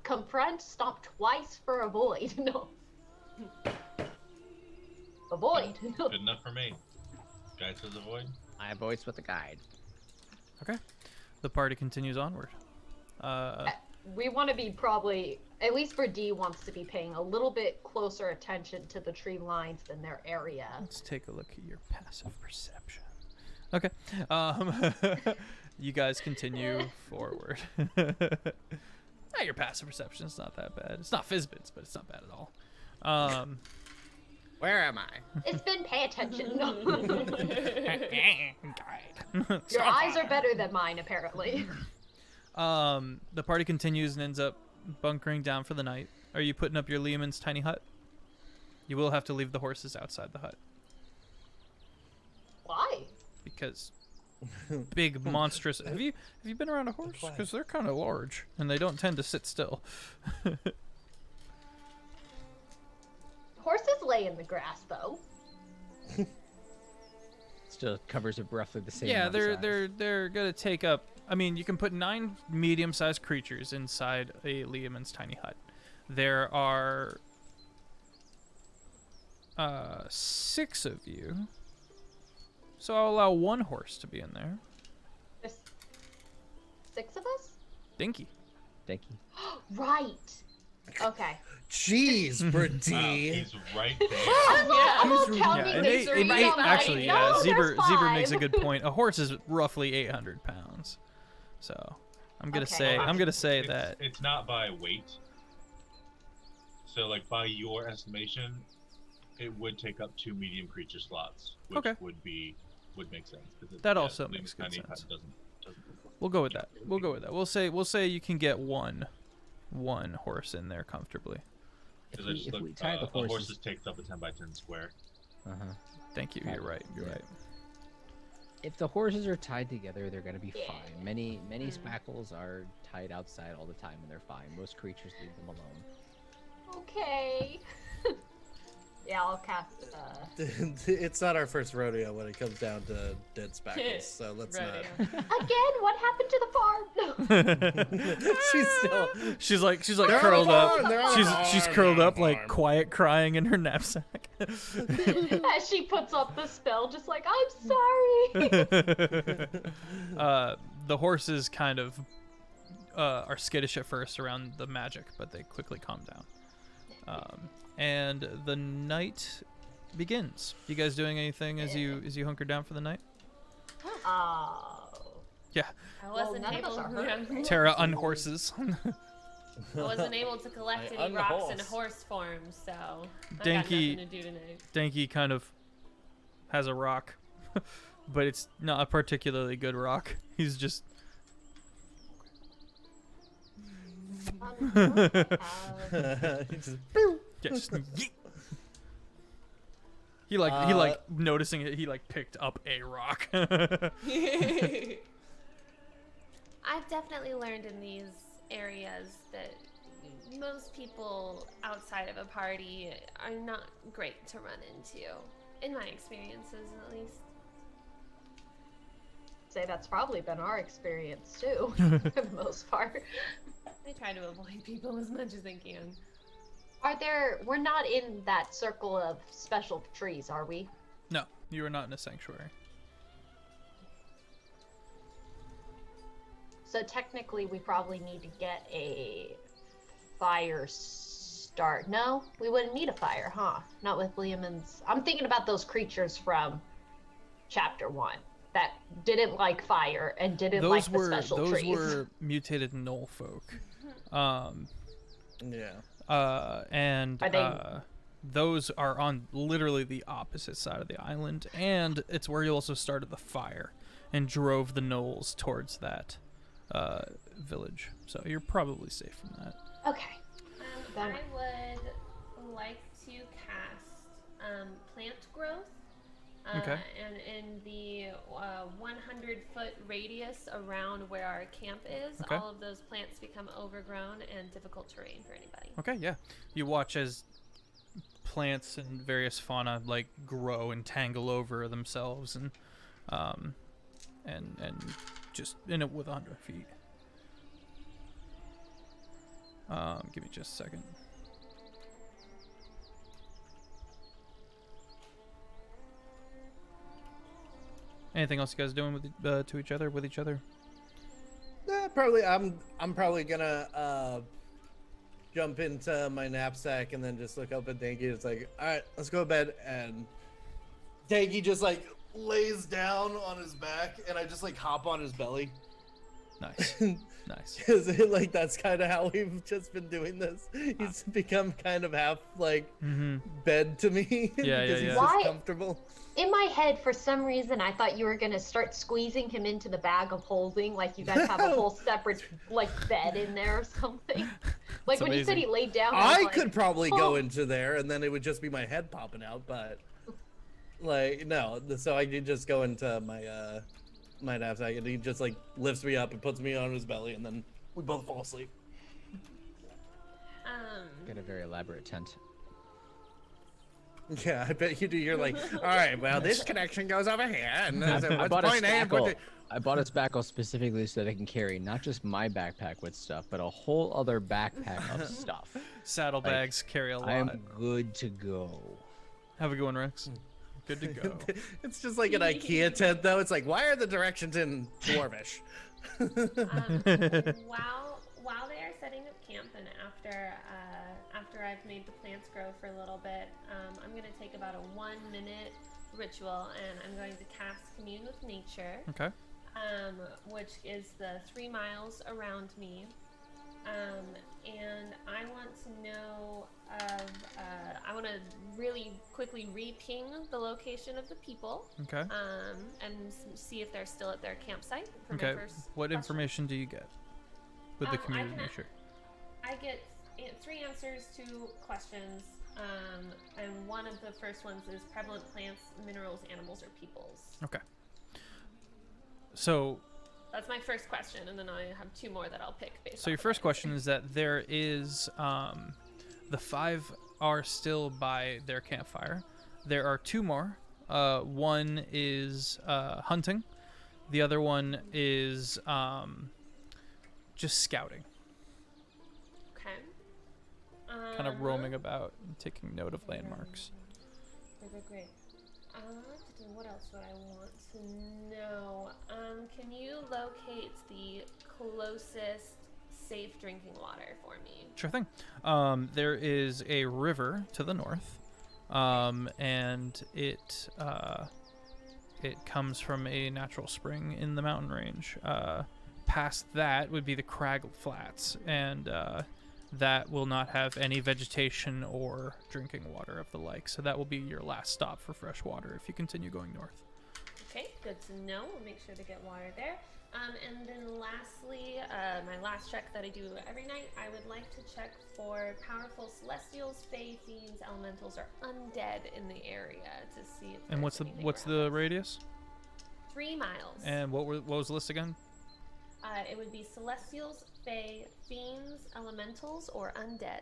confront, stomp twice for avoid. No. Avoid. Good enough for me. Guy says avoid. I voice with the guide. Okay. The party continues onward. We want to be probably, at least for D, wants to be paying a little bit closer attention to the tree lines than their area. Let's take a look at your passive perception. Okay. You guys continue forward. Your passive perception is not that bad. It's not Fizbin's, but it's not bad at all. Where am I? It's been pay attention. No. Guide. Your eyes are better than mine, apparently. The party continues and ends up bunkering down for the night. Are you putting up your Lehman's tiny hut? You will have to leave the horses outside the hut. Why? Because big monstrous. Have you been around a horse? Because they're kind of large and they don't tend to sit still. Horses lay in the grass, though. Still covers it roughly the same. Yeah, amount of size. they're gonna take up. I mean, you can put 9 medium-sized creatures inside a Lehman's tiny hut. There are 6 of you, so I'll allow 1 horse to be in there. There's 6 of us? Dinky. Thank you. Right. Okay. Jeez, Wow, Brittany. he's right there. I'm all counting Yeah, and the 8, three. and I'm 8 like, actually, no, yeah. there's Zebra makes a 5. good point. A horse is roughly 800 pounds, so I'm gonna Okay. say that. It's not by weight. So, like, by your estimation, it would take up 2 medium creature slots, which Okay. would make sense. 'Cause That also Liam's makes good tiny hut sense. doesn't We'll go with that. We'll say you can get one horse in there comfortably. If Because we tie the a horses horses, takes up a 10 by 10 square. Thank you. You're right. if the horses are tied together, they're gonna be fine. Many spackles are tied outside all the time, and they're fine. Most creatures leave them alone. Okay. Yeah, I'll cast. It's not our first rodeo when it comes down to dead spackles, so let's Rodeo. Again, what happened to the farm? No. She's still. She's like They're on curled the up. farm, they're on the She's farm, curled they're on up the like farm. quiet, crying in her knapsack. As she puts up the spell, just like, I'm sorry. The horses kind of are skittish at first around the magic, but they quickly calm down. And the night begins. You guys doing anything as you hunker down for the night? Oh. Yeah. I wasn't none of able. us are hurt. Tara unhorses. I wasn't able to collect I any rocks in unhorse. horse form, so I Dinky- got nothing to do tonight. Danky kind of has a rock, but it's not a particularly good rock. He's just just yeet. He like noticing it. He like picked up a rock. I've definitely learned in these areas that most people outside of a party are not great to run into, in my experiences at least. Say that's probably been our experience too, for the most part. I try to avoid people as much as I can. We're not in that circle of special trees, are we? No, you are not in a sanctuary. So technically we probably need to get a fire start. No, we wouldn't need a fire, huh? Not with Liamon's. I'm thinking about those creatures from chapter 1 that didn't like fire and didn't like the special trees. Those were mutated gnoll folk. Those are on literally the opposite side of the island, and it's where you also started the fire and drove the gnolls towards that village. So you're probably safe from that. Okay. I would like to cast plant growth. Okay. And in the 100-foot radius around where our camp is, Okay. all of those plants become overgrown and difficult terrain for anybody. Okay, yeah. You watch as plants and various fauna like grow and tangle over themselves and just in it with 100 feet. Give me just a second. Anything else you guys doing with to each other with each other? Probably. I'm probably gonna jump into my knapsack and then just look up at Danky. It's like, all right, let's go to bed. And Danky just like lays down on his back, and I just like hop on his belly. Nice, nice. Because like that's kind of how we've just been doing this. He's become kind of half like bed to me. Yeah, because he's Why? just comfortable. In my head, for some reason, I thought you were gonna start squeezing him into the bag of holding, like you guys have a whole separate like bed in there or something. Like when you said he laid down, I was could like, probably go into there, and then it would just be my head popping out. But like no, so I did just go into my my knapsack, and he just like lifts me up and puts me on his belly, and then we both fall asleep. Got a very elaborate tent. Yeah, I bet you do. You're like, all right, well, this connection goes over here, and I bought a spackle specifically so that I can carry not just my backpack with stuff, but a whole other backpack of stuff. Saddlebags carry a lot. I am good to go. Have a good one, Rex. Good to go. It's just like an IKEA tent, though. It's like, why are the directions in Dwarvish? While they are setting up camp, and after I've made the plants grow for a little bit, I'm going to take about a 1-minute ritual, and I'm going to cast Commune with Nature. Okay. Which is the 3 miles around me. And I want to know I want to really quickly re-ping the location of the people. Okay. And see if they're still at their campsite. For Okay. my first What question. information do you get with the community nature? I get 3 answers to questions, and one of the first ones is prevalent plants, minerals, animals, or peoples. Okay. So That's my first question, and then I have 2 more that I'll pick based So your off of first that question answer. is that there is the 5 are still by their campfire. There are 2 more. One is hunting. The other one is just scouting, Okay. kind of roaming about and taking note of landmarks. Great. What else would I want to know? Can you locate the closest safe drinking water for me? Sure thing. There is a river to the north, and it comes from a natural spring in the mountain range. Past that would be the Crag Flats, and that will not have any vegetation or drinking water of the like. So that will be your last stop for fresh water if you continue going north. Okay, good to know. We'll make sure to get water there. And then lastly, my last check that I do every night, I would like to check for powerful celestials, fae, fiends, elementals, or undead in the area to see if And there's what's the anything around us. radius? 3 miles. And what was the list again? It would be celestials, fae, fiends, elementals, or undead.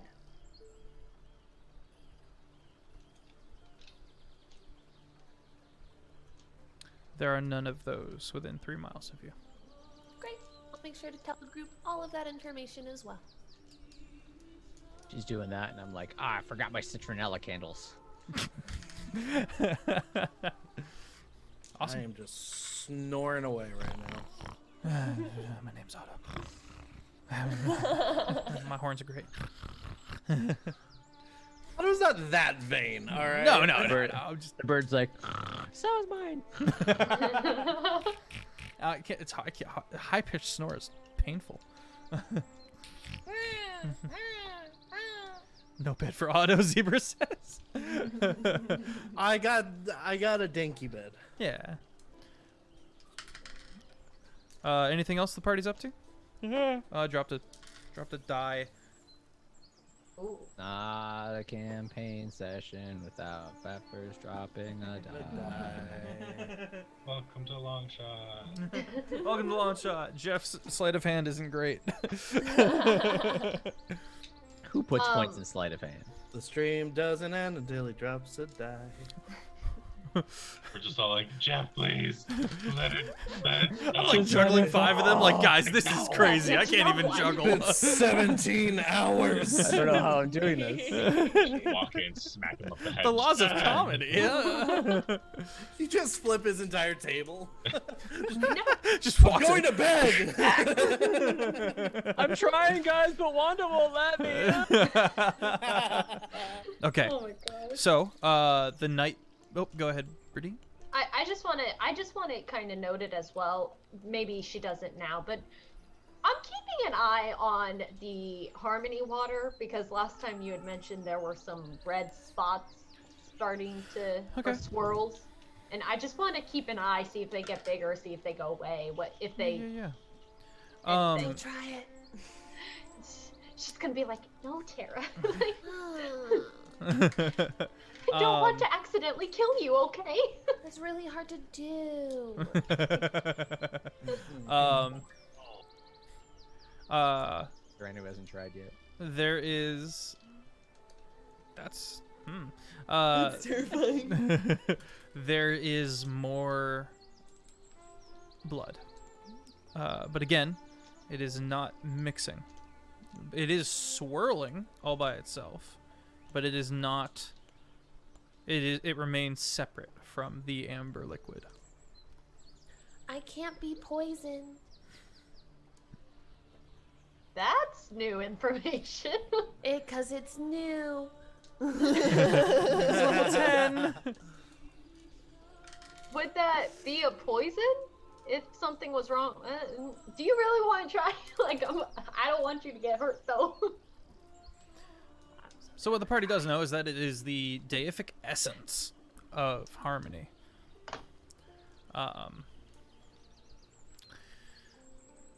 There are none of those within 3 miles of you. Great. I'll make sure to tell the group all of that information as well. She's doing that, and I'm like, I forgot my citronella candles. Awesome. I am just snoring away right now. My name's Otto. My horns are great. Otto's not that vain, all right? No. I'm just, The bird's like, so is mine. it's high-pitched snore is painful. No bed for Otto, Zebra says. I got a dinky bed. Yeah. Anything else the party's up to? Dropped a die. Ooh. Not a campaign session without Feffers dropping a die. Welcome to Long Shot. Welcome to Launch Shot. Jeff's sleight of hand isn't great. Who puts points in sleight of hand? The stream doesn't end until he drops a die. We're just all like, Jeff, please, let it. I'm like juggling 5 of them. Like, guys, this is crazy. I can't even juggle. It's 17 hours. I don't know how I'm doing this. Walk in, smack him up the head. The laws of comedy. Yeah. You just flip his entire table. Just walk Going to bed. I'm trying, guys, but Wanda won't let me. Okay. Oh my god. So, the night. Oh, go ahead, Brittany. I just want it kind of noted as well. Maybe she doesn't now, but I'm keeping an eye on the Harmony water because last time you had mentioned there were some red spots starting to or swirls, and I just want to keep an eye, see if they get bigger, see if they go away. What if they? Yeah. Don't try it. She's gonna be like, no, Tara. I don't want to accidentally kill you, okay? That's really hard to do. Random hasn't tried yet. There is. That's. That's terrifying. There is more blood, but again, it is not mixing. It is swirling all by itself, but it is not. It remains separate from the amber liquid. I can't be poisoned. That's new information. Cause it's new. Level 10. Would that be a poison if something was wrong? Do you really want to try? Like, I don't want you to get hurt though. So what the party does know is that it is the deific essence of Harmony.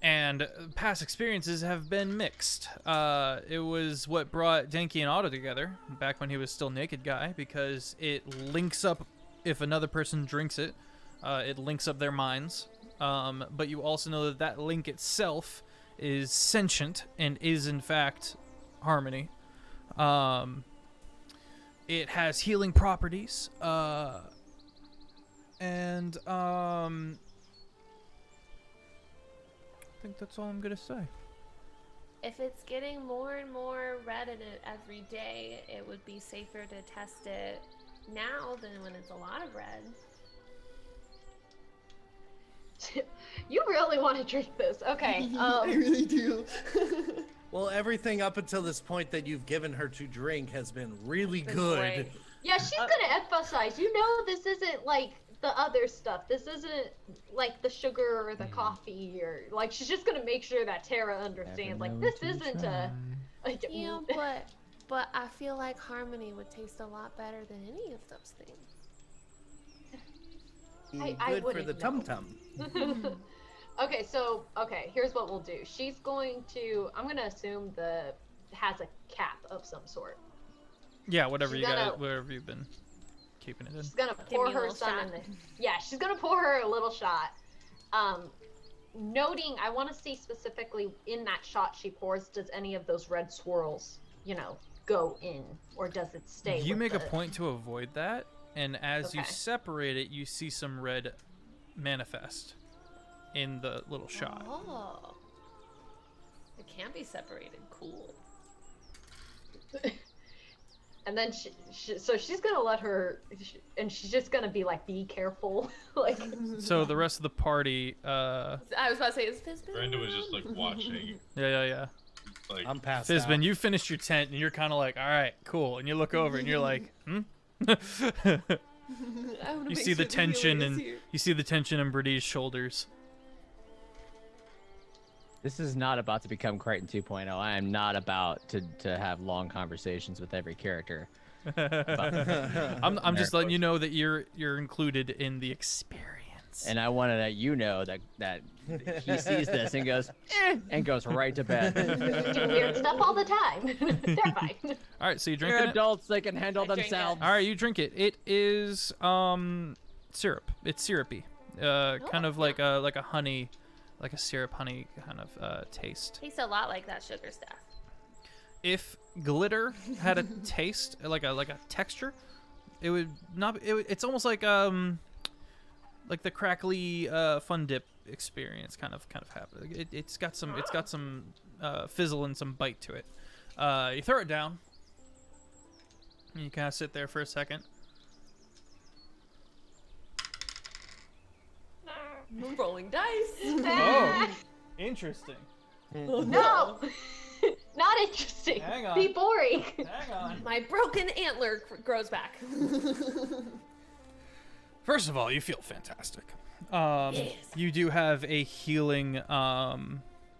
And past experiences have been mixed. It was what brought Denki and Otto together back when he was still Naked Guy, because it links up, if another person drinks it, it links up their minds. But you also know that that link itself is sentient and is in fact Harmony. It has healing properties, and I think that's all I'm gonna say. If it's getting more and more red in it every day, it would be safer to test it now than when it's a lot of red. You really want to drink this? Okay. I really do. Well, everything up until this point that you've given her to drink has been really good. Great. Yeah, she's gonna emphasize. You know, this isn't like the other stuff. This isn't like the sugar or the coffee, or like she's just gonna make sure that Tara understands. Like this isn't a. Yeah, but I feel like Harmony would taste a lot better than any of those things. I Good for the wouldn't know. tum-tum. Okay, so here's what we'll do. She's going to. I'm gonna assume has a cap of some sort. Yeah, whatever She's you gonna- got, whatever you've been keeping it in. She's gonna Give pour me a her little son shot. in the. Yeah, she's gonna pour her a little shot. noting, I want to see specifically in that shot she pours, does any of those red swirls, go in, or does it stay? You with make a the- point to avoid that, and as you Okay. separate it, you see some red manifest in the little shot. Oh. It can't be separated. Cool. And then so she's gonna let her, and she's just gonna be like, be careful, like. So the rest of the party, I was about to say, is Fizbin? Brenda was just like watching. yeah. Like, I'm past Fizbin, out. you finished your tent, and you're kind of like, all right, cool. And you look over, and you're like, I wanna You make see the sure tension, healer is and here. you see the tension in Brady's shoulders. This is not about to become Crichton 2.0. I am not about to have long conversations with every character. I'm just letting you know that you're included in the experience. And I wanted to let you know that he sees this and goes, and goes right to bed. Do weird stuff all the time. They're fine. All right, so you drink They're it. adults; they can handle I drink themselves. All right, you drink it. It is syrup. It's syrupy. Kind of like a honey, like a syrup honey kind of taste. Tastes a lot like that sugar stuff. If glitter had a taste, like a texture, it would not. It's almost like the crackly fun dip experience kind of happen. It's got some fizzle and some bite to it. You throw it down. And you kind of sit there for a second. Rolling dice. Oh, interesting. No, not interesting. Hang on. Be boring. Hang on. My broken antler grows back. First of all, you feel fantastic. Yes. You do have a healing.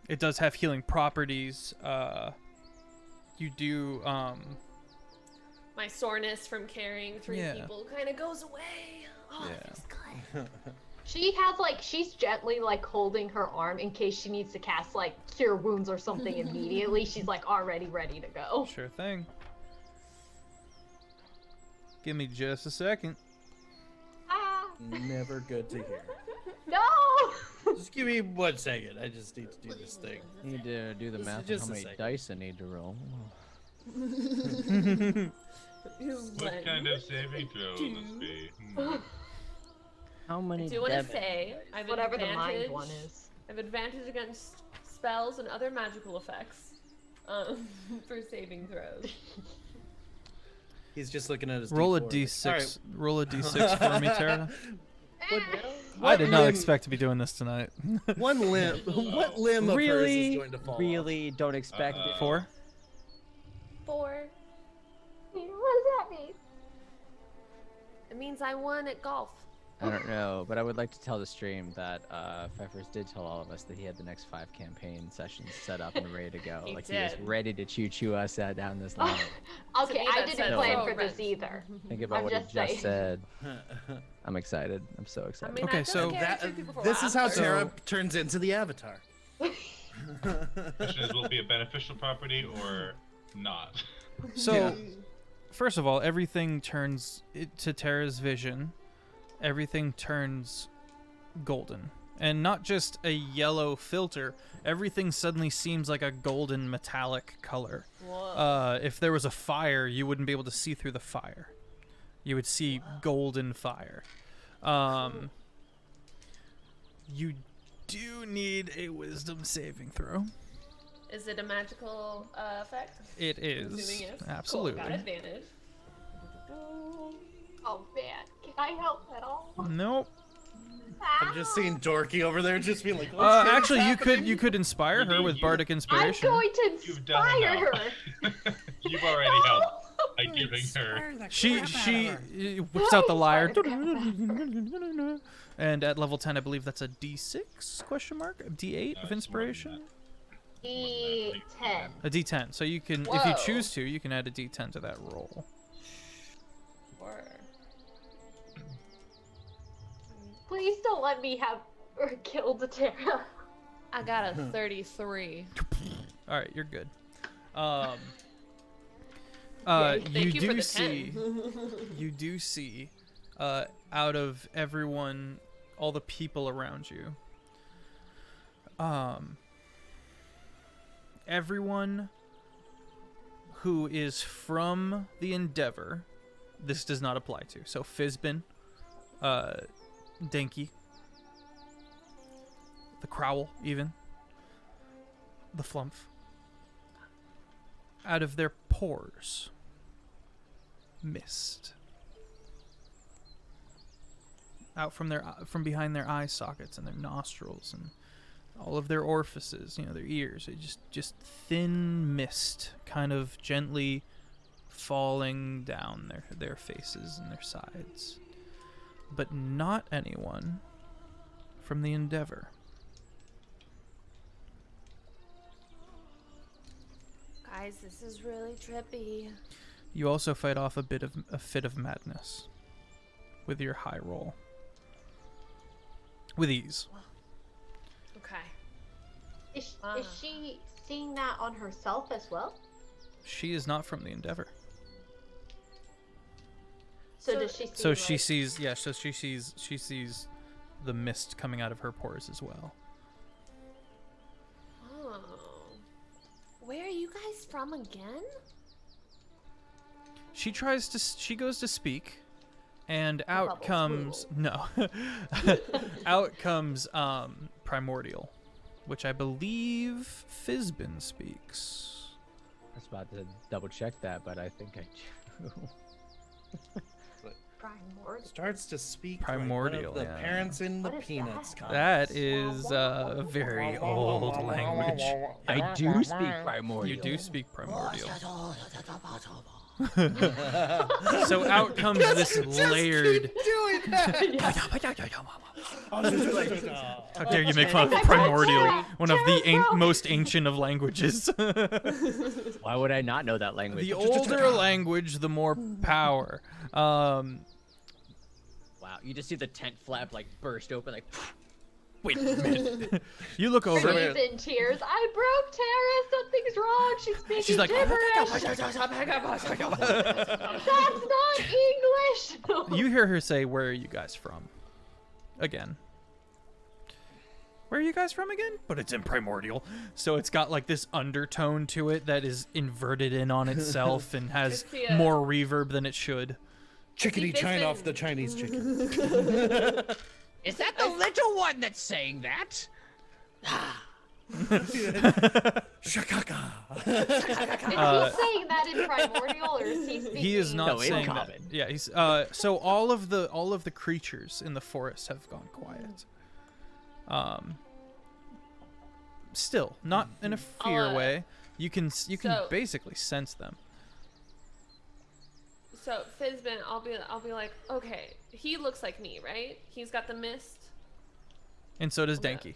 It does have healing properties. You do. My soreness from carrying three Yeah. people kind of goes away. Oh, Yeah. it feels good. She's gently like holding her arm in case she needs to cast like cure wounds or something immediately. She's like already ready to go. Sure thing. Give me just a second. Ah, Never good to hear. no! Just give me 1 second. I just need to do this thing. Need to do the This is math on just how a many second. dice I need to roll. what kind of saving throw will this be? How many? I do want to dev- say, I have Whatever the mind advantage. one is. I have advantage against spells and other magical effects for saving throws. He's just looking at his Roll a D4, like, d6. "All right, Roll a d6 for me, Tara. What, I what did not limb- expect to be doing this tonight. One limb. What limb of hers is Really, going to fall off? really don't expect it. 4. 4. What does that mean? It means I won at golf. I don't know, but I would like to tell the stream that Feffers did tell all of us that he had the next 5 campaign sessions set up and ready to go. He Like he was did. ready to choo us down this line. Okay, me, I that didn't says plan so for this rent. either. Think about I'm what he just just saying. said. I'm excited. I'm so I excited. mean, Okay, I feel so like I That- treat people for a this while. is how I'm sorry. Tara turns into the Avatar. Question is, will it be a beneficial property or not? So, first of all, everything turns to Tara's vision. Everything turns golden. And not just a yellow filter. Everything suddenly seems like a golden metallic color. Whoa. If there was a fire, you wouldn't be able to see through the fire. You would see golden fire. You do need a wisdom saving throw. Is it a magical effect? It is. Assuming yes. Absolutely. Cool, got advantage. Oh man, can I help at all? Nope. I'm just seeing Dorky over there, just being like, Actually, you could inspire her with bardic I'm inspiration. going to You've done inspire enough. her. You've already helped by giving her. She whips out the lyre. Inspire And at level 10, I believe that's a D6 question mark, a D8 of inspiration, D10. a D10. So you can, if you Whoa. choose to, you can add a D10 to that roll. Or Please don't let me have or kill the Tara. I got a 33. All right, you're good. You Thank you for do the see, 10. you do see, out of everyone, all the people around you, Everyone who is from the Endeavor, this does not apply to. So Fizbin, Dinky, the Crowl, even the Flumph, out of their pores, mist. Out from behind their eye sockets and their nostrils and all of their orifices, their ears, just thin mist kind of gently falling down their faces and their sides. But not anyone from the Endeavor. Guys, this is really trippy. You also fight off a fit of madness with your high roll. With ease. Okay. Is she seeing that on herself as well? She is not from the Endeavor. So does she see? So she sees. Yeah. So she sees the mist coming out of her pores as well. Oh. Where are you guys from again? She goes to speak, and out comes out comes Primordial, which I believe Fizbin speaks. I was about to double check that, but I think I do. Primordial. Starts to speak Primordial, like one of the yeah. parents in the What is Peanuts that? comics. That is a very old language. I do speak primordial. You do speak Primordial. So out comes this layered. Doing that. How dare you make fun of Primordial, one of the most ancient of languages. Why would I not know that language? The older language, the more power. Wow, you just see the tent flap like burst open, like. Wait a minute. You look over. She's in tears. I broke Tara. Something's wrong. She's speaking She's like, gibberish. That's not English. You hear her say, "Where are you guys from?" Again. Where are you guys from again? But it's in Primordial. So it's got like this undertone to it that is inverted in on itself and has more reverb than it should. Chickadee China off the Chinese chicken. Is that the little one that's saying that? Shakaka. Is he saying that in Primordial, or is he speaking? He is not No, saying in that. common. Yeah, he's so all of the creatures in the forest have gone quiet. Still not in a fear way. You can basically sense them. So Fizbin, I'll be like, okay, he looks like me, right? He's got the mist, And so does Okay. Denki.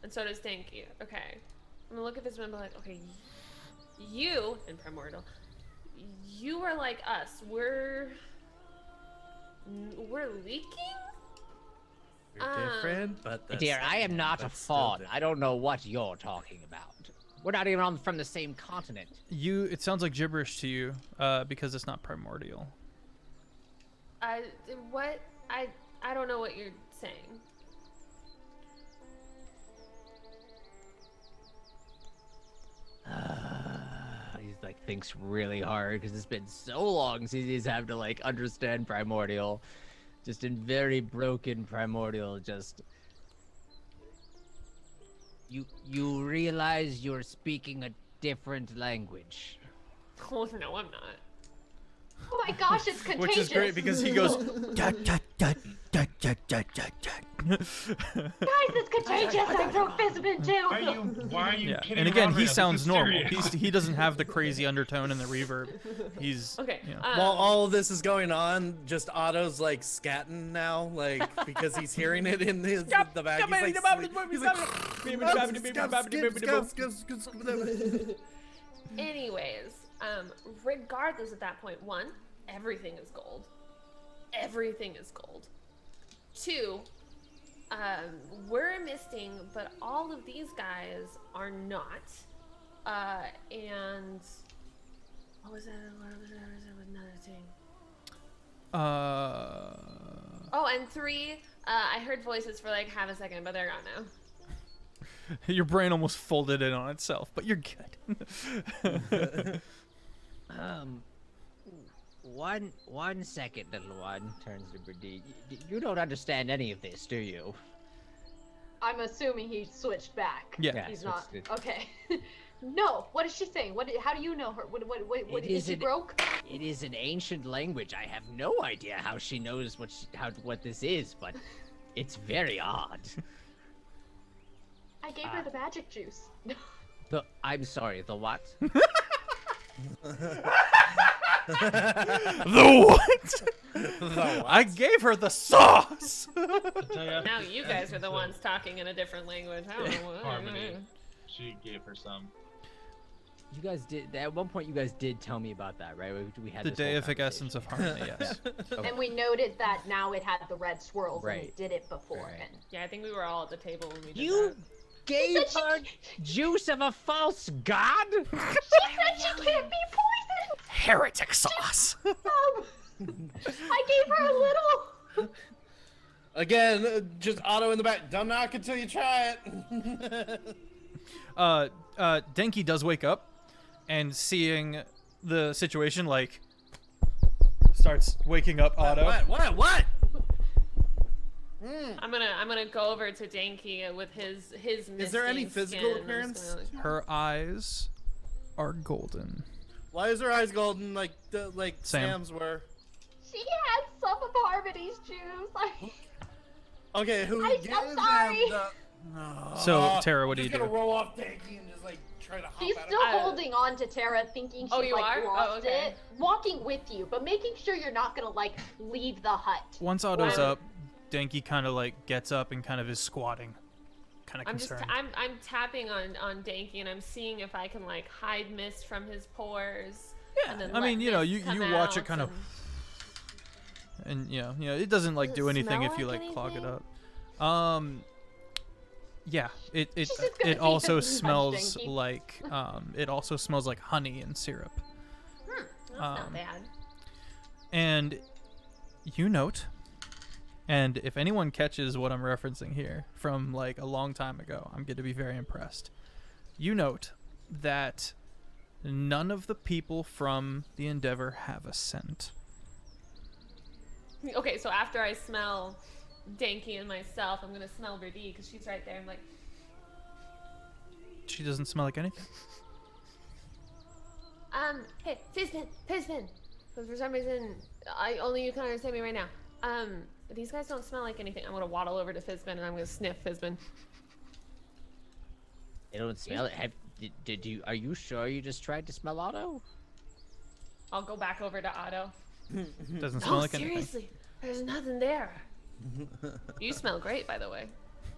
and so does Dinky. Okay, I'm gonna look at Fizbin and be like, okay, you in Primordial, you are like us. We're leaking. We're different, but the Dear, I am same, not a but still fawn. different. I don't know what you're talking about. We're not even from the same continent. It sounds like gibberish to you, because it's not Primordial. What? I don't know what you're saying. He's like thinks really hard because it's been so long since he's had to like understand Primordial. Just in very broken Primordial, just you realize you're speaking a different language. Oh no, I'm not. Oh my gosh, it's contagious. Which is great because he goes. Guys, it's contagious. I broke Fizbin too. Why are you Yeah, kidding and again, around he right now? sounds This is normal. serious. He doesn't have the crazy undertone and the reverb. He's Okay. you know. While all of this is going on, just Otto's like scatting now, like because he's hearing it in the back. He's like, Anyways, regardless at that point, one, everything is gold. Everything is gold. Two, we're misting, but all of these guys are not. And what was that? What was another thing? Uh, Oh, and three, I heard voices for like half a second, but they're gone now. Your brain almost folded in on itself, but you're good. One second, little one. Turns to Brady. You don't understand any of this, do you? I'm assuming he switched back. Yeah. He's not. Okay. No. What is she saying? How do you know her? What is she broke? It is an ancient language. I have no idea how she knows what this is, but it's very odd. I gave her the magic juice. I'm sorry, the what? The what? I gave her the sauce. Now you guys are the ones talking in a different language. I don't know what. Harmony. She gave her some. You guys did at one point. You guys did tell me about that, right? We had the this whole deific essence of harmony. Yes. Okay. And we noted that now it had the red swirls, and Right. it did it before. Right. And Yeah, I think we were all at the table when we did You that. gave her juice of a false god? she said she can't be poisoned. Heretic sauce. I gave her a little. Again, just Otto in the back. Don't knock until you try it. Denki does wake up, and seeing the situation, like, starts waking up Otto. What? I'm gonna go over to Danky with his Is there any misting physical skin. I'm just appearance? gonna, Her eyes are golden. Why is her eyes golden like Sam. Sam's were? She had some of Harmony's juice. Okay, who I'm gives so sorry. them the... No. So, Tara, what do you Just do? gonna roll off Danky and just like try to hop She's out still of holding on to Tara, thinking she's Oh, you like are? lost Oh, okay. it. Walking with you, but making sure you're not gonna like leave the hut. Once Otto's Wow. up, Denki kind of like gets up and kind of is squatting, kind of I'm just concerned. I'm tapping on Danky and I'm seeing if I can like hide mist from his pores. Yeah, And then I let mean, you know, mist you come watch it out kind of, and- and you know, it doesn't like Does do it anything smell if you like like clog it anything? up. Yeah, it She's just gonna it take also the smells Denki. like it also smells like honey and syrup. That's not bad. And you note, and if anyone catches what I'm referencing here from like a long time ago, I'm going to be very impressed. You note that none of the people from the Endeavor have a scent. Okay, so after I smell Danky and myself, I'm gonna smell Verdi because she's right there. I'm like, She doesn't smell like anything. hey, Fizbin. But for some reason, only you can understand me right now. These guys don't smell like anything. I'm gonna waddle over to Fizbin and I'm gonna sniff Fizbin. They don't smell it. Did you? Are you sure you just tried to smell Otto? I'll go back over to Otto. Doesn't smell No, like anything. seriously, there's nothing there. You smell great, by the way.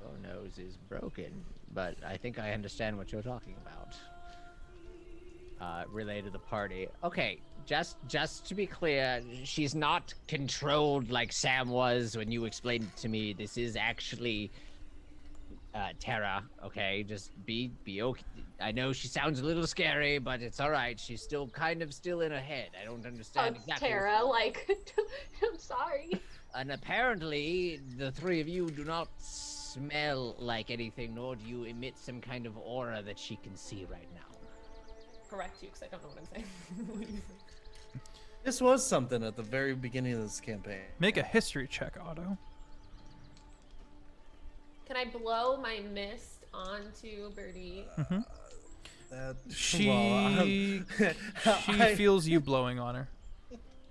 Your nose is broken, but I think I understand what you're talking about. Related to the party. Okay, just to be clear, she's not controlled like Sam was when you explained it to me. This is actually Tara. Okay, just be okay. I know she sounds a little scary, but it's all right. She's still kind of still in her head. I don't understand Hugs exactly. Tara, like, I'm sorry. And apparently, the three of you do not smell like anything, nor do you emit some kind of aura that she can see right now. Correct you, because I don't know what I'm saying. This was something at the very beginning of this campaign. Make a history check, Otto. Can I blow my mist onto Birdie? She she feels you blowing on her,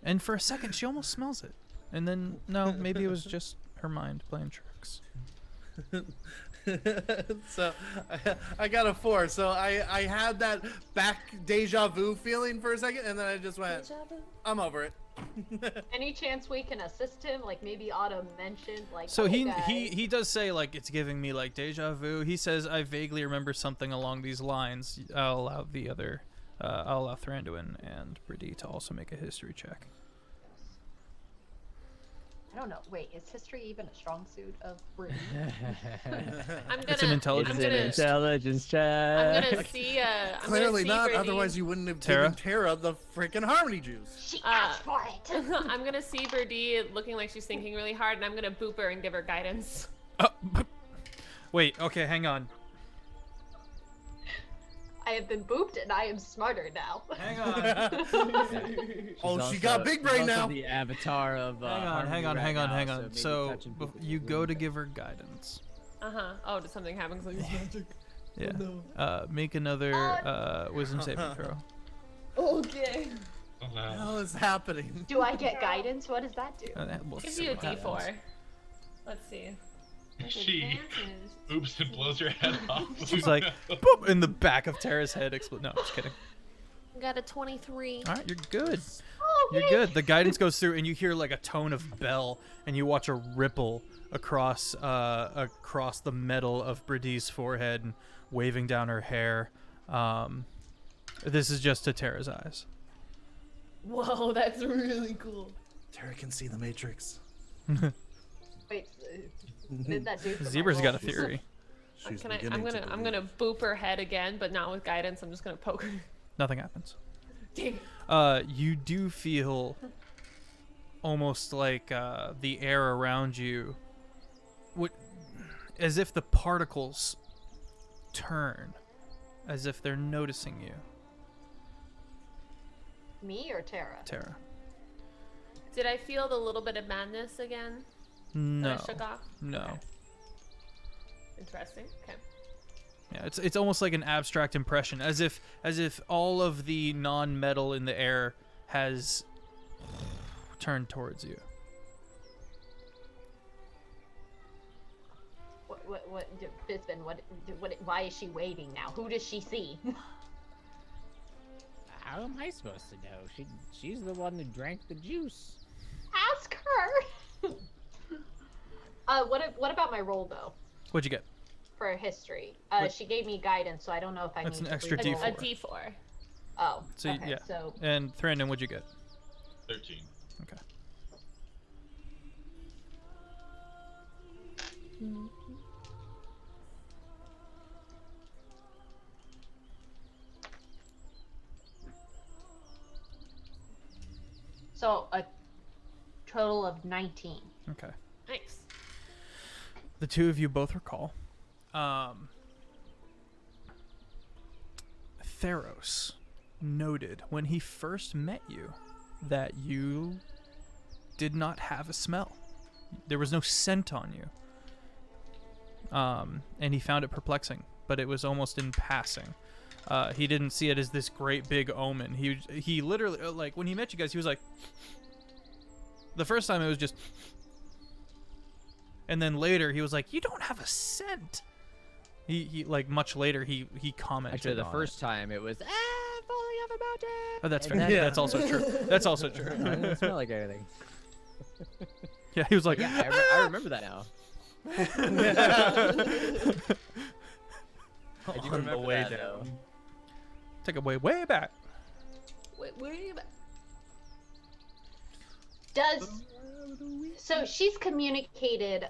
and for a second she almost smells it, and then no, maybe it was just her mind playing tricks. So I got a 4. So I had that back deja vu feeling for a second, and then I just went, Deja vu? I'm over it. Any chance we can assist him? Like maybe Otto mentioned, like. So oh, he guys. he does say like it's giving me like deja vu. He says I vaguely remember something along these lines. I'll allow the other, I'll allow Thranduin and Brady to also make a history check. I don't know. Wait, is history even a strong suit of Brady? It's an intelligence based. Intelligence check. I'm gonna see. I'm Clearly gonna see not. Birdie. Otherwise, you wouldn't have Tara? given Tara the freaking harmony juice. She asked for it. I'm gonna see Birdie looking like she's thinking really hard, and I'm gonna boop her and give her guidance. Wait, okay, hang on. I have been booped and I am smarter now. Hang on. Oh, she got big brain now. The avatar of. Hang on. So you go to give her guidance. Oh, did something happen? 'Cause I used magic. Yeah. Make another wisdom saving throw. Okay. What the hell is happening? Do I get guidance? What does that do? We'll Gives see you a what happens. D4. Let's see. She Advantage. oops and blows your head off. She's like, boop, in the back of Tara's head explode. No, just kidding. Got a 23. All right, you're good. Oh, You're good. The guidance goes through, and you hear like a tone of bell, and you watch a ripple across the metal of Bridee's forehead, and waving down her hair. This is just to Tara's eyes. Whoa, that's really cool. Tara can see the Matrix. Wait, what did that do? for my Zebra's got a roll? theory. She's I'm beginning to gonna believe. boop her head again, but not with guidance. I'm just gonna poke her. Nothing happens. Dang. You do feel almost like the air around you would, as if the particles turn, as if they're noticing you. Me or Tara? Tara. Did I feel the little bit of madness again? No. That I shook off? No. Okay. Interesting. Okay. Yeah, it's almost like an abstract impression, as if all of the non-metal in the air has turned towards you. What, Fizbin, why is she waiting now? Who does she see? How am I supposed to know? She's the one who drank the juice. Ask her! What about my roll, though? What'd you get? For history. What- She gave me guidance, so I don't know if I That's need an to extra re-roll. A D4. D4. Oh, So okay, yeah. so... And Thrandon, what'd you get? 13. Okay. So, a total of 19. Okay. Nice. The two of you both recall. Theros noted when he first met you that you did not have a smell. There was no scent on you. And he found it perplexing, but it was almost in passing. He didn't see it as this great big omen. He literally, like, when he met you guys, he was like, the first time it was just, and then later he was like, you don't have a scent. He like much later he commented. Actually, the on first time it was falling off a mountain. Oh, that's fair. And Yeah. then- That's also true. That's also true. I didn't smell like anything. Yeah, he was like, Yeah, I remember that now. I do On the remember way that, down. though. take it way back. Wait, where are you? So she's communicated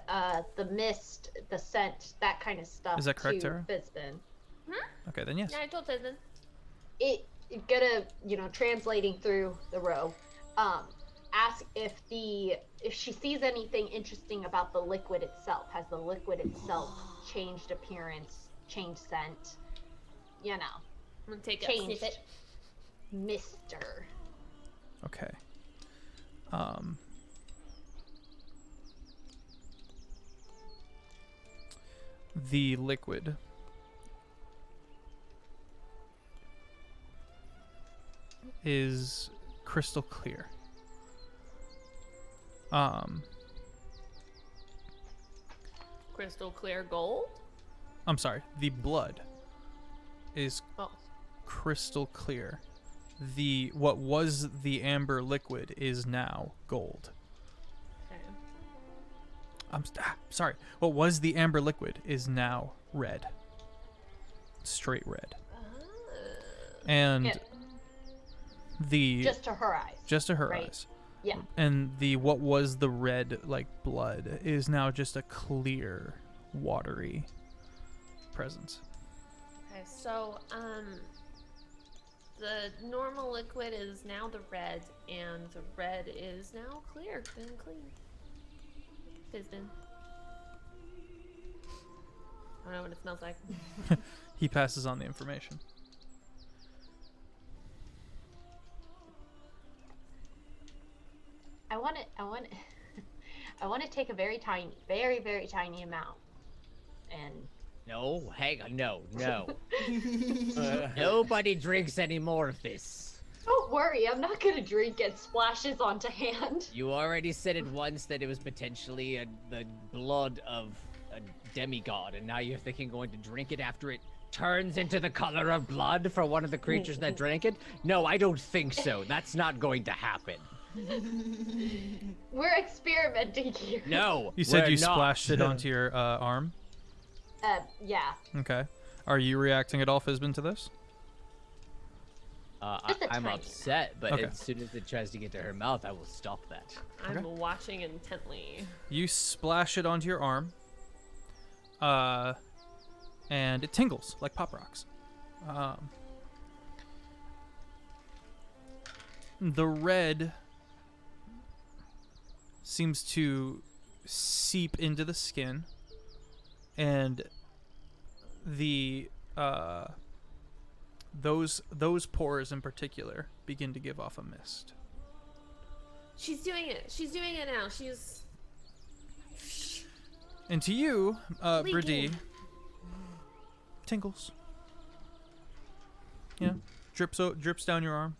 the mist, the scent, that kind of stuff Is that correct, to Tara? Fizbin. Okay, then yes. Yeah, I told Fizbin. It gonna, translating through the row, ask if she sees anything interesting about the liquid itself. Has the liquid itself changed appearance, changed scent? I'm gonna take a Changed. sniff it. Mister. Okay. The liquid is crystal clear. Crystal clear gold. I'm sorry. The blood is Oh. crystal clear. What was the amber liquid is now gold. Okay. Sorry. What was the amber liquid is now red. Straight red. And Yeah. the Just to her eyes. just to her right? eyes. Yeah. And what was the red like blood is now just a clear, watery presence. Okay, so the normal liquid is now the red, and the red is now clear and clean. Fizbin. I don't know what it smells like. He passes on the information. I want to, I want to take a very tiny, very, very tiny amount, and. No, hang on, no. Nobody drinks any more of this. Don't worry, I'm not gonna drink it. Splashes onto hand. You already said it once that it was potentially the blood of a demigod, and now you're thinking going to drink it after it turns into the color of blood for one of the creatures that drank it? No, I don't think so. That's not going to happen. We're experimenting here. No, You said we're you not. splashed it onto your arm. Yeah. Okay. Are you reacting at all, Fizbin, to this? Just a I'm tiny upset, but Okay. as soon as it tries to get to her mouth, I will stop that. I'm watching intently. You splash it onto your arm, and it tingles like Pop Rocks. The red seems to seep into the skin, and the those pores in particular begin to give off a mist. She's doing it. She's doing it now. She's. And to you, Leaking. Brady, tingles. Yeah, drips down your arm.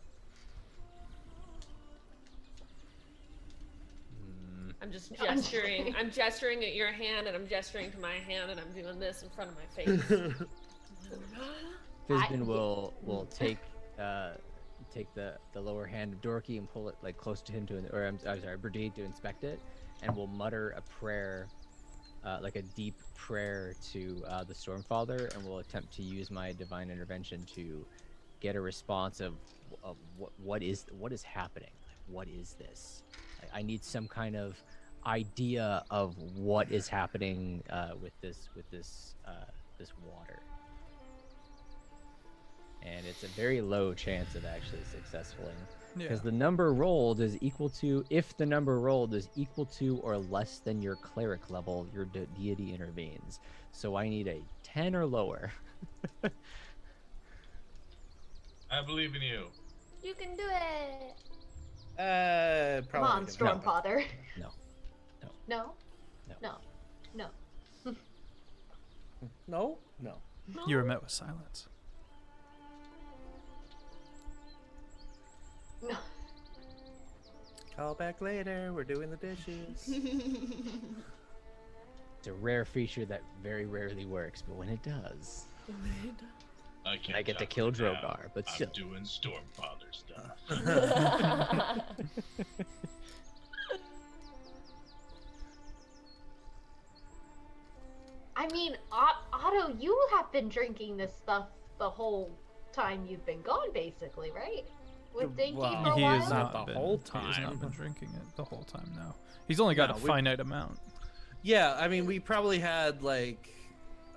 I'm just gesturing. I'm gesturing at your hand, and I'm gesturing to my hand, and I'm doing this in front of my face. Fizbin will take the lower hand of Dorky and pull it like close to him I'm sorry, Brady to inspect it, and will mutter a prayer, like a deep prayer to the Stormfather, and will attempt to use my divine intervention to get a response of what is happening. What is this? I need some kind of idea of what is happening with this water. And it's a very low chance of actually successfully, because the number rolled is equal to, if the number rolled is equal to or less than your cleric level, your deity intervenes. So I need a 10 or lower. I believe in you. You can do it. Come on, Stormfather. No. No. No. No. No. No. You were met with silence. No. Call back later. We're doing the dishes. It's a rare feature that very rarely works, but when it does, I can't I get to tell kill you now. Drogar, but I'm still. doing Stormfather stuff. I mean, Otto, you have been drinking this stuff the whole time you've been gone, basically, right? With Dinky for a He while? has Not not the been. whole He has time. not been drinking it the whole time. No, he's only got No, a we- finite amount. Yeah, I mean, we probably had like,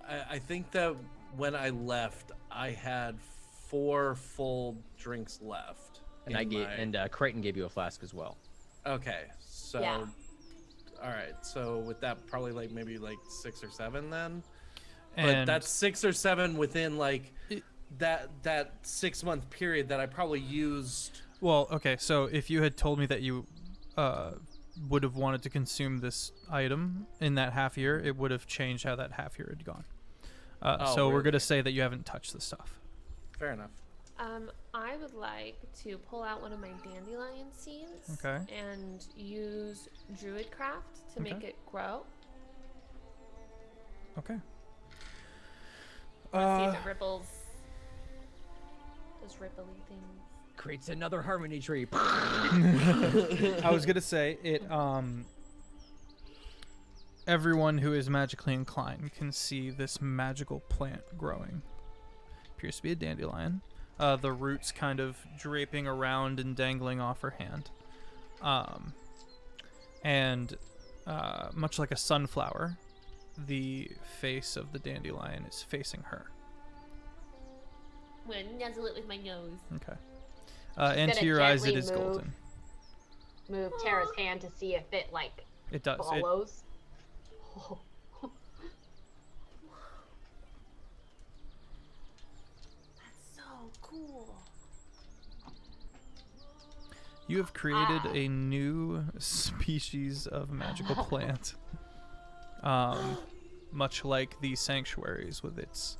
I think that when I left, I had 4 full drinks left. And Crichton gave you a flask as well. Okay, so, Yeah. all right, so with that, probably like maybe like 6 or 7 then. But And that's 6 or 7 within like that 6 month period that I probably used. well, okay. So if you had told me that you would have wanted to consume this item in that half year, it would have changed how that half year had gone. So we're really? gonna say that you haven't touched the stuff. Fair enough. I would like to pull out one of my dandelion seeds Okay. and use Druidcraft to make Okay. it grow. Okay. See if it ripples. Those ripply things. Creates another harmony tree. I was gonna say it. Everyone who is magically inclined can see this magical plant growing. Appears to be a dandelion. The roots kind of draping around and dangling off her hand. And much like a sunflower, the face of the dandelion is facing her. I'm gonna nuzzle it with my nose. Okay. And to gonna your eyes, it gently is move. golden. Move Tara's hand to see if it, like, It does. follows. Oh. That's so cool. You have created a new species of magical plant. Much like the sanctuaries with its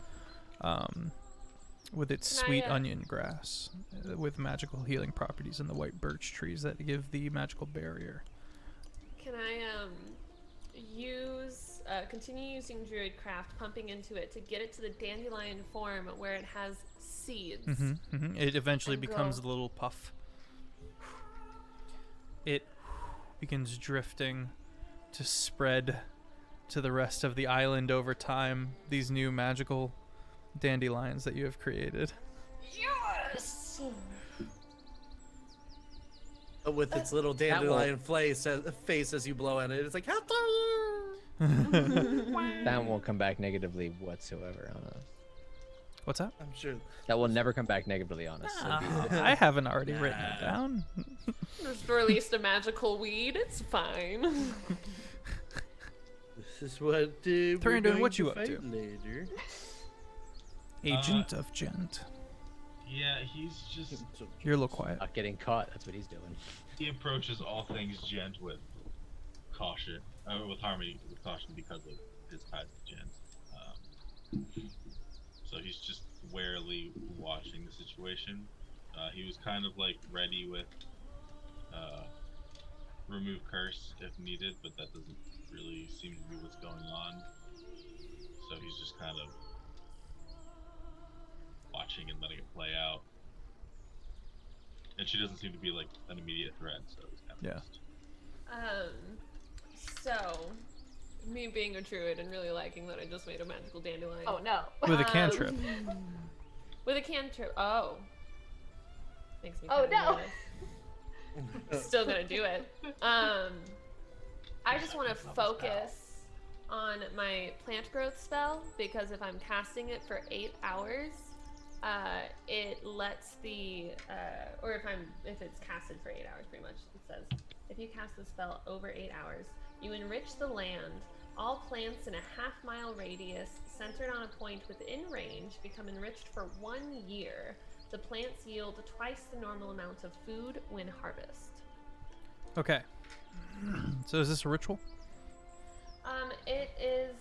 sweet onion grass, with magical healing properties, and the white birch trees that give the magical barrier. Can I continue using Druidcraft, pumping into it to get it to the dandelion form where it has seeds? It eventually And becomes go. a little puff. It begins drifting to spread to the rest of the island over time, these new magical dandelions that you have created. Yes! With its little dandelion face as you blow at it, it's like, how dare you? That won't come back negatively whatsoever on us. What's that? I'm sure. That will never come back negatively on us. I haven't already written it down. Just released a magical weed. It's fine. This is what we're Thurandon, going what you to up fight to? later. Agent of Gent. Yeah, he's just You're a little quiet. Not getting caught. That's what he's doing. he approaches all things Gent with caution, with harmony, with caution because of his ties to Gent. So he's just warily watching the situation. He was kind of like ready with remove curse if needed, but that doesn't really seem to be what's going on. So he's just kind of watching and letting it play out. And she doesn't seem to be like an immediate threat, so it's kind of just... So, me being a druid and really liking that I just made a magical dandelion. Oh no. With a cantrip. With a cantrip. Oh. Makes me Oh kinda no. nervous. Still gonna do it. I just want to focus on my plant growth spell, because if I'm casting it for 8 hours, it lets the or if it's casted for 8 hours, pretty much it says if you cast the spell over 8 hours, you enrich the land. All plants in a half-mile radius centered on a point within range become enriched for 1 year. The plants yield twice the normal amount of food when harvest. Okay. So is this a ritual? It is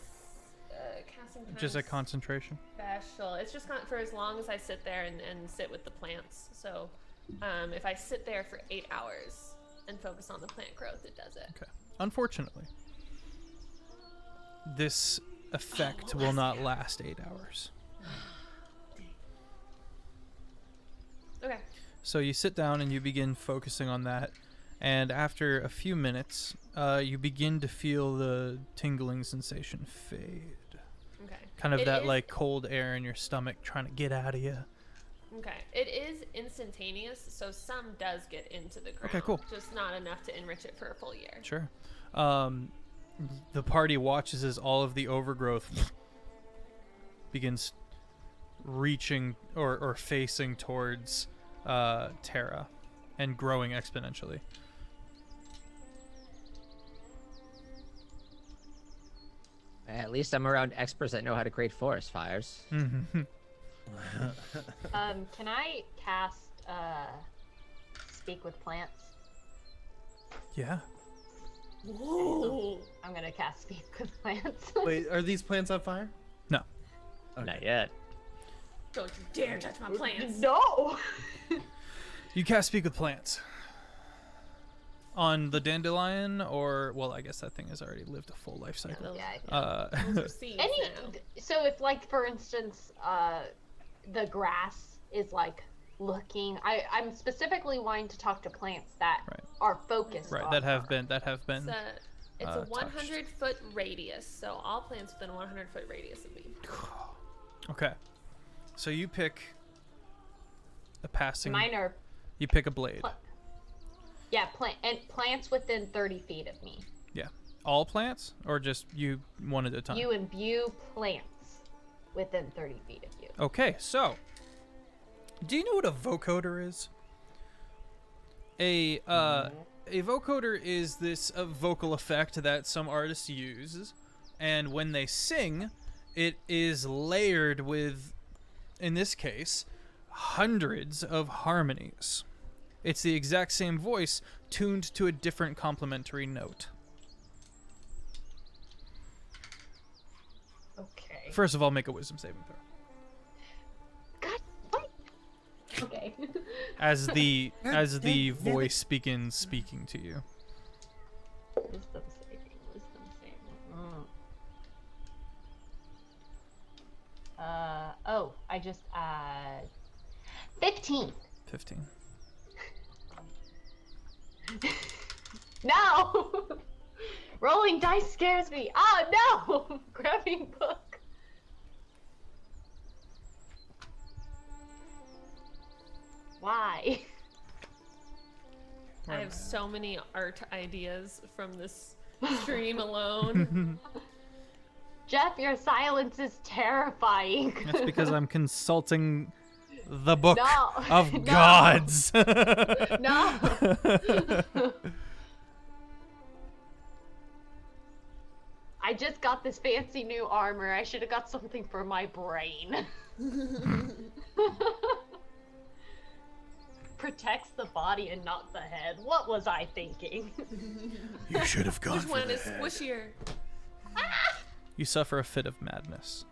casting time Just a concentration? special. It's just for as long as I sit there and sit with the plants. So if I sit there for 8 hours and focus on the plant growth, it does it. Okay. Unfortunately, this effect will not last 8 hours. Okay. So you sit down and you begin focusing on that, and after a few minutes, you begin to feel the tingling sensation fade. Okay. Kind of It that is- like cold air in your stomach trying to get out of you. Okay. It is instantaneous, so some does get into the ground. Okay, cool. Just not enough to enrich it for a full year. Sure. The party watches as all of the overgrowth begins reaching or facing towards Terra and growing exponentially. At least I'm around experts that know how to create forest fires. Can I cast Speak with Plants? Yeah. Whoa. I'm gonna cast Speak with Plants. Wait, are these plants on fire? No. Not yet. Don't you dare touch my plants. No. You cast Speak with Plants. On the dandelion, or well, I guess that thing has already lived a full life cycle. Yeah. Those are seeds Any. now. So if, like, for instance, the grass is like looking. I'm specifically wanting to talk to plants that are focused. Right. on That have her. been. It's a touched. 100-foot radius, so all plants within a 100-foot radius of me. Okay. So you pick a passing. Mine are. You pick a blade. Yeah, plants within 30 feet of me. Yeah. All plants, or just you one at a time? You imbue plants within 30 feet of you. Okay, so do you know what a vocoder is? A vocoder is this vocal effect that some artists use, and when they sing, it is layered with, in this case, hundreds of harmonies. It's the exact same voice, tuned to a different complementary note. Okay. First of all, make a wisdom saving throw. God, what? Okay. As the voice begins speaking to you. Wisdom saving. I just 15. 15. No! Rolling dice scares me. Oh no! Grabbing book. Why? I have so many art ideas from this stream alone. Jeff, your silence is terrifying. That's because I'm consulting the book No. of No. gods. No. I just got this fancy new armor. I should have got something for my brain. Protects the body and not the head. What was I thinking? You should have gone Which for one the is head. squishier? You suffer a fit of madness.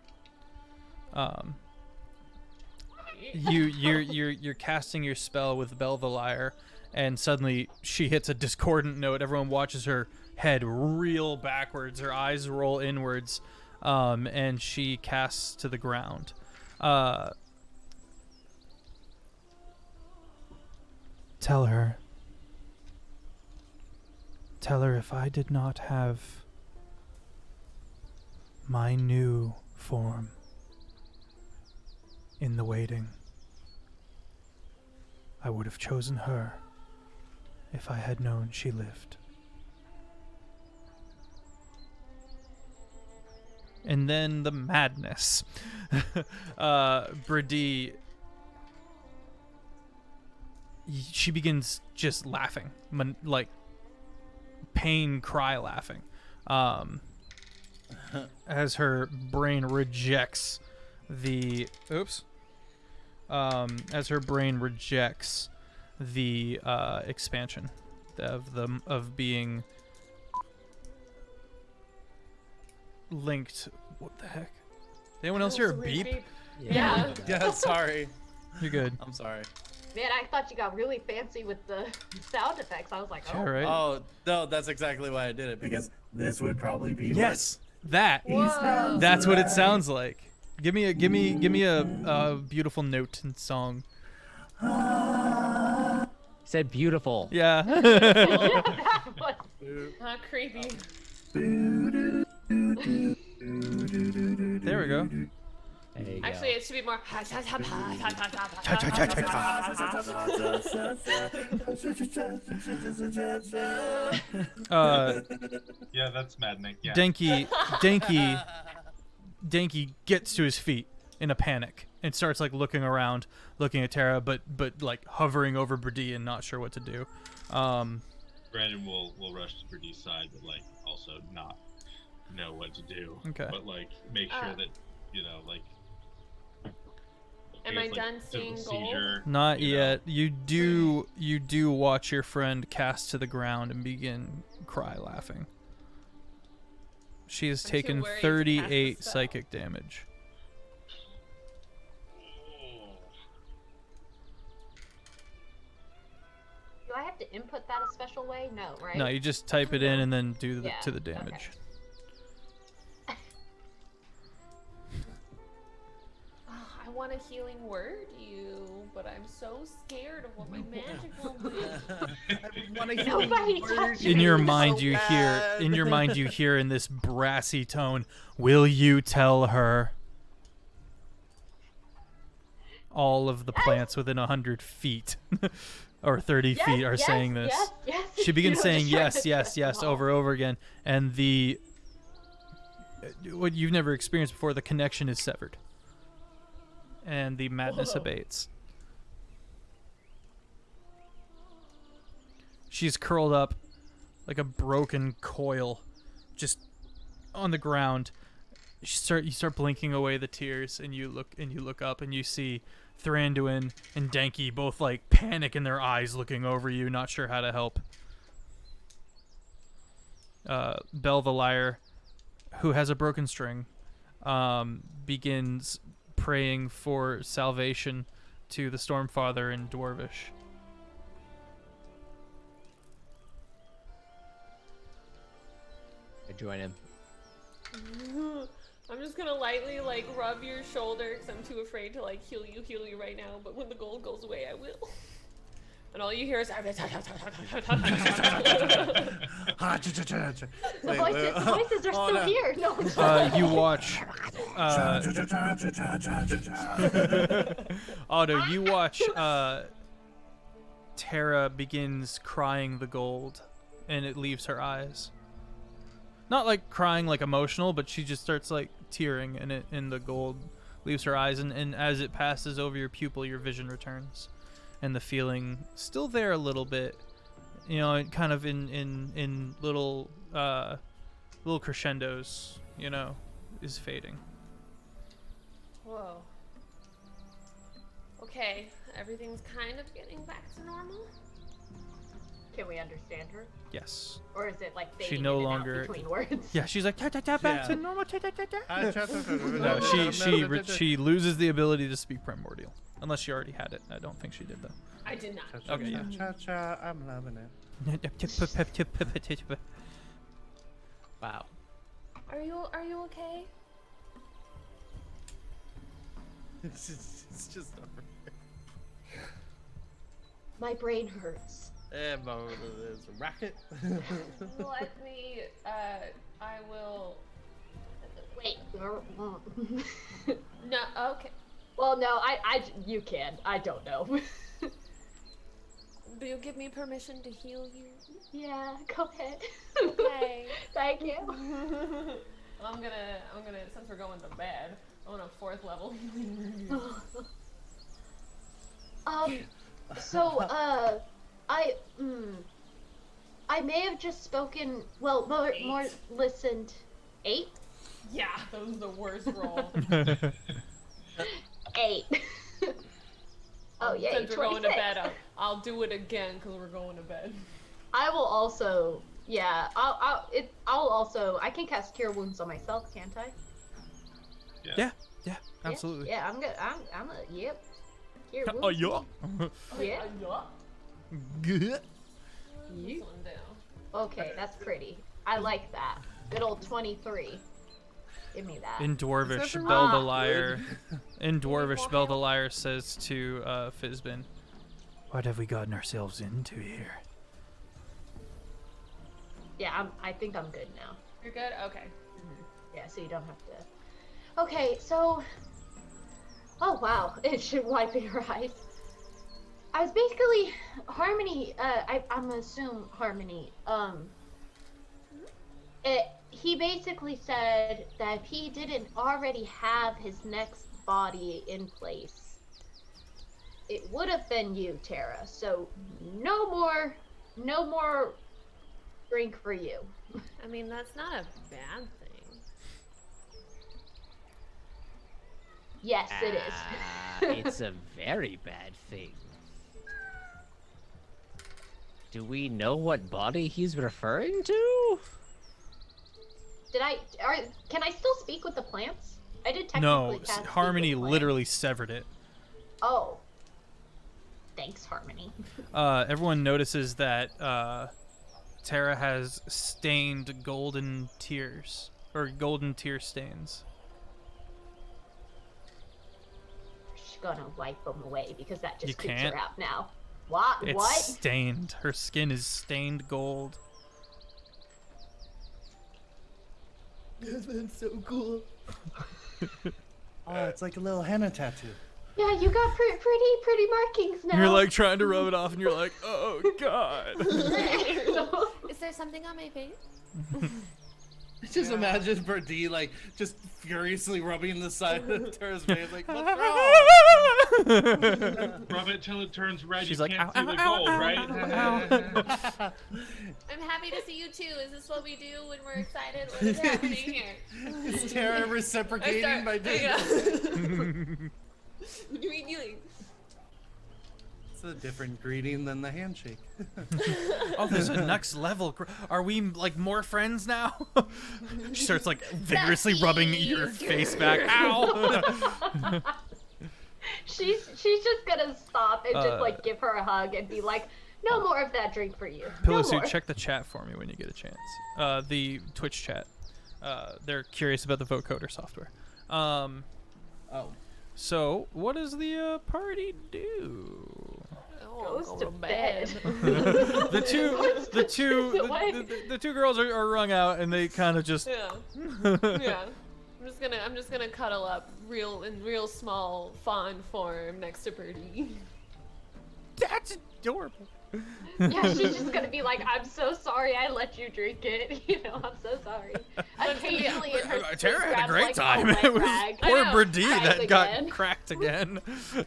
You're casting your spell with Bell the Liar, and suddenly she hits a discordant note. Everyone watches her head reel backwards, her eyes roll inwards, and she casts to the ground. Tell her if I did not have my new form in the waiting, I would have chosen her if I had known she lived. And then the madness. Brady, she begins just laughing, like pain cry laughing, as her brain rejects the expansion of being linked. What the heck? Did anyone else hear a beep? Yeah. Yeah, sorry. You're good. I'm sorry. Man, I thought you got really fancy with the sound effects. I was like, oh. Yeah, right? Oh, no, that's exactly why I did it, because This would probably be Yes, that. Whoa. That's what it sounds like. Give me a beautiful note and song. Said beautiful. Yeah. That was Not creepy. There we go. There you go. Actually, it should be more. Yeah, that's maddening. Yeah. Danky gets to his feet in a panic and starts like looking around, looking at Tara, but like hovering over Brady and not sure what to do. Brandon will rush to Brady's side, but like also not know what to do. Okay. But like make sure that like. Am I done seeing gold? Not yet. You do watch your friend cast to the ground and begin cry laughing. She has I'm too taken worried to cast 38 the spell. psychic damage. Do I have to input that a special way? No, right? No, you just type it in and then do the Yeah, to the damage. I want a healing word, but I'm so scared of what my magic will do. Nobody touch In me. your mind, so you bad. hear in this brassy tone, "Will you tell her?" All of the plants within 100 feet or 30 Yes, feet are yes, saying this. Yes, yes. She begins You know, saying just trying yes, to yes, stress yes them all. over and over again, and the what you've never experienced before, the connection is severed, and the madness Whoa. abates. She's curled up like a broken coil, just on the ground. You start blinking away the tears, and you look up and you see Thranduin and Danky both like panic in their eyes, looking over you, not sure how to help. Bell the Liar, who has a broken string, begins praying for salvation to the Stormfather in Dwarvish. I join him. I'm just gonna lightly like rub your shoulder because I'm too afraid to like heal you right now. But when the gold goes away, I will. And all you hear is The voices are still here. No. You watch. Otto, you watch. Terra begins crying the gold, and it leaves her eyes. Not like crying like emotional, but she just starts like tearing, and the gold leaves her eyes, and as it passes over your pupil, your vision returns, and the feeling still there a little bit, you know, it kind of in little crescendos, you know, is fading. Whoa. Okay, everything's kind of getting back to normal. Can we understand her? Yes. Or is it like fading She no in and out longer. between words? Yeah, she's like back to normal. No, she loses the ability to speak primordial, unless she already had it. I don't think she did though. I did not. Okay, yeah. Cha-cha, I'm loving it. Wow. Are you okay? It's just My brain hurts. there's a racket. Let me. I will. Wait. No. Okay. Well, no. You can. I don't know. Do you give me permission to heal you? Yeah. Go ahead. Okay. Thank you. I'm gonna. Since we're going to bed, I want a 4th level. So, I may have just spoken, well, more listened. 8? Yeah, that was the worst roll. 8. Oh, yeah, Since we're 26. going to bed, I'll do it again because we're going to bed. I will also, yeah, I can cast Cure Wounds on myself, can't I? Yeah, absolutely. Yeah, I'm good. Yep. Cure Oh Wounds. yeah. Yeah. Good. This one down. Okay, that's pretty. I like that. Good old 23. Give me that. In Dwarvish, Except for Bell the Rob. Liar. In Dwarvish, Bell the Liar says to Fizbin, "What have we gotten ourselves into here?" Yeah, I think I'm good now. You're good? Okay. Yeah, so you don't have to. Okay, so. Oh wow, it should wipe in your eyes. I was basically Harmony. I'm assume Harmony. He basically said that if he didn't already have his next body in place, it would have been you, Terra. So no more drink for you. I mean, that's not a bad thing. Yes, it is. It's a very bad thing. Do we know what body he's referring to? Can I still speak with the plants? I did technically No, cast speak Harmony with plants. literally severed it. Oh. Thanks, Harmony. Everyone notices that Terra has stained golden tears, or golden tear stains. She's gonna wipe them away because that just You creeps can't. her out now. What? It's What? stained. Her skin is stained gold. That's so cool. Oh, it's like a little henna tattoo. Yeah, you got pretty markings now. You're like trying to rub it off, and you're like, oh god. Is there something on my face? Just imagine Birdie like just furiously rubbing the side of Terra's face, like, what's wrong? Rub it till it turns red. She's You like, can't ow, see the ow, gold, ow, right? I'm happy to see you too. Is this what we do when we're excited? What is happening here? Is Terra reciprocating by doing this? What do you mean healing? It's a different greeting than the handshake. Oh, there's a next level. Are we like more friends now? She starts like vigorously rubbing your face back. Ow! She's just gonna stop and just like give her a hug and be like, no more of that drink for you. No Pillowsuit, more. check the chat for me when you get a chance. The Twitch chat. They're curious about the vocoder software. Oh. So, what does the party do? Goes to bed. The two girls are wrung out, and they kind of just. Yeah. Yeah. I'm just gonna cuddle up in real small fawn form next to Birdie. That's adorable. Yeah, she's just gonna be like, I'm so sorry I let you drink it. You know, I'm so sorry. Occasionally in her Tara had a grabs, great like, time. wet It was rag. poor I know. Birdie Cries that got again. cracked again.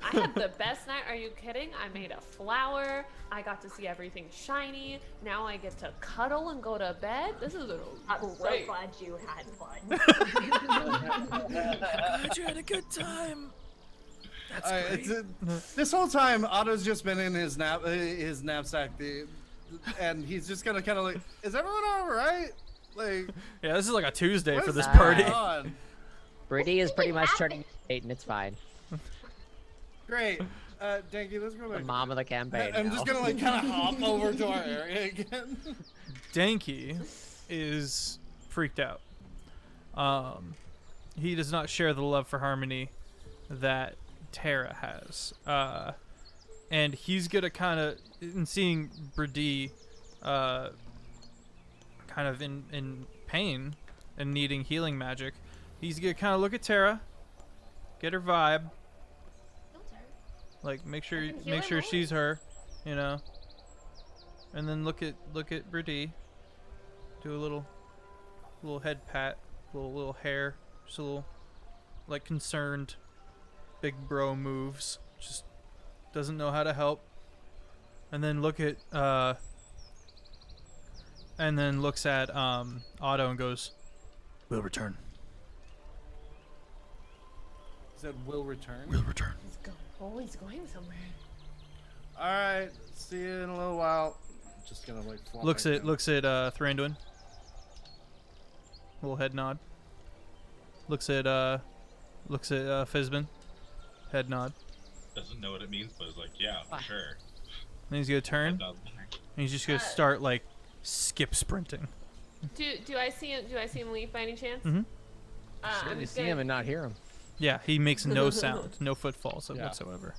I had the best night. Are you kidding? I made a flower. I got to see everything shiny. Now I get to cuddle and go to bed. This is I'm so great. glad you had fun. Glad you had a good time. That's great. This whole time, Otto's just been in his knapsack, and he's just gonna kind of like, is everyone all right? Like, Yeah, this is like a Tuesday for what's this going party. on? Birdie is pretty much happened? turning 8 and it's fine. Great. Danky, let's go The back. mom of the campaign. I'm now. just gonna like kind of hop over to our area again. Danky is freaked out. He does not share the love for harmony that Tara has. And he's gonna kind of, in seeing Birdie kind of in pain and needing healing magic, he's gonna kind of look at Tara, get her vibe, like make sure she's her, you know, and then look at Birdie, do a little head pat, little hair, just a little like concerned big bro moves, just doesn't know how to help, and then looks at Otto and goes, "We'll return." He said, "Will return." We'll return. Oh, he's going somewhere. All right. See you in a little while. Just gonna like. flop Looks back at down. Thranduin. Little head nod. Looks at Fizbin. Head nod. Doesn't know what it means, but it's like, yeah, for sure. Then he's gonna turn, and he's just gonna start like skip sprinting. Do I see him? Do I see him leave by any chance? Mhm. I'm You just see him and not hear him. Yeah, he makes no sound, no footfalls Yeah. whatsoever.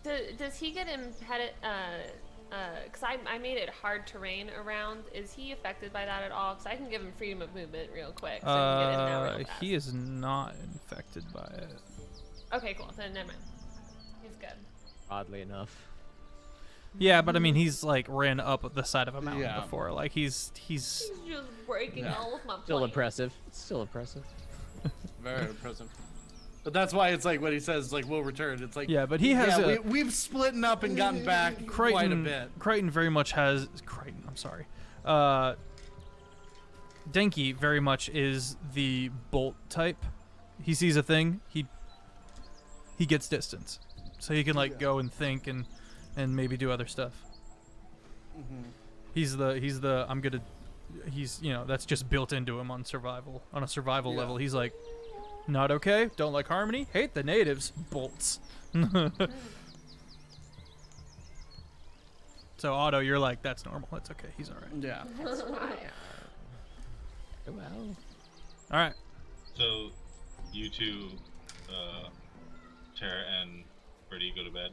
Does he get impeded? Because I made it hard terrain around. Is he affected by that at all? Because I can give him freedom of movement real quick, so he can get in and out real fast. He is not infected by it. Okay, cool. Then never mind. He's good. Oddly enough. Yeah, but I mean, he's like ran up the side of a mountain Yeah. before. Like he's He's just breaking Yeah. all of my Still plans. impressive. Still impressive. Very impressive. But that's why it's like when he says like we'll return. It's like yeah, but he has a we've splitting up and gotten back quite a Crichton. bit. Crichton very much has Crichton. I'm sorry. Denki very much is the bolt type. He sees a thing, he gets distance, so he can like go and think and maybe do other stuff. Mm-hmm. He's you know, that's just built into him on a survival Yeah. level. He's like, not okay, don't like harmony, hate the natives, bolts. So Otto, you're like, that's normal, that's okay, he's all right. Yeah. Well, All right. So, you two, Tara and Birdie go to bed.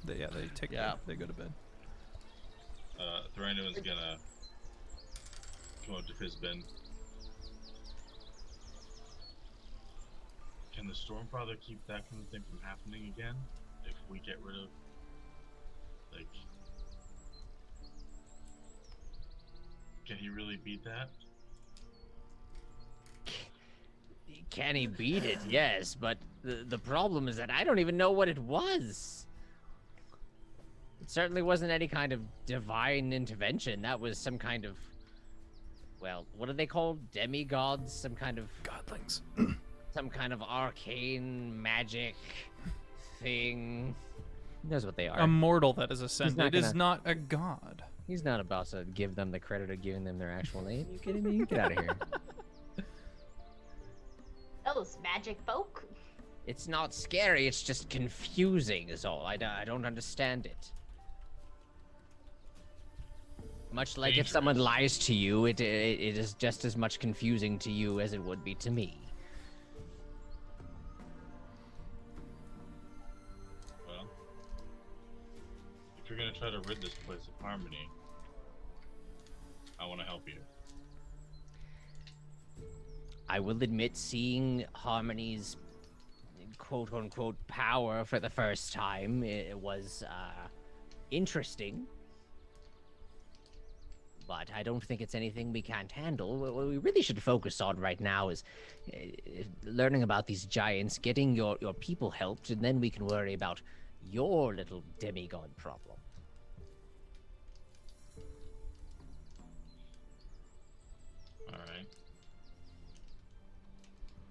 They take Yeah. they go to bed. Thranduin's gonna come up to Fizbin. Can the Stormfather keep that kind of thing from happening again? If we get rid of, like, can he really beat that? can he beat it? Yes, but the problem is that I don't even know what it was. It certainly wasn't any kind of divine intervention. That was some kind of, well, what are they called? Demigods? Some kind of Godlings. some kind of arcane magic thing. He knows what they are. A mortal that is ascended is gonna- not a god. He's not about to give them the credit of giving them their actual name. You kidding me? Get out of here. Those magic folk. It's not scary. It's just confusing is all. I don't understand it. Much like if someone lies to you, it is just as much confusing to you as it would be to me. Well, if you're gonna try to rid this place of harmony, I want to help you. I will admit seeing Harmony's quote-unquote power for the first time, it was interesting. But I don't think it's anything we can't handle. What we really should focus on right now is learning about these giants, getting your people helped, and then we can worry about your little demigod problem. Alright.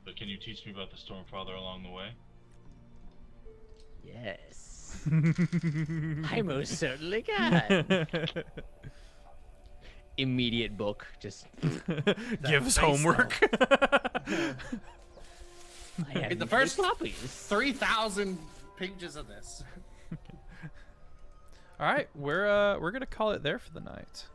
But can you teach me about the Stormfather along the way? Yes. I most certainly can. Immediate book, just Gives homework. I have The first copies. 3,000 pages of this. All right, we're gonna call it there for the night.